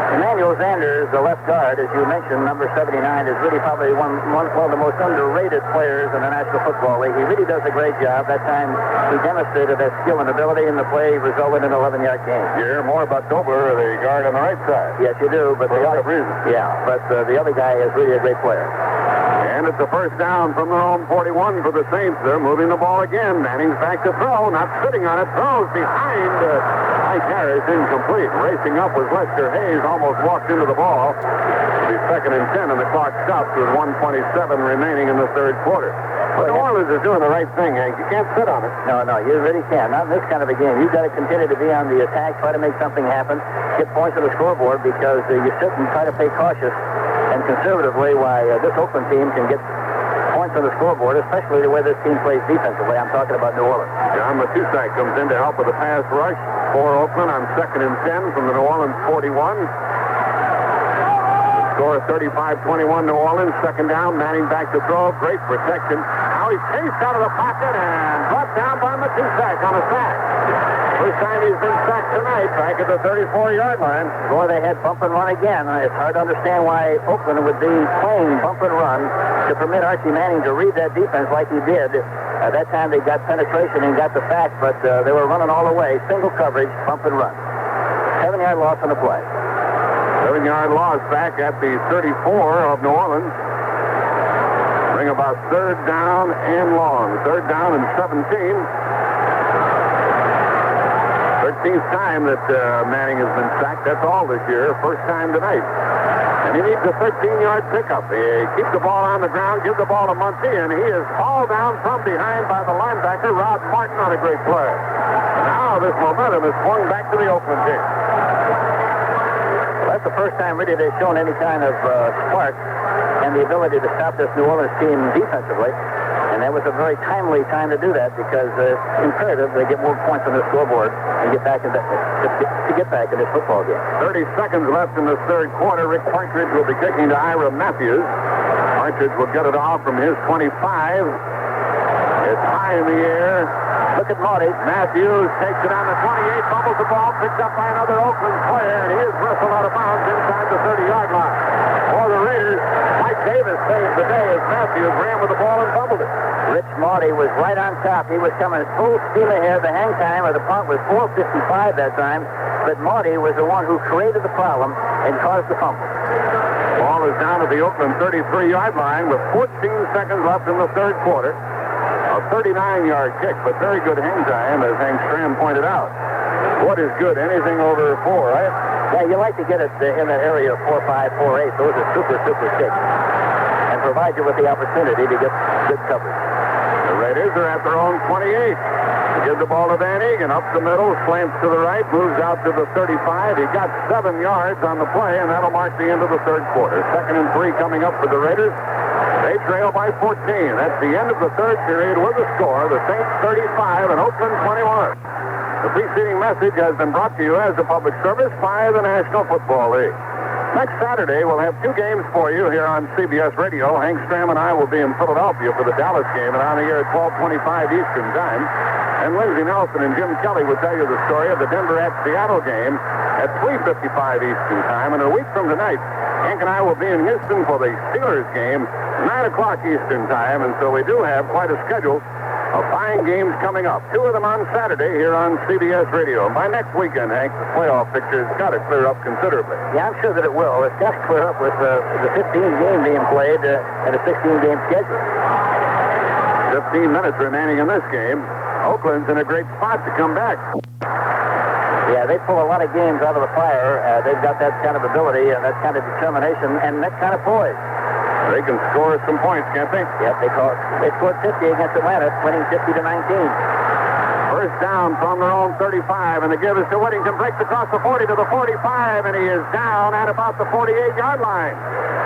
Emmanuel Sanders, the left guard, as you mentioned, number 79, is really probably one of the most underrated players in the National Football League. He really does a great job. That time he demonstrated that skill and ability, and the play resulted in an 11-yard gain. You hear more about Dobler, the guard on the right side. Yes, you do. But for a lot of reasons. Yeah, but the other guy is really a great player. And it's a first down from their own 41 for the Saints. They're moving the ball again. Manning's back to throw, not sitting on it. Throws behind Ike Harris, incomplete. Racing up was Lester Hayes, almost walked into the ball. It'll be 2nd and 10, and the clock stops with 1:27 remaining in the third quarter. But New Orleans is doing the right thing, Hank. You can't sit on it. No, you really can't. Not in this kind of a game. You've got to continue to be on the attack, try to make something happen, get points on the scoreboard, because you sit and try to play cautious and conservatively while this Oakland team can get points on the scoreboard, especially the way this team plays defensively. I'm talking about New Orleans. John Matusak comes in to help with the pass rush for Oakland on 2nd and 10 from the New Orleans 41. Score 35-21 New Orleans. Second down, Manning back to throw. Great protection. Now he's chased out of the pocket and brought down by Matusak on a sack. First time he's been sacked tonight, back at the 34-yard line. Boy, they had bump and run again. It's hard to understand why Oakland would be playing bump and run to permit Archie Manning to read that defense like he did. That time they got penetration and got the sack, but they were running all the way. Single coverage, bump and run. 7-yard loss on the play. 7-yard loss back at the 34 of New Orleans. Bring about 3rd down and long. 3rd down and 17. 13th time that Manning has been sacked. That's all this year. First time tonight. And he needs a 13-yard pickup. He keeps the ball on the ground, gives the ball to Muncie, and he is hauled down from behind by the linebacker, Rod Martin, on a great play. And now this momentum is swung back to the Oakland team. Well, that's the first time really they've shown any kind of spark and the ability to stop this New Orleans team defensively. And that was a very timely time to do that, because it's imperative they get more points on the scoreboard and get back in to get back in this football game. 30 seconds left in the third quarter. Rick Partridge will be kicking to Ira Matthews. Partridge will get it off from his 25. It's high in the air. Look at Marty. Matthews takes it on the 28, fumbles the ball, picked up by another Oakland player, and he is wrestled out of bounds inside the 30-yard line. For the Raiders, Mike Davis saves the day as Matthews ran with the ball and fumbled it. Rich Marty was right on top. He was coming full steam ahead. The hang time of the punt was 4:55 that time, but Marty was the one who created the problem and caused the fumble. Ball is down at the Oakland 33-yard line with 14 seconds left in the third quarter. A 39-yard kick, but very good hang time, as Hank Stram pointed out. What is good? Anything over 4, right? Yeah, you like to get it in that area of 4.5, 4.8. Those are super kicks, and provide you with the opportunity to get good coverage. The Raiders are at their own 28. Gives the ball to Van Egan, up the middle, slants to the right, moves out to the 35. He got 7 yards on the play, and that'll mark the end of the third quarter. 2nd and 3 coming up for the Raiders. They trail by 14. That's the end of the third period with a score. The Saints 35 and Oakland 21. The preceding message has been brought to you as a public service by the National Football League. Next Saturday, we'll have 2 games for you here on CBS Radio. Hank Stram and I will be in Philadelphia for the Dallas game and on the air at 12:25 Eastern Time. And Lindsey Nelson and Jim Kelly will tell you the story of the Denver at Seattle game at 3:55 Eastern Time. And a week from tonight, Hank and I will be in Houston for the Steelers game, 9 o'clock Eastern Time. And so we do have quite a schedule A fine game's coming up. 2 of them on Saturday here on CBS Radio. And by next weekend, Hank, the playoff picture's got to clear up considerably. Yeah, I'm sure that it will. It's got to clear up with the 15-game being played and a 16-game schedule. 15 minutes remaining in this game. Oakland's in a great spot to come back. Yeah, they pull a lot of games out of the fire. They've got that kind of ability and that kind of determination and that kind of poise. They can score some points, can't they? Yes, they scored 50 against Atlanta, winning 50-19. First down from their own 35, and the give is to Whittington. Breaks across the 40 to the 45, and he is down at about the 48-yard line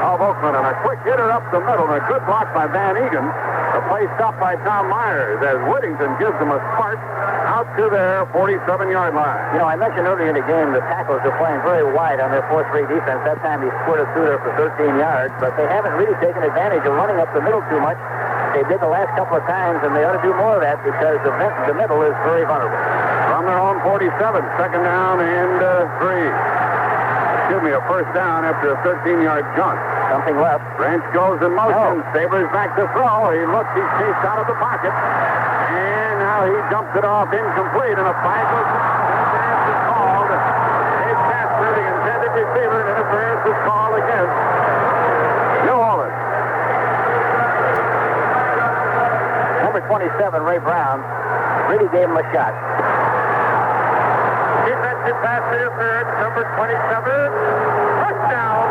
of Oakland. And a quick hitter up the middle, and a good block by Van Egan. The play stopped by Tom Myers as Whittington gives them a spark out to their 47-yard line. You know, I mentioned earlier in the game the tackles are playing very wide on their 4-3 defense. That time he squirted through there for 13 yards, but they haven't really taken advantage of running up the middle too much. They did the last couple of times, and they ought to do more of that because the middle is very vulnerable. From their own 47, second down and 3. Excuse me, a first down after a 13-yard jaunt. Something left. Branch goes in motion. Sabers back to throw. He looks. He's chased out of the pocket. And now he dumps it off incomplete, and a flag goes down. Interference is called. A pass to the intended receiver, and interference is called against New Orleans. Number 27, Ray Brown, really gave him a shot. Defensive pass interference, number 27. Touchdown.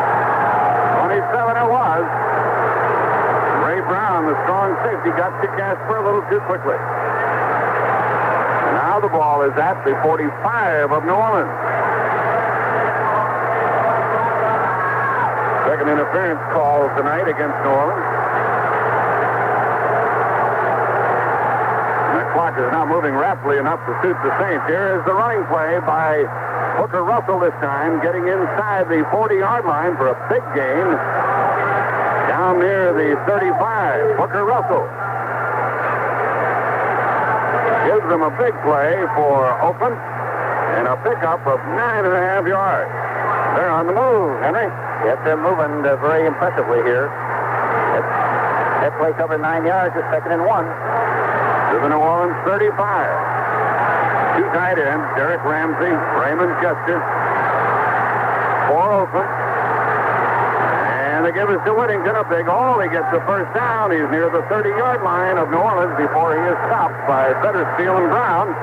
27 it was. Ray Brown, the strong safety, got to Casper a little too quickly. Now the ball is at the 45 of New Orleans. Second interference call tonight against New Orleans. And the clock is now moving rapidly enough to suit the Saints. Here is the running play by Hooker Russell this time, getting inside the 40-yard line for a big gain down near the 35. Hooker Russell gives them a big play for Oakland and a pickup of 9.5 yards. They're on the move, Henry. Yes, they're moving very impressively here. That play covered 9 yards, it's 2nd and 1. To the New Orleans 35. 2 tight ends, Derek Ramsey, Raymond Chester, for Oakland. And the give is to Whittington, a big hole. He gets the first down. He's near the 30-yard line of New Orleans before he is stopped by Fettersteel and Brown.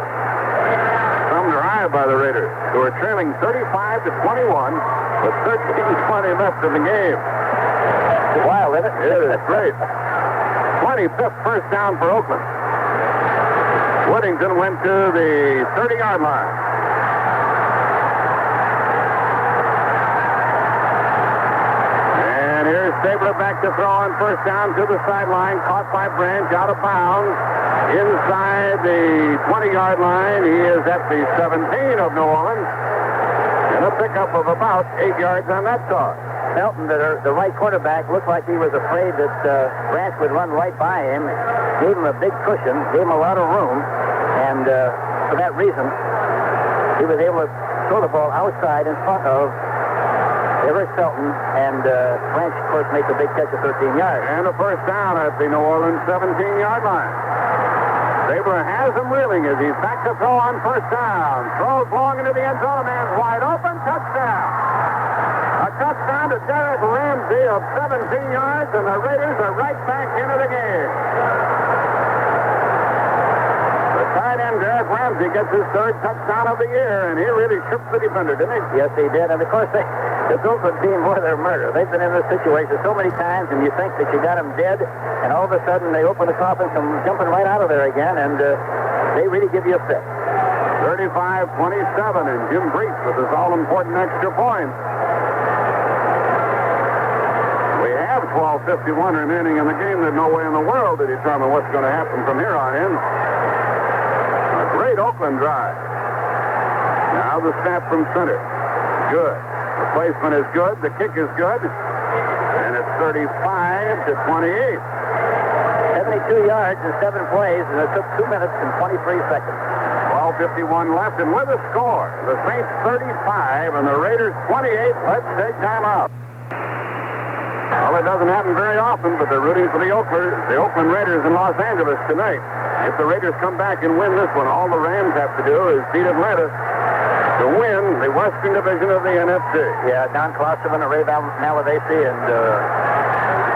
Some drive by the Raiders, who are trailing 35-21 with 13:20 left in the game. It's wild, isn't it? It is great. 25th first down for Oakland. Whittington went to the 30-yard line. And here's Stabler back to throw on first down to the sideline. Caught by Branch, out of bounds. Inside the 20-yard line, he is at the 17 of New Orleans. And a pickup of about 8 yards on that toss. Felton, the right quarterback, looked like he was afraid that Branch would run right by him. Gave him a big cushion, gave him a lot of room, and for that reason, he was able to throw the ball outside in front of Everett Felton, and Branch, of course, made the big catch of 13 yards. And a first down at the New Orleans 17-yard line. Stabler has him reeling as he's back to throw on first down. Throws long into the end zone, a man's wide open, touchdown. A touchdown to Derek Ramsey of 17 yards, and the Raiders are right back into the game. The tight end, Derek Ramsey, gets his 3rd touchdown of the year, and he really shook the defender, didn't he? Yes, he did. And, of course, the Oakland team, boy, they're murder. They've been in this situation so many times, and you think that you got them dead, and all of a sudden they open the coffin, come jumping right out of there again, and they really give you a fit. 35-27, and Jim Brees with his all-important extra point. We have 12:51 remaining in the game. There's no way in the world to determine what's going to happen from here on in. A great Oakland drive. Now the snap from center. Good. The placement is good. The kick is good. And it's 35-28. 72 yards in 7 plays, and it took 2 minutes and 23 seconds. 12:51 left, and with a score, the Saints 35 and the Raiders 28. Let's take time out. Well, it doesn't happen very often, but they're rooting for the Oakland Raiders in Los Angeles tonight. If the Raiders come back and win this one, all the Rams have to do is beat Atlanta to win the Western Division of the NFC. Yeah, Don Klosterman, Ray Malavasi, and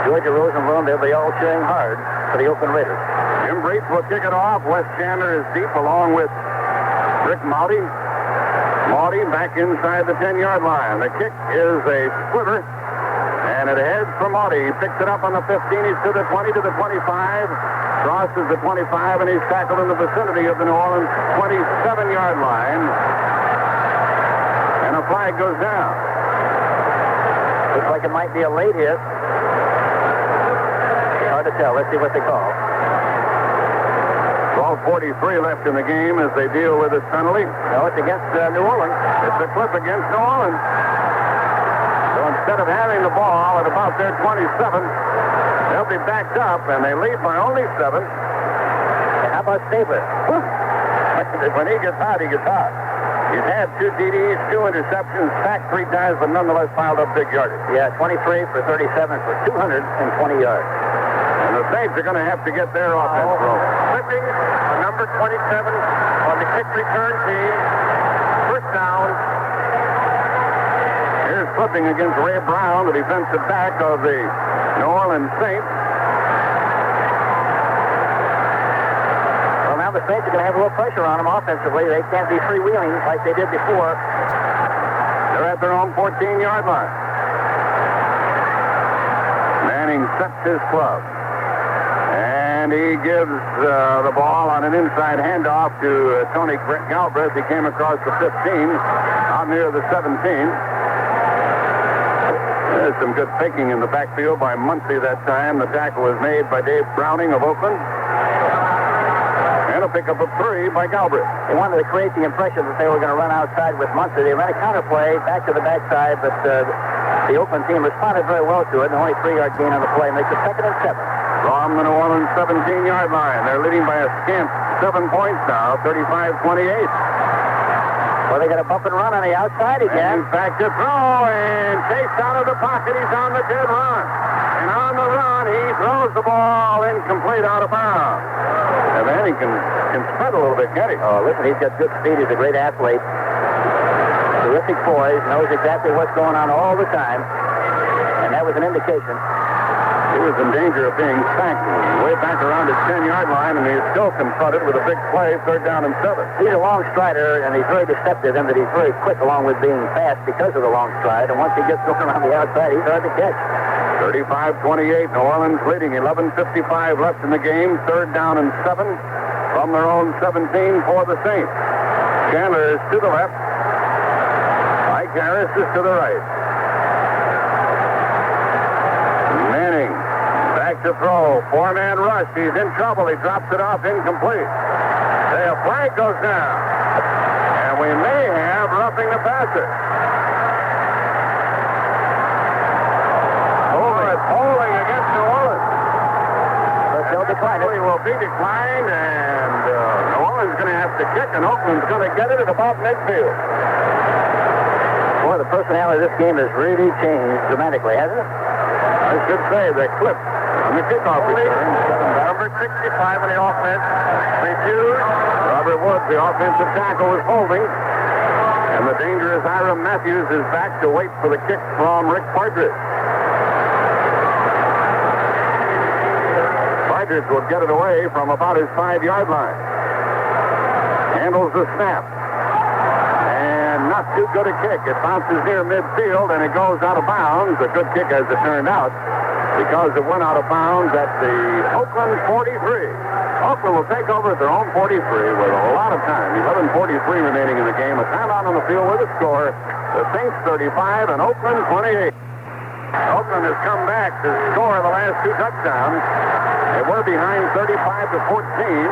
Georgia Rosenblum, they'll be all cheering hard for the Oakland Raiders. Jim Breach will kick it off. Wes Chandler is deep along with Rick Maudy. Maudy back inside the 10-yard line. The kick is a splitter. And it heads for Maudy. He picks it up on the 15. He's to the 20, to the 25. Crosses the 25, and he's tackled in the vicinity of the New Orleans 27-yard line. And a flag goes down. Looks like it might be a late hit. Hard to tell. Let's see what they call. 12:43 left in the game as they deal with this penalty. No, it's against New Orleans. It's a clip against New Orleans. So instead of having the ball at about their 27, they'll be backed up, and they lead by only 7. And how about Stabler? When he gets hot, he gets hot. He's had 2 TDs, 2 interceptions, sacked 3 times, but nonetheless piled up big yardage. Yeah, 23 for 37 for 220 yards. And the Saints are going to have to get their offense rolling. Flipping number 27 on the kick return team. First down. Here's flipping against Ray Brown, the defensive back of the New Orleans Saints. Well, now the Saints are going to have a little pressure on them offensively. They can't be freewheeling like they did before. They're at their own 14-yard line. Manning sets his club. And he gives the ball on an inside handoff to Tony Galbraith. He came across the 15, out near the 17. There's some good faking in the backfield by Muncie that time. The tackle was made by Dave Browning of Oakland. And a pickup of 3 by Galbraith. They wanted to create the impression that they were going to run outside with Muncie. They ran a counterplay back to the backside, but the Oakland team responded very well to it, and only 3-yard gain on the play makes it 2nd and 7. From the New Orleans 17-yard line. They're leading by a scant 7 points now, 35-28. Well, they got a bump and run on the outside again. And back to throw, and chased out of the pocket. He's on the dead run. And on the run, he throws the ball incomplete out of bounds. And then he can sprint a little bit, can't he? Oh, listen, he's got good speed. He's a great athlete. Terrific poise. Knows exactly what's going on all the time. And that was an indication. He was in danger of being sacked way back around his 10-yard line, and he's still confronted with a big play, 3rd down and 7. He's a long strider, and he's very deceptive in that he's very quick along with being fast because of the long stride. And once he gets going around the outside, he's hard to catch. 35-28, New Orleans leading. 11:55 left in the game. 3rd down and 7 from their own 17 for the Saints. Chandler is to the left. Mike Harris is to the right. Manning back to throw. 4-man rush. He's in trouble. He drops it off incomplete. A flag goes down. And we may have roughing the passer. Holding against New Orleans. They'll decline it. He will be declined, and New Orleans is going to have to kick, and Oakland's going to get it at about midfield. Boy, the personality of this game has really changed dramatically, hasn't it? I should say the clip on the kickoff return. Number 65 in the offense. Refused. Robert Woods, the offensive tackle, is holding. And the dangerous Hiram Matthews is back to wait for the kick from Rick Partridge. Partridge will get it away from about his 5-yard line. Handles the snap. And not too good a kick. It bounces near midfield, and it goes out of bounds. A good kick as it turned out, because it went out of bounds at the Oakland 43. Oakland will take over at their own 43 with a lot of time. 11:43 remaining in the game. A timeout on the field with a score. The Saints 35 and Oakland 28. Oakland has come back to score the last 2 touchdowns. They were behind 35-14.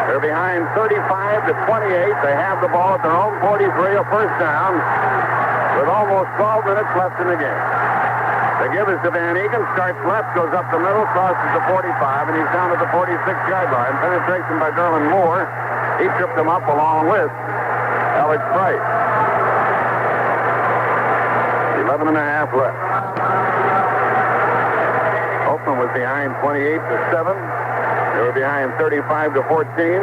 They're behind 35-28. They have the ball at their own 43, a first down, with almost 12 minutes left in the game. The give is to Van Egan, starts left, goes up the middle, crosses the 45, and he's down at the 46-yard line. Penetration by Derlin Moore. He tripped him up along with Alex Price. 11 and a half left. behind 28-7. They were behind 35-14.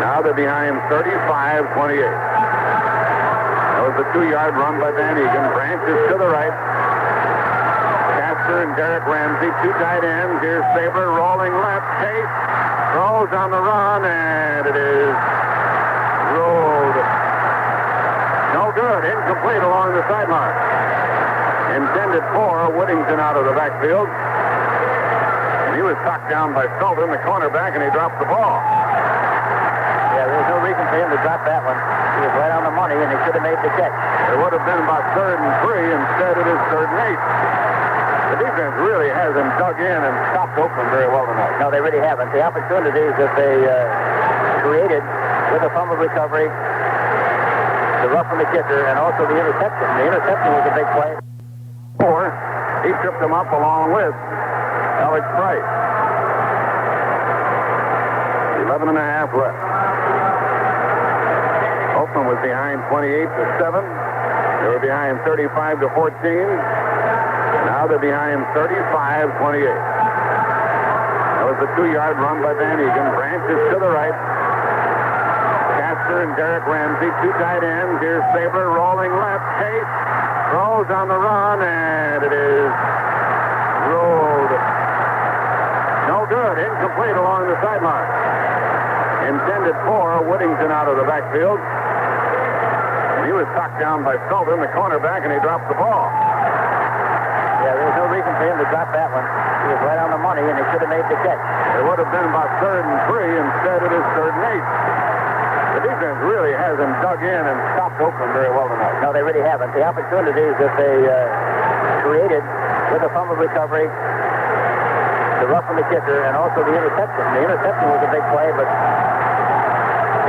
Now they're behind 35-28. That was a 2-yard run by Van Egan. Branch is to the right. Casper and Derek Ramsey, 2 tight ends. Here's Saber rolling left. Chase throws on the run, and it is rolled. No good. Incomplete along the sideline. Intended for Whittington out of the backfield. He was knocked down by Sullivan, the cornerback, and he dropped the ball. Yeah, there's no reason for him to drop that one. He was right on the money, and he should have made the catch. It would have been about 3rd and 3. Instead, it is 3rd and 8. The defense really hasn't dug in and stopped Oakland very well tonight. No, they really haven't. The opportunities that they created with the fumble recovery, the rough from the kicker, and also the interception. The interception was a big play. He tripped him up along with Alex Price. 11 and a half left. Oakland was behind 28-7. They were behind 35-14. Now they're behind 35-28. That was a 2-yard run by Van Egan. Branch is to the right. Casper and Derek Ramsey, 2 tight ends. Here's Saber rolling left. Chase throws on the run, and it is rolled. No good. Incomplete along the sideline. Intended for Whittington out of the backfield. He was knocked down by Sullivan, the cornerback, and he dropped the ball. Yeah, there's no reason for him to drop that one. He was right on the money, and he should have made the catch. It would have been about 3rd and 3. Instead, it is 3rd and 8. The defense really hasn't dug in and stopped Oakland very well tonight. No, they really haven't. The opportunities that they created with the fumble recovery, the rough from the kicker, and also the interception. The interception was a big play, but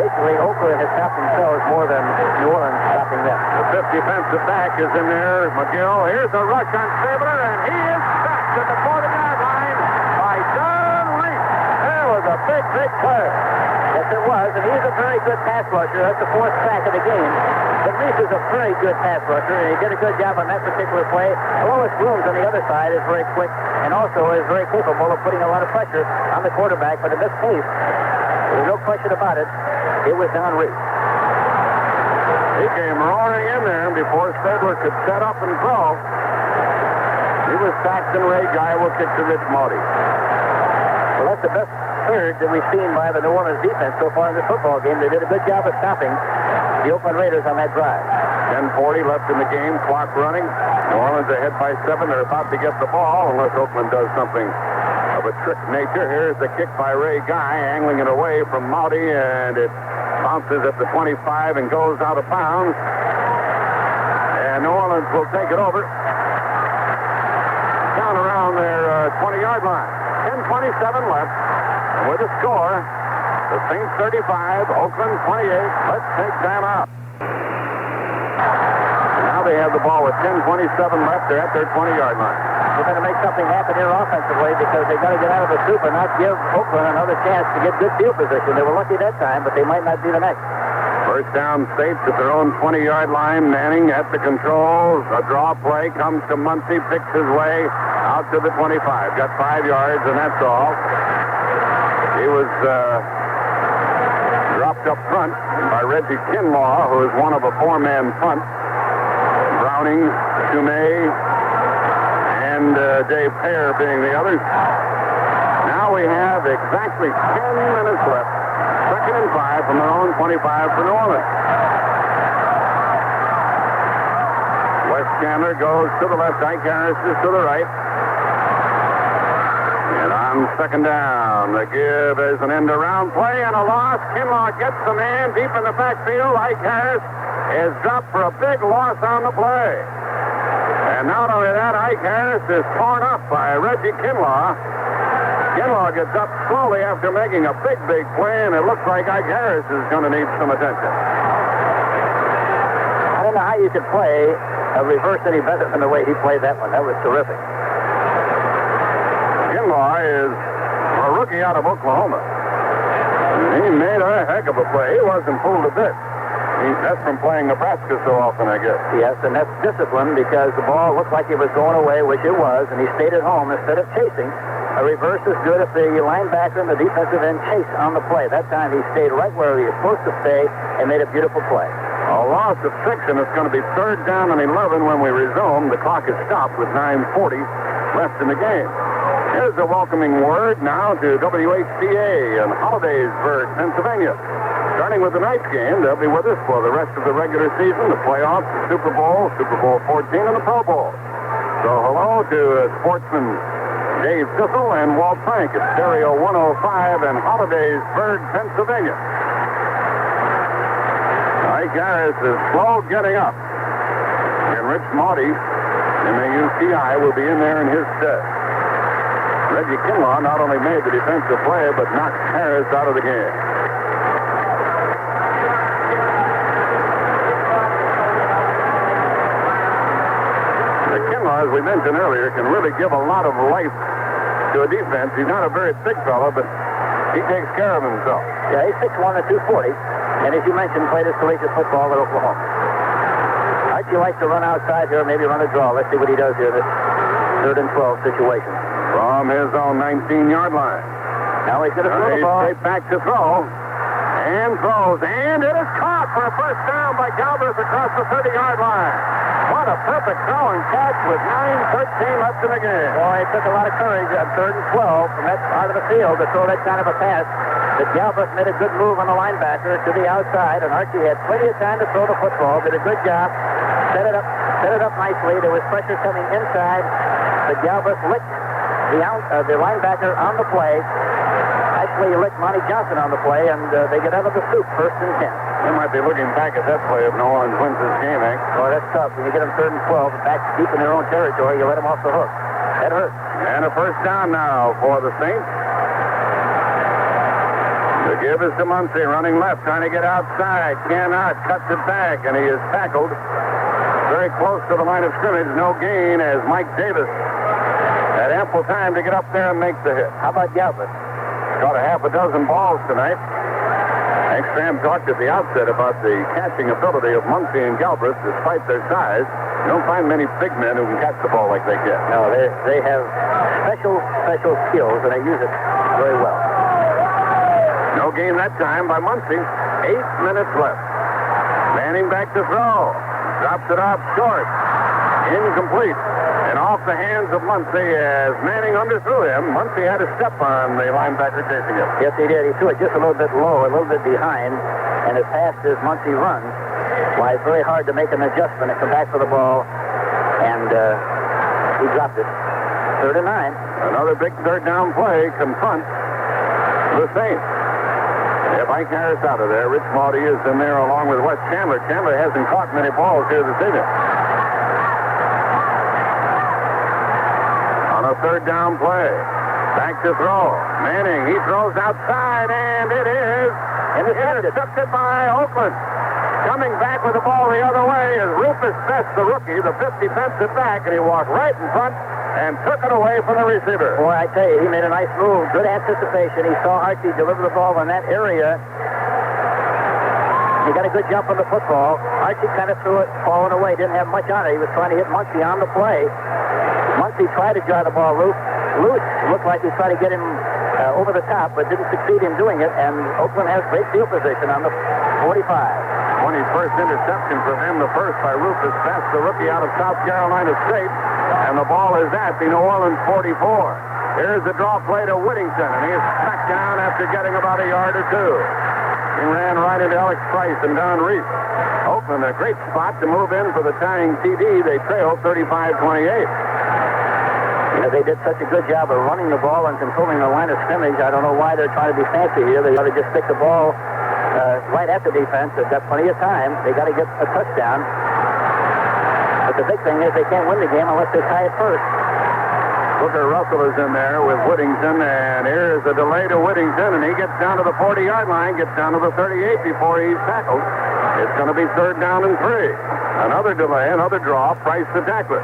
basically Oakland has stopped themselves more than New Orleans stopping them. The 5th defensive back is in there. McGill. Here's a rush on Stabler, and he is sacked at the 40-yard line by John Reese. That was a big, big play. Yes, it was, and he's a very good pass rusher. That's the 4th sack of the game. But Reese is a very good pass rusher, and he did a good job on that particular play. Lois Blooms on the other side is very quick and also is very capable of putting a lot of pressure on the quarterback. But in this case, there's no question about it. It was Don Reese. He came roaring in there before Stabler could set up and throw. He was sacked, and Ray Guy will kick to Rich Moody. Well, that's the best third that we've seen by the New Orleans defense so far in this football game. They did a good job of stopping the Oakland Raiders on that drive. 10:40 left in the game, clock running. New Orleans ahead by 7. They're about to get the ball unless Oakland does something of a trick nature. Here's the kick by Ray Guy, angling it away from Moody, and it bounces at the 25 and goes out of bounds. And New Orleans will take it over down around their 20-yard line. 10:27 left. And with the score, the Saints 35, Oakland 28. Let's take time out. Now they have the ball with 10:27 left. They're at their 20-yard line. They're going to make something happen here offensively because they've got to get out of the soup and not give Oakland another chance to get good field position. They were lucky that time, but they might not be the next. First down, States at their own 20-yard line. Manning at the controls. A draw play comes to Muncie, picks his way out to the 25. Got 5 yards, and that's all. He was dropped up front by Reggie Kinlaw, who is one of a 4-man punt. Browning, Shumay, and Dave Pear being the others. Now we have exactly 10 minutes left. 2nd and 5 from their own 25 for New Orleans. Wes Chandler goes to the left. Ike Harris is to the right. And on 2nd down, the give is an end-around play and a loss. Kinlaw gets the man deep in the backfield. Ike Harris is dropped for a big loss on the play. And not only that, Ike Harris is torn up by Reggie Kinlaw. Kinlaw gets up slowly after making a big, big play, and it looks like Ike Harris is going to need some attention. I don't know how you could play a reverse any better than the way he played that one. That was terrific. Kinlaw is a rookie out of Oklahoma. He made a heck of a play. He wasn't fooled a bit. That's from playing Nebraska so often, I guess. Yes, and that's discipline because the ball looked like it was going away, which it was, and he stayed at home instead of chasing. A reverse is good if the linebacker and the defensive end chase on the play. That time he stayed right where he was supposed to stay and made a beautiful play. A loss of 6, and it's going to be 3rd down and 11 when we resume. The clock is stopped with 9:40 left in the game. Here's a welcoming word now to WHCA in Hollidaysburg, Pennsylvania. Starting with the night's game, they'll be with us for the rest of the regular season, the playoffs, the Super Bowl 14, and the Pro Bowl. So hello to sportsman Dave Sissel and Walt Frank at Stereo 105 in Hollidaysburg, Pennsylvania. Mike Harris is slow getting up. And Rich Maudie, MAUCI, will be in there in his stead. Reggie Kinlaw not only made the defensive play, but knocked Harris out of the game. The Kinlaw, as we mentioned earlier, can really give a lot of life to a defense. He's not a very big fellow, but he takes care of himself. Yeah, he's 6'1" and 240. And as you mentioned, played his collegiate football at Oklahoma. Archie likes to run outside here, maybe run a draw. Let's see what he does here in this 3rd and 12 situation. From his own 19-yard line. Now he's going to throw the ball. Straight back to throw. And throws. And it is caught for a first down by Galbraith across the 30-yard line. What a perfect throw and catch with 9:13 left in the game. Boy, it took a lot of courage on 3rd and 12 from that part of the field to throw that kind of a pass. But Galbraith made a good move on the linebacker to the outside, and Archie had plenty of time to throw the football. Did a good job. Set it up nicely. There was pressure coming inside. But Galbraith licked the linebacker on the play. Actually, he licked Monty Johnson on the play, and they get out of the soup 1st and 10. They might be looking back at that play if New Orleans wins this game, Hank. Boy, that's tough. When you get them 3rd and 12 and back deep in their own territory, you let them off the hook. That hurts. And a first down now for the Saints. The give is to Muncie, running left, trying to get outside. Cannot, cuts it back, and he is tackled very close to the line of scrimmage. No gain as Mike Davis had ample time to get up there and make the hit. How about Galbraith? Caught a half a dozen balls tonight. Hank Stram talked at the outset about the catching ability of Muncie and Galbraith despite their size. You don't find many big men who can catch the ball like they can. No, they have special skills, and they use it very well. No gain that time by Muncie. 8 minutes left. Manning back to throw. Drops it off short. Incomplete. And off the hands of Muncie as Manning underthrew him. Muncie had a step on the linebacker chasing him. Yes, he did. He threw it just a little bit low, a little bit behind. And as fast as Muncie runs, why, it's very hard to make an adjustment and come back for the ball. And he dropped it. 3rd and 9. Another big 3rd down play confronts the Saints. They have Mike Harris out of there. Rich Maudie is in there along with Wes Chandler. Chandler hasn't caught many balls here this evening. On a 3rd down play. Back to throw. Manning, he throws outside, and it is intercepted by Oakland. Coming back with the ball the other way is Rufus Best, the rookie. The 50 defensive back, and he walked right in front and took it away from the receiver. Boy, I tell you, he made a nice move. Good anticipation. He saw Archie deliver the ball in that area. He got a good jump on the football. Archie kind of threw it falling away. Didn't have much on it. He was trying to hit Muncie on the play. Muncie tried to jar the ball loose. Looked like he was trying to get him over the top, but didn't succeed in doing it. And Oakland has great field position on the 45. 21st interception for them, the first by Rufus Best, the rookie out of South Carolina State. And the ball is at the New Orleans 44. Here's the draw play to Whittington, and he is smacked down after getting about a yard or two. He ran right into Alex Price and Don Reese. Oakland, a great spot to move in for the tying TD. They trail 35-28. You know, they did such a good job of running the ball and controlling the line of scrimmage. I don't know why they're trying to be fancy here. They ought to just stick the ball right at the defense. They've got plenty of time. They got to get a touchdown. But the big thing is they can't win the game unless they tie it first. Booker Russell is in there with Whittington, and here's a delay to Whittington, and he gets down to the 40-yard line, gets down to the 38 before he's tackled. It's going to be 3rd down and 3. Another delay, another draw, Price the tackler.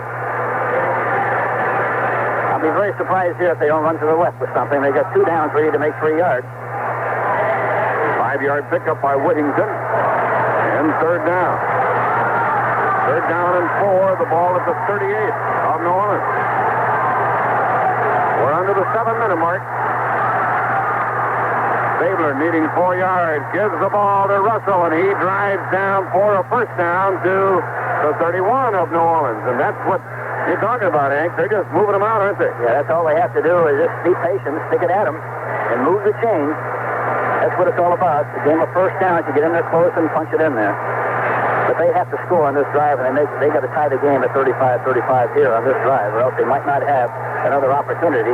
I'll be very surprised here if they don't run to the left with something. They got 2 downs ready to make 3 yards. 5-yard pickup by Whittington, and 3rd down. 3rd down and 4, the ball at the 38 of New Orleans. We're under the 7-minute mark. Stabler needing 4 yards. Gives the ball to Russell, and he drives down for a first down to the 31 of New Orleans. And that's what you're talking about, Hank. They're just moving them out, aren't they? Yeah, that's all they have to do is just be patient, stick it at them, and move the chains. That's what it's all about. The game of first down, you get in there close and punch it in there. But they have to score on this drive, and they got to tie the game at 35-35 here on this drive, or else they might not have another opportunity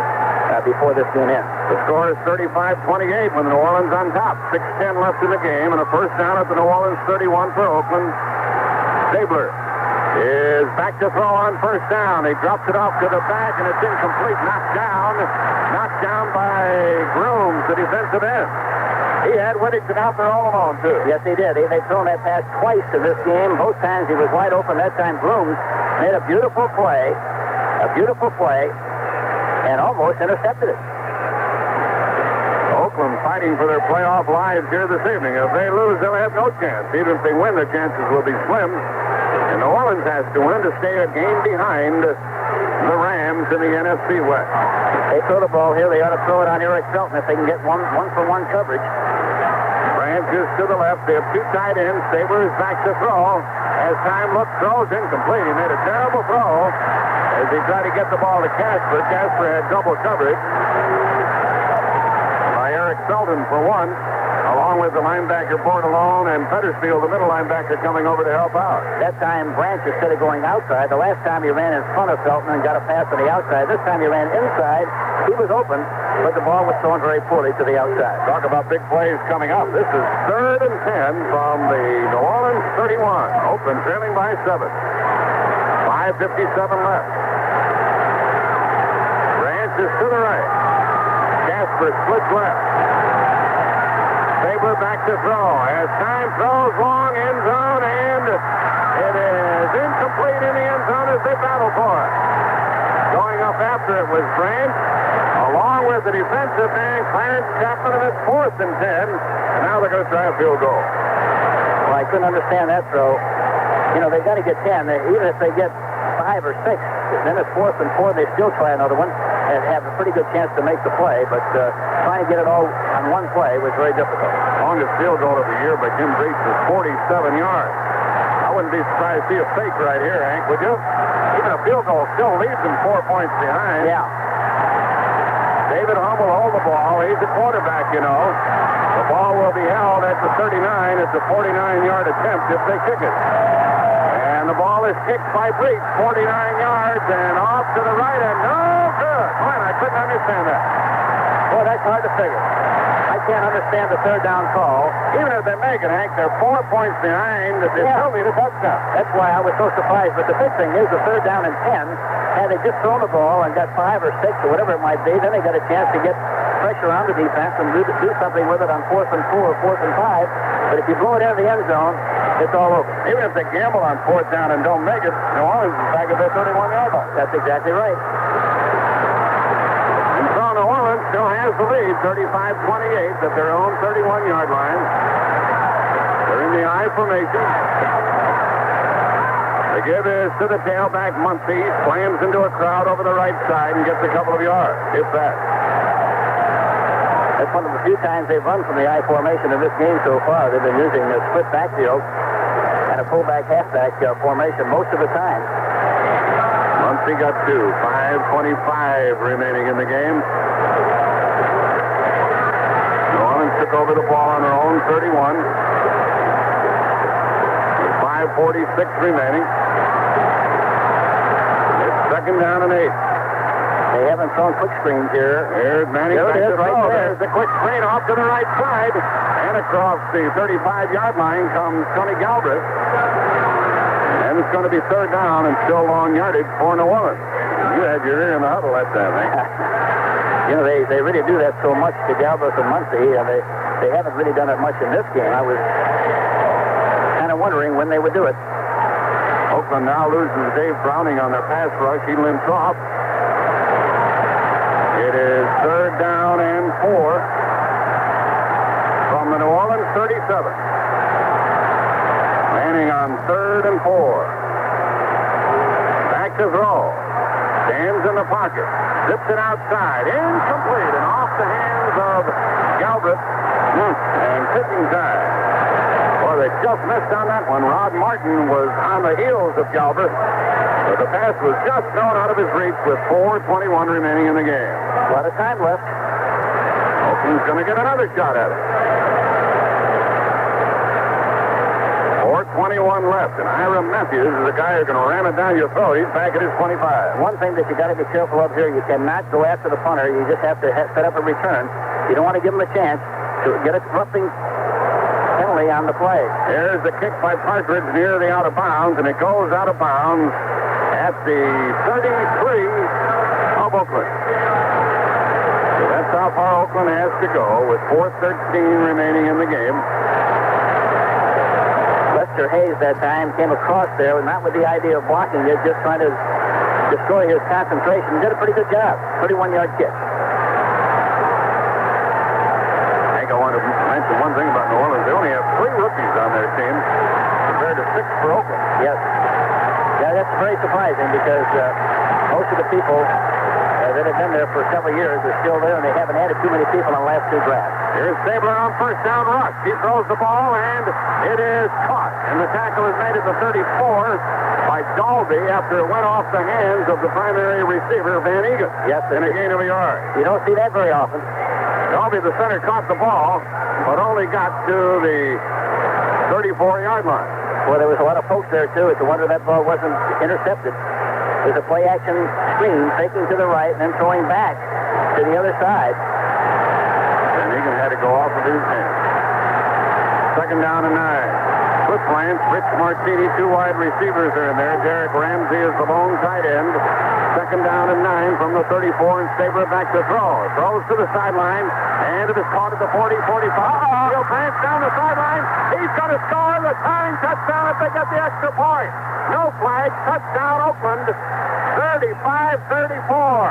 before this game ends. The score is 35-28 with New Orleans on top. 6:10 left in the game, and a first down at the New Orleans 31 for Oakland. Stabler is back to throw on first down. He drops it off to the back, and it's incomplete. Knocked down by Grooms, the defensive end. He had Whittington out there all alone, too. Yes, he did. They've thrown that pass twice in this game. Both times he was wide open. That time Grooms made a beautiful play, and almost intercepted it. Oakland fighting for their playoff lives here this evening. If they lose, they'll have no chance. Even if they win, their chances will be slim. And New Orleans has to win to stay a game behind the Rams in the NFC West. They throw the ball here. They ought to throw it on Eric Felton if they can get one-for-one coverage. Branches to the left. They have two tight ends. Stabler is back to throw. As time looks, throws incomplete. He made a terrible throw as he tried to get the ball to Casper. Casper had double coverage by Eric Felton for one, along with the linebacker Bordelon and Pettersfield, the middle linebacker, coming over to help out. That time, Branch, instead of going outside, the last time he ran in front of Felton and got a pass on the outside. This time he ran inside. He was open, but the ball was thrown very poorly to the outside. Talk about big plays coming up. This is 3rd and 10 from the New Orleans 31. Oakland trailing by 7. 5:57 left. Branch is to the right. Casper splits left. Stabler back to throw. As time throws long end zone, and it is incomplete in the end zone as they battle for it. Going up after it was Branch, along with the defensive man, Clarence Chapman, and it's 4th and 10. And now they're going to try a field goal. Well, I couldn't understand that throw. You know, they've got to get 10. Even if they get 5 or 6, then it's 4th and 4. They still try another one and have a pretty good chance to make the play. But trying to get it all on one play was very difficult. Longest field goal of the year by Jim Brees is 47 yards. I wouldn't be surprised to see a fake right here, Hank, would you? Even a field goal still leaves them 4 points behind. Yeah. David Humm will hold the ball. He's the quarterback, you know. The ball will be held at the 39. It's a 49-yard attempt if they kick it. And the ball is kicked by Brees, 49 yards, and off to the right, and no good. Man, I couldn't understand that. Boy, that's hard to figure. I can't understand the third down call. Even if they make it, Hank, they're 4 points behind. They still need a touchdown. That's why I was so surprised. But the big thing is the third down and 10. Had they just thrown the ball and got 5 or 6 or whatever it might be, then they got a chance to get pressure on the defense and do something with it on 4th and 4 or 4th and 5. But if you blow it into the end zone, it's all over. Even if they gamble on 4th down and don't make it, New Orleans is back at their 31-yard line. That's exactly right. And so New Orleans still has the lead, 35-28 at their own 31-yard line. They're in the I formation. The give is to the tailback, Muncie. Slams into a crowd over the right side and gets a couple of yards, if that. That's one of the few times they've run from the I formation in this game so far. They've been using a split backfield and a fullback halfback formation most of the time. Muncie got 2. 5:25 remaining in the game. New Orleans took over the ball on their own 31. With 5:46 remaining. It's 2nd down and 8. They haven't thrown quick screens here. Here's Manning back to right throw. there. There's the quick screen off to the right side. And across the 35-yard line comes Tony Galbraith. And it's going to be 3rd down and still long yardage for New Orleans. You had your ear in the huddle that time, Hank. You know, they really do that so much to Galbraith and Muncie, and they haven't really done it much in this game. I was kind of wondering when they would do it. Oakland now loses Dave Browning on their pass rush. He limps off. It is 3rd down and 4 from the New Orleans 37. Manning on 3rd and 4. Back to throw. Stands in in the pocket. Zips it outside. Incomplete and off the hands of Galbraith. And kicking time. Well, they just missed on that one. Rod Martin was on the heels of Galbraith. But the pass was just thrown out of his reach with 4:21 remaining in the game. A lot of time left. Oakland's going to get another shot at it. 4:21 left, and Ira Matthews is the guy who's going to ram it down your throat. He's back at his 25. One thing that you got to be careful of here, you cannot go after the punter. You just have to set up a return. You don't want to give him a chance to get a roughing penalty on the play. Here's the kick by Partridge near the out of bounds, and it goes out of bounds at the 33 of Oakland. So that's how far Oakland has to go with 4:13 remaining in the game. Lester Hayes that time came across there, not with the idea of blocking it, just trying to destroy his concentration. He did a pretty good job. 31-yard kick. I think I want to mention one thing about New Orleans. They only have 3 rookies on their team compared to 6 for Oakland. Yes. Yeah, that's very surprising because most of the people that have been there for several years are still there, and they haven't added too many people in the last 2 drafts. Here's Stabler on first down rush. He throws the ball, and it is caught. And the tackle is made at the 34 by Dalby after it went off the hands of the primary receiver, Van Egan. Yes, in a gain of a yard. You don't see that very often. Dalby, the center, caught the ball, but only got to the 34-yard line. Well, there was a lot of folks there, too. It's a wonder that ball wasn't intercepted. There's a play-action screen, taking to the right, and then throwing back to the other side. And Egan had to go off of his hands. Second down and 9. Cliff Lance, Rich Martini, 2 wide receivers are in there. Derek Ramsey is the lone tight end. Second down and 9 from the 34, and Stabler back to throw. Throws to the sideline, and it is caught at the 40, 45. He'll pass down the sideline. He's going to score the tying touchdown if they get the extra point. No flag. Touchdown, Oakland. 35-34.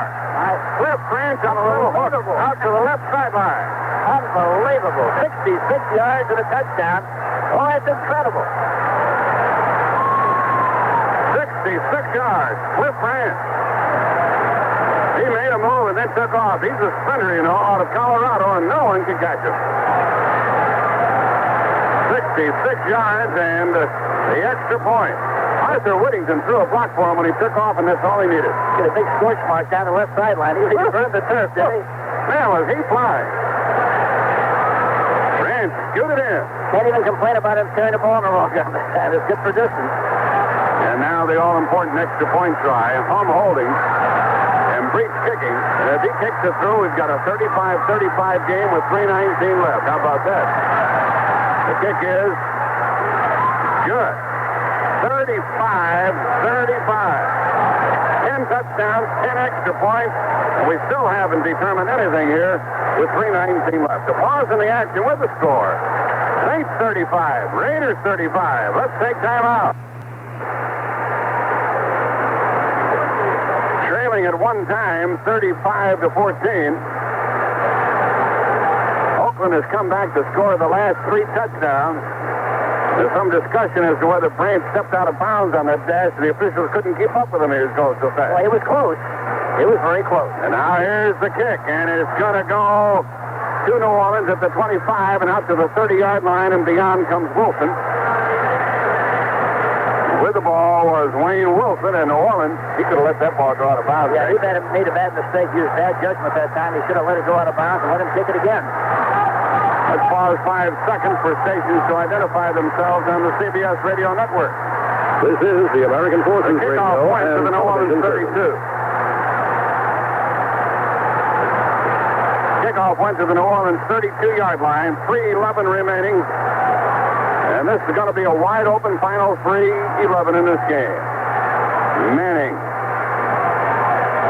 Cliff Branch on a little hook out to the left sideline. Unbelievable. 66 yards and a touchdown. Oh, that's incredible. 66 yards. Cliff Branch. He made a move and then took off. He's a sprinter, you know, out of Colorado, and no one can catch him. 66 yards and the extra point. Arthur Whittington threw a block for him when he took off, and that's all he needed. Get a big scorch mark down the left sideline. He burned the turf, didn't he? Man, was he flying. Branch, shoot it in. Can't even complain about him carrying the ball in the wrong end. It's good for distance. And now the all-important extra point try. Hum holding and Breach kicking. And if he kicks it through, he's got a 35-35 game with 3:19 left. How about that? The kick is good. 35-35. 10 touchdowns, 10 extra points, and we still haven't determined anything here with 3:19 left. A pause in the action with the score. Saints 35, Raiders 35. Let's take time out. Trailing at one time, 35-14. Oakland has come back to score the last 3 touchdowns. There's some discussion as to whether Branch stepped out of bounds on that dash. The officials couldn't keep up with him. He was going so fast. Well, he was close. It was very close. And now here's the kick, and it's going to go to New Orleans at the 25 and out to the 30-yard line, and beyond comes Wilson. With the ball was Wayne Wilson, and New Orleans, he could have let that ball go out of bounds. Yeah, he made a bad mistake. Used bad judgment that time. He should have let it go out of bounds and let him kick it again. Let's pause 5 seconds for stations to identify themselves on the CBS radio network. This is the American Forces Radio Kickoff point to and the New Orleans television 32. Kickoff went to the New Orleans 32-yard line. 3:11 remaining. And this is going to be a wide-open final 3:11 in this game. Manning.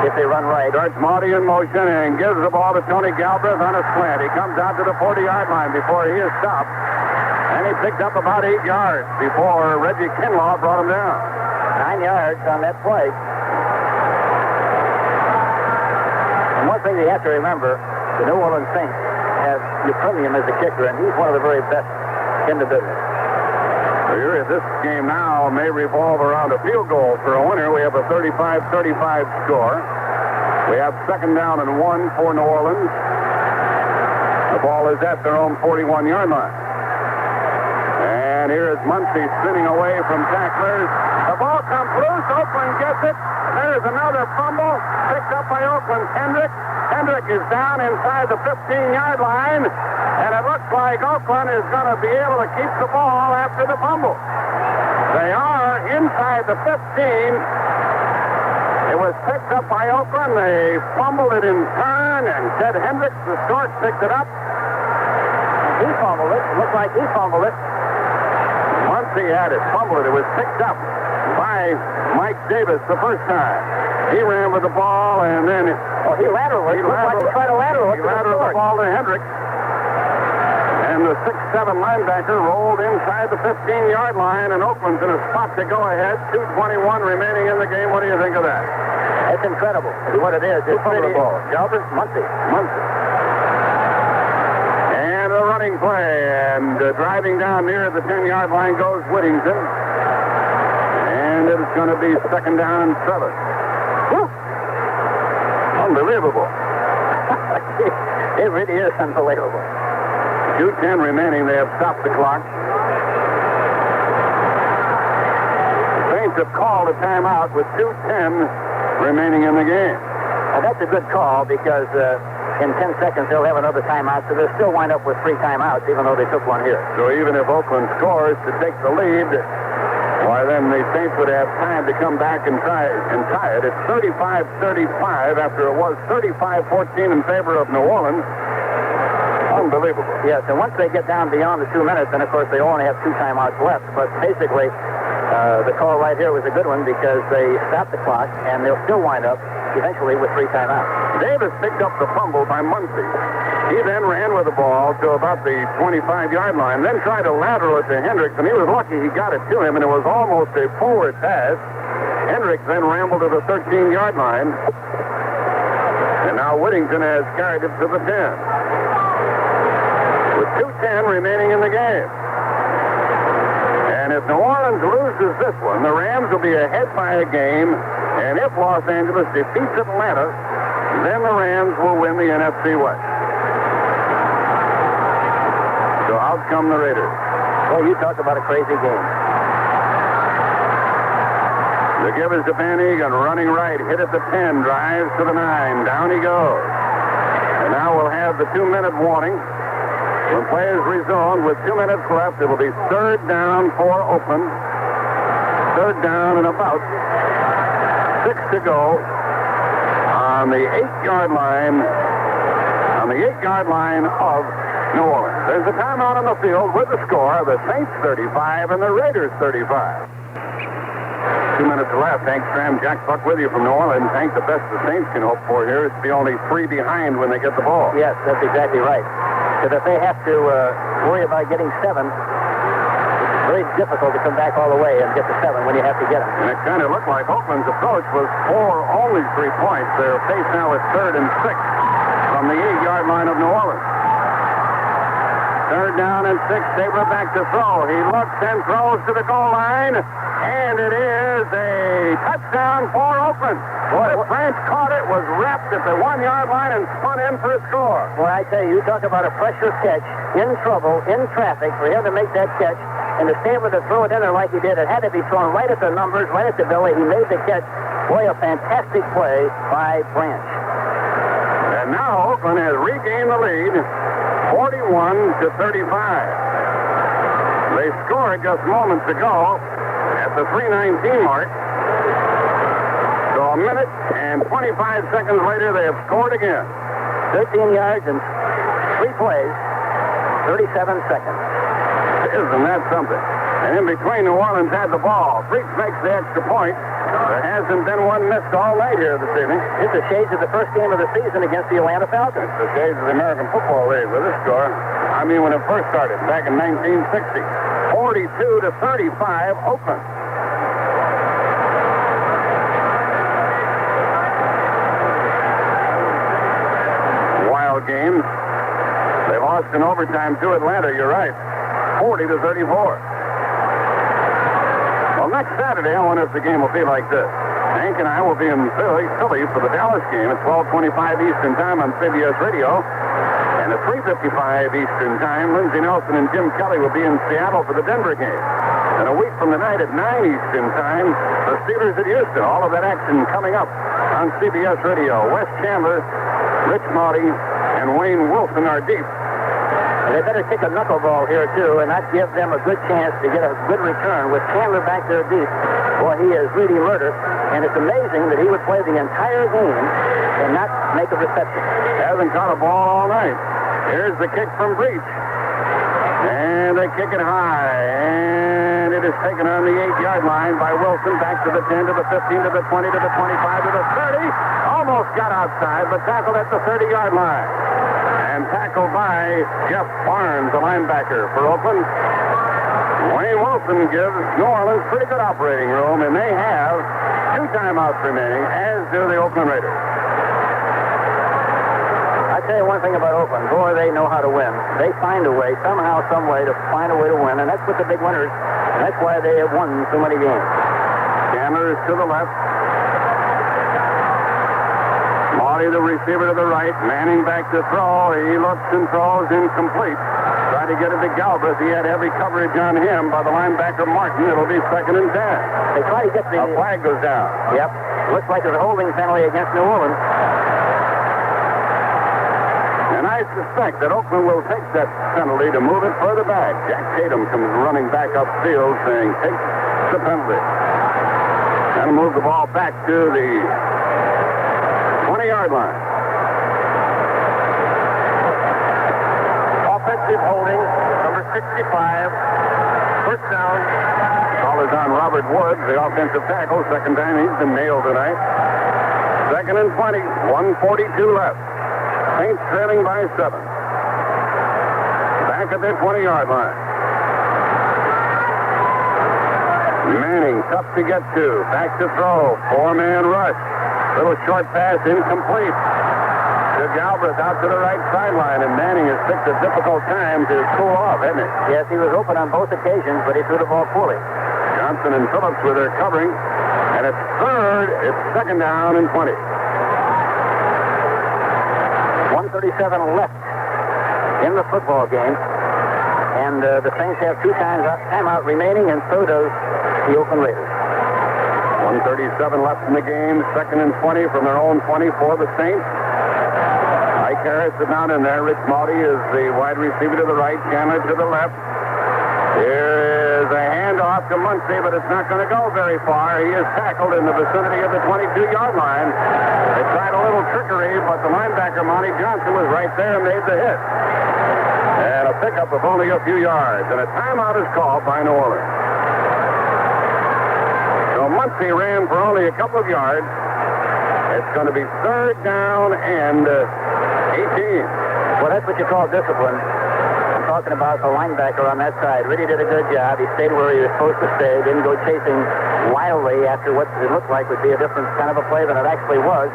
If they run right. Starts Marty in motion and gives the ball to Tony Galbraith on a slant. He comes out to the 40-yard line before he is stopped. And he picked up about 8 yards before Reggie Kinlaw brought him down. 9 yards on that play. And one thing you have to remember, the New Orleans Saints have Eupremium as the kicker, and he's one of the very best in the business. This game now may revolve around a field goal for a winner. We have a 35-35 score. We have second down and 1 for New Orleans. The ball is at their own 41-yard line. And here is Muncie spinning away from tacklers. The ball comes loose. Oakland gets it. There's another fumble picked up by Oakland's Hendrick. Hendrick is down inside the 15-yard line. And it looks like Oakland is going to be able to keep the ball after the fumble. They are inside the 15. It was picked up by Oakland. They fumbled it in turn, and Ted Hendricks, the short, picked it up. He fumbled it. It looked like he fumbled it. Muncie had it, fumbled it. It was picked up by Mike Davis the first time. He ran with the ball, and then... He lateraled. He tried to lateral it. He lateraled the ball to Hendricks. And the 6'7" linebacker rolled inside the 15-yard line, and Oakland's in a spot to go ahead. 2:21 remaining in the game. What do you think of that? That's incredible. It's what it is. Who fumbled the ball? Galbraith? Muncie. And a running play, and driving down near the 10-yard line goes Whittington. And it's going to be second down and 7. Woo! Unbelievable. It really is unbelievable. 2:10 remaining. They have stopped the clock. The Saints have called a timeout with 2:10 remaining in the game. Well, that's a good call because in 10 seconds they'll have another timeout, so they'll still wind up with 3 timeouts, even though they took one here. So even if Oakland scores to take the lead, why then the Saints would have time to come back and tie it. It's 35-35 after it was 35-14 in favor of New Orleans. Unbelievable. Yes, and once they get down beyond the 2 minutes, then of course they only have 2 timeouts left. But basically, the call right here was a good one because they stopped the clock, and they'll still wind up eventually with 3 timeouts. Davis picked up the fumble by Muncie. He then ran with the ball to about the 25-yard line, then tried to lateral it to Hendricks, and he was lucky he got it to him, and it was almost a forward pass. Hendricks then rambled to the 13-yard line, and now Whittington has carried it to the 10. With 2:10 remaining in the game. And if New Orleans loses this one, the Rams will be ahead by a game, and if Los Angeles defeats Atlanta, then the Rams will win the NFC West. So out come the Raiders. Well, you talk about a crazy game. The give is to Van Egan, running right, hit at the 10, drives to the 9, down he goes. And now we'll have the 2-minute warning. When play is resumed with 2 minutes left, it will be third down for Oakland. Third down and about 6 to go on the 8-yard line. On the 8-yard line of New Orleans. There's a timeout on the field with the score: the Saints 35 and the Raiders 35. 2 minutes left. Hank Stram, Jack Buck with you from New Orleans. Hank, the best the Saints can hope for here is to be only 3 behind when they get the ball. Yes, that's exactly right. Because if they have to worry about getting 7, it's very difficult to come back all the way and get to 7 when you have to get them. And it kind of looked like Oakland's approach was for only 3 points. Their pace now is 3rd and 6 from the 8-yard line of New Orleans. 3rd down and 6. Saber back to throw. He looks and throws to the goal line. And it is a touchdown for Oakland. Boy, if France caught it, was wrapped at the 1-yard line and spun in for a score. Well, I tell you, you talk about a pressure catch, in trouble, in traffic, for him to make that catch, and to stay able to throw it in there like he did. It had to be thrown right at the numbers, right at the belly. He made the catch. Boy, a fantastic play by Branch. And now Oakland has regained the lead, 41-35. They scored just moments ago at the 3:19 mark. So a minute and 25 seconds later, they have scored again. 13 yards and 3 plays, 37 seconds. Isn't that something? And in between, New Orleans had the ball. Freaks makes the extra point. There hasn't been one missed all night here this evening. It's the shades of the first game of the season against the Atlanta Falcons. It's the shades of the American Football League with this score. I mean, when it first started back in 1960. 42-35, Oakland. Wild game. They lost in overtime to Atlanta, you're right. 40-34. Well, next Saturday, I wonder if the game will be like this. Hank and I will be in Philly for the Dallas game at 12:25 Eastern Time on CBS Radio. And at 3:55 Eastern Time, Lindsey Nelson and Jim Kelly will be in Seattle for the Denver game. And a week from tonight at 9 Eastern Time, the Steelers at Houston. All of that action coming up on CBS Radio. Wes Chandler, Rich Maudie, and Wayne Wilson are deep. And they better kick a knuckleball here, too, and not give them a good chance to get a good return. With Chandler back there deep, boy, he is really murder. And it's amazing that he would play the entire game and not make a reception. Hasn't caught a ball all night. Here's the kick from Breach. And they kick it high. And it is taken on the 8-yard line by Wilson. Back to the 10, to the 15, to the 20, to the 25, to the 30. Almost got outside, but tackled at the 30-yard line. And tackled by Jeff Barnes, the linebacker for Oakland. Wayne Wilson gives New Orleans pretty good operating room, and they have 2 timeouts remaining, as do the Oakland Raiders. I tell you one thing about Oakland, boy, they know how to win. They find a way, somehow, some way, to find a way to win, and that's what the big winners, and that's why they have won so many games. Chandler is to the left. Maudie, the receiver, to the right. Manning back to throw. He looks and throws incomplete. Tried to get it to Galbraith. He had heavy coverage on him by the linebacker Martin. It'll be 2nd and 10. They try to get the... A flag goes down. Yep. Looks like there's a holding penalty against New Orleans. And I suspect that Oakland will take that penalty to move it further back. Jack Tatum comes running back upfield saying, take the penalty. That'll move the ball back to the 20-yard line. Offensive holding, number 65. First down. Call is on Robert Woods, the offensive tackle. Second time he's been nailed tonight. 2nd and 20. 1:42 left. Saints trailing by 7. Back at their 20-yard line. Manning, tough to get to. Back to throw. 4-man rush. Little short pass, incomplete. To Galbraith out to the right sideline, and Manning has picked a difficult time to cool off, hasn't he? Yes, he was open on both occasions, but he threw the ball poorly. Johnson and Phillips were there covering, and it's 3rd. It's 2nd down and 20. 1:37 left in the football game, and the Saints have 2 timeout remaining, and so does the Oakland Raiders. 1:37 left in the game. 2nd and 20 from their own 20 for the Saints. Mike Harris is down in there. Rich Maudie is the wide receiver to the right. Chandler to the left. Here is a handoff to Muncie, but it's not going to go very far. He is tackled in the vicinity of the 22-yard line. They tried a little trickery, but the linebacker, Monty Johnson, was right there and made the hit. And a pickup of only a few yards. And a timeout is called by New Orleans. So Muncie ran for only a couple of yards. It's going to be 3rd down and 18. Well, that's what you call discipline. I'm talking about the linebacker on that side. Really did a good job. He stayed where he was supposed to stay. Didn't go chasing wildly after what it looked like would be a different kind of a play than it actually was.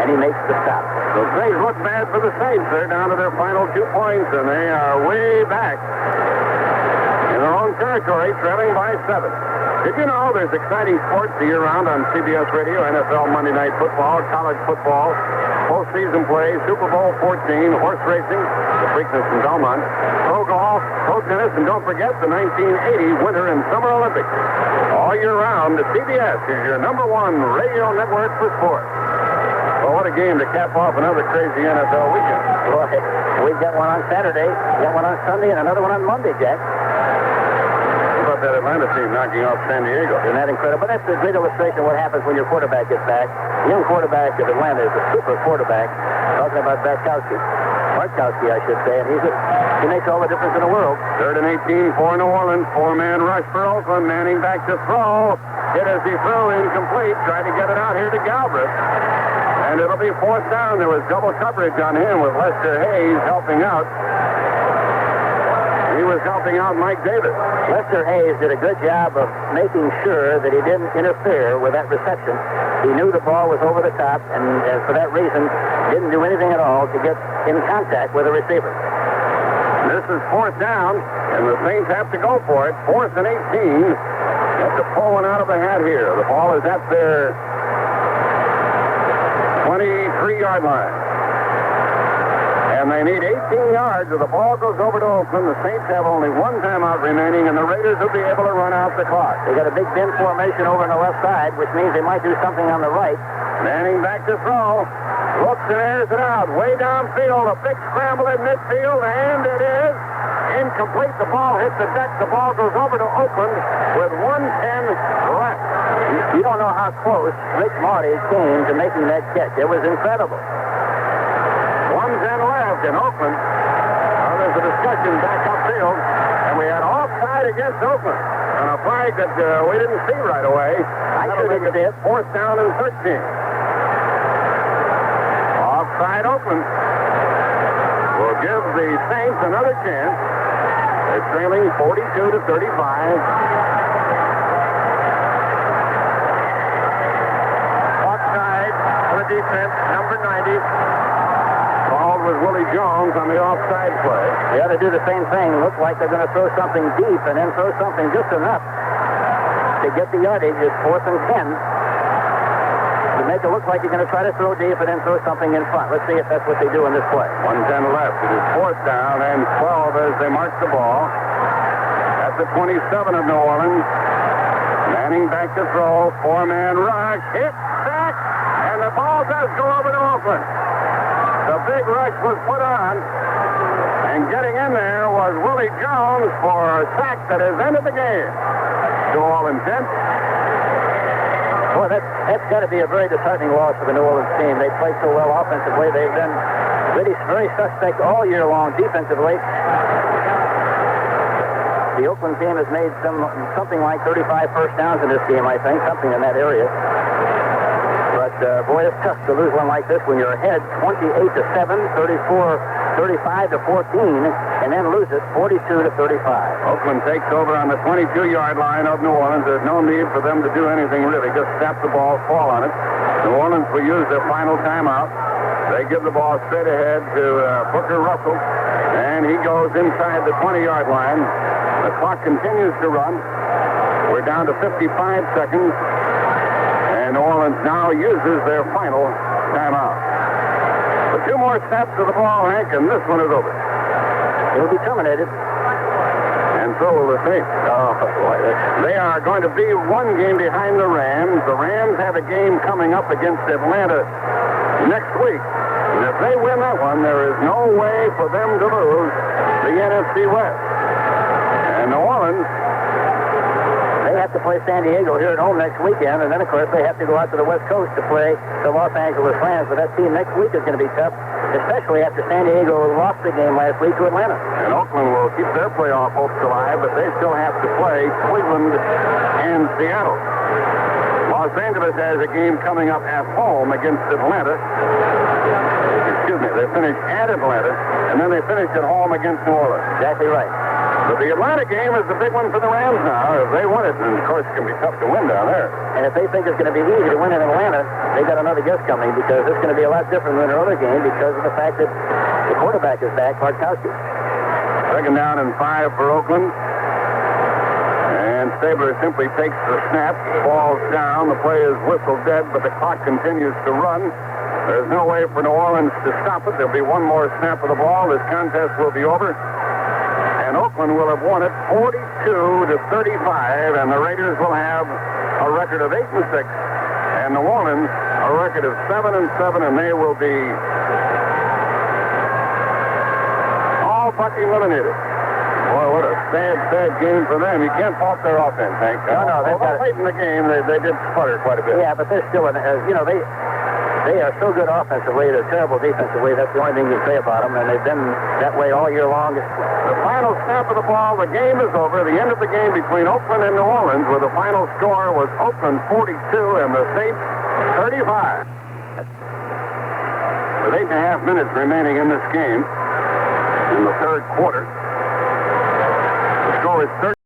And he makes the stop. So things look bad for the Saints. They're down to their final 2 points, and they are way back in their own territory, trailing by 7. Did you know there's exciting sports year-round on CBS Radio, NFL Monday Night Football, college football, postseason play, Super Bowl 14, horse racing, the Preakness and Belmont, pro golf, pro tennis, and don't forget the 1980 Winter and Summer Olympics. All year round, the CBS is your #1 radio network for sports. Well, what a game to cap off another crazy NFL weekend. Boy, we've got one on Saturday, got one on Sunday, and another one on Monday, Jack. How about that Atlanta team knocking off San Diego? Isn't that incredible? But that's a great illustration of what happens when your quarterback gets back. The young quarterback of Atlanta is a super quarterback. Talking about Bartkowski, I should say, and he makes all the difference in the world. 3rd and 18 for New Orleans. 4-man rush for Oakland. Manning back to throw. Hit as he threw, incomplete. Tried to get it out here to Galbraith. And it'll be 4th down. There was double coverage on him with Lester Hayes helping out. He was helping out Mike Davis. Lester Hayes did a good job of making sure that he didn't interfere with that reception. He knew the ball was over the top, and for that reason, didn't do anything at all to get in contact with the receiver. This is 4th down, and the Saints have to go for it. 4th and 18. They have to pull one out of the hat here. The ball is at their 3-yard line. And they need 18 yards, or the ball goes over to Oakland. The Saints have only one timeout remaining, and the Raiders will be able to run out the clock. They got a big bin formation over on the left side, which means they might do something on the right. Manning back to throw. Looks and airs it out. Way downfield. A big scramble in midfield, and it is incomplete. The ball hits the deck. The ball goes over to Oakland with 1:10 left. You don't know how close Rick Marty came to making that catch. It was incredible. 1:10 left in Oakland. Well, there's a discussion back upfield, and we had offside against Oakland on a flag that we didn't see right away. I should have did. 4th down and 13. Offside Oakland will give the Saints another chance. They're trailing 42-35. Offside for the defense, number 90. Called was Willie Jones on the offside play. They ought to do the same thing. Looks like they're going to throw something deep and then throw something just enough to get the yardage. It's 4th and 10. To make it look like you're going to try to throw deep and then throw something in front. Let's see if that's what they do in this play. 1:10 left. It is 4th down and 12 as they march the ball. At the 27 of New Orleans. Manning back to throw. 4-man rush. Hit, sack, and the ball does go over to Oakland. The big rush was put on, and getting in there was Willie Jones for a sack that has ended the game. To all intent. Boy, that's got to be a very disheartening loss for the New Orleans team. They played so well offensively. They've been really very suspect all year long defensively. The Oakland team has made something like 35 first downs in this game, I think, something in that area. But, boy, it's tough to lose one like this when you're ahead 28-7, 35-14, and then lose it 42-35. Oakland takes over on the 22-yard line of New Orleans. There's no need for them to do anything really. Just snap the ball, fall on it. New Orleans will use their final timeout. They give the ball straight ahead to Booker Russell, and he goes inside the 20-yard line. The clock continues to run. We're down to 55 seconds. And New Orleans now uses their final timeout. But 2 more snaps of the ball, Hank, and this one is over. It'll be terminated. And so will the Saints. Oh, boy. They are going to be 1 game behind the Rams. The Rams have a game coming up against Atlanta next week. And if they win that one, there is no way for them to lose the NFC West. And New Orleans, they have to play San Diego here at home next weekend, and then, of course, they have to go out to the West Coast to play the Los Angeles Rams. But that team next week is going to be tough, especially after San Diego lost the game last week to Atlanta. And Oakland will keep their playoff hopes alive, but they still have to play Cleveland and Seattle. Los Angeles has a game coming up at home against Atlanta. Excuse me, they finish at Atlanta, and then they finish at home against New Orleans. Exactly right. But the Atlanta game is the big one for the Rams now. If they win it, and of course, it can be tough to win down there. And if they think it's going to be easy to win in Atlanta, they got another guess coming, because it's going to be a lot different than their other game because of the fact that the quarterback is back, Bartkowski. 2nd down and 5 for Oakland. And Stabler simply takes the snap, falls down. The play is whistled dead, but the clock continues to run. There's no way for New Orleans to stop it. There'll be 1 more snap of the ball. This contest will be over. And Oakland will have won it 42-35, and the Raiders will have a record of 8-6, and New Orleans a record of 7-7, and they will be all but eliminated. Boy, what a sad game for them. You can't fault their offense, Hank. No, they've got late in the game, they did sputter quite a bit. Yeah, but they're still, they are so good offensively. They're terrible defensively. That's the only thing you can say about them, and they've been that way all year long. The final snap of the ball, the game is over. The end of the game between Oakland and New Orleans, where the final score was Oakland 42 and the Saints 35. With 8.5 minutes remaining in this game, in the 3rd quarter, the score is 30.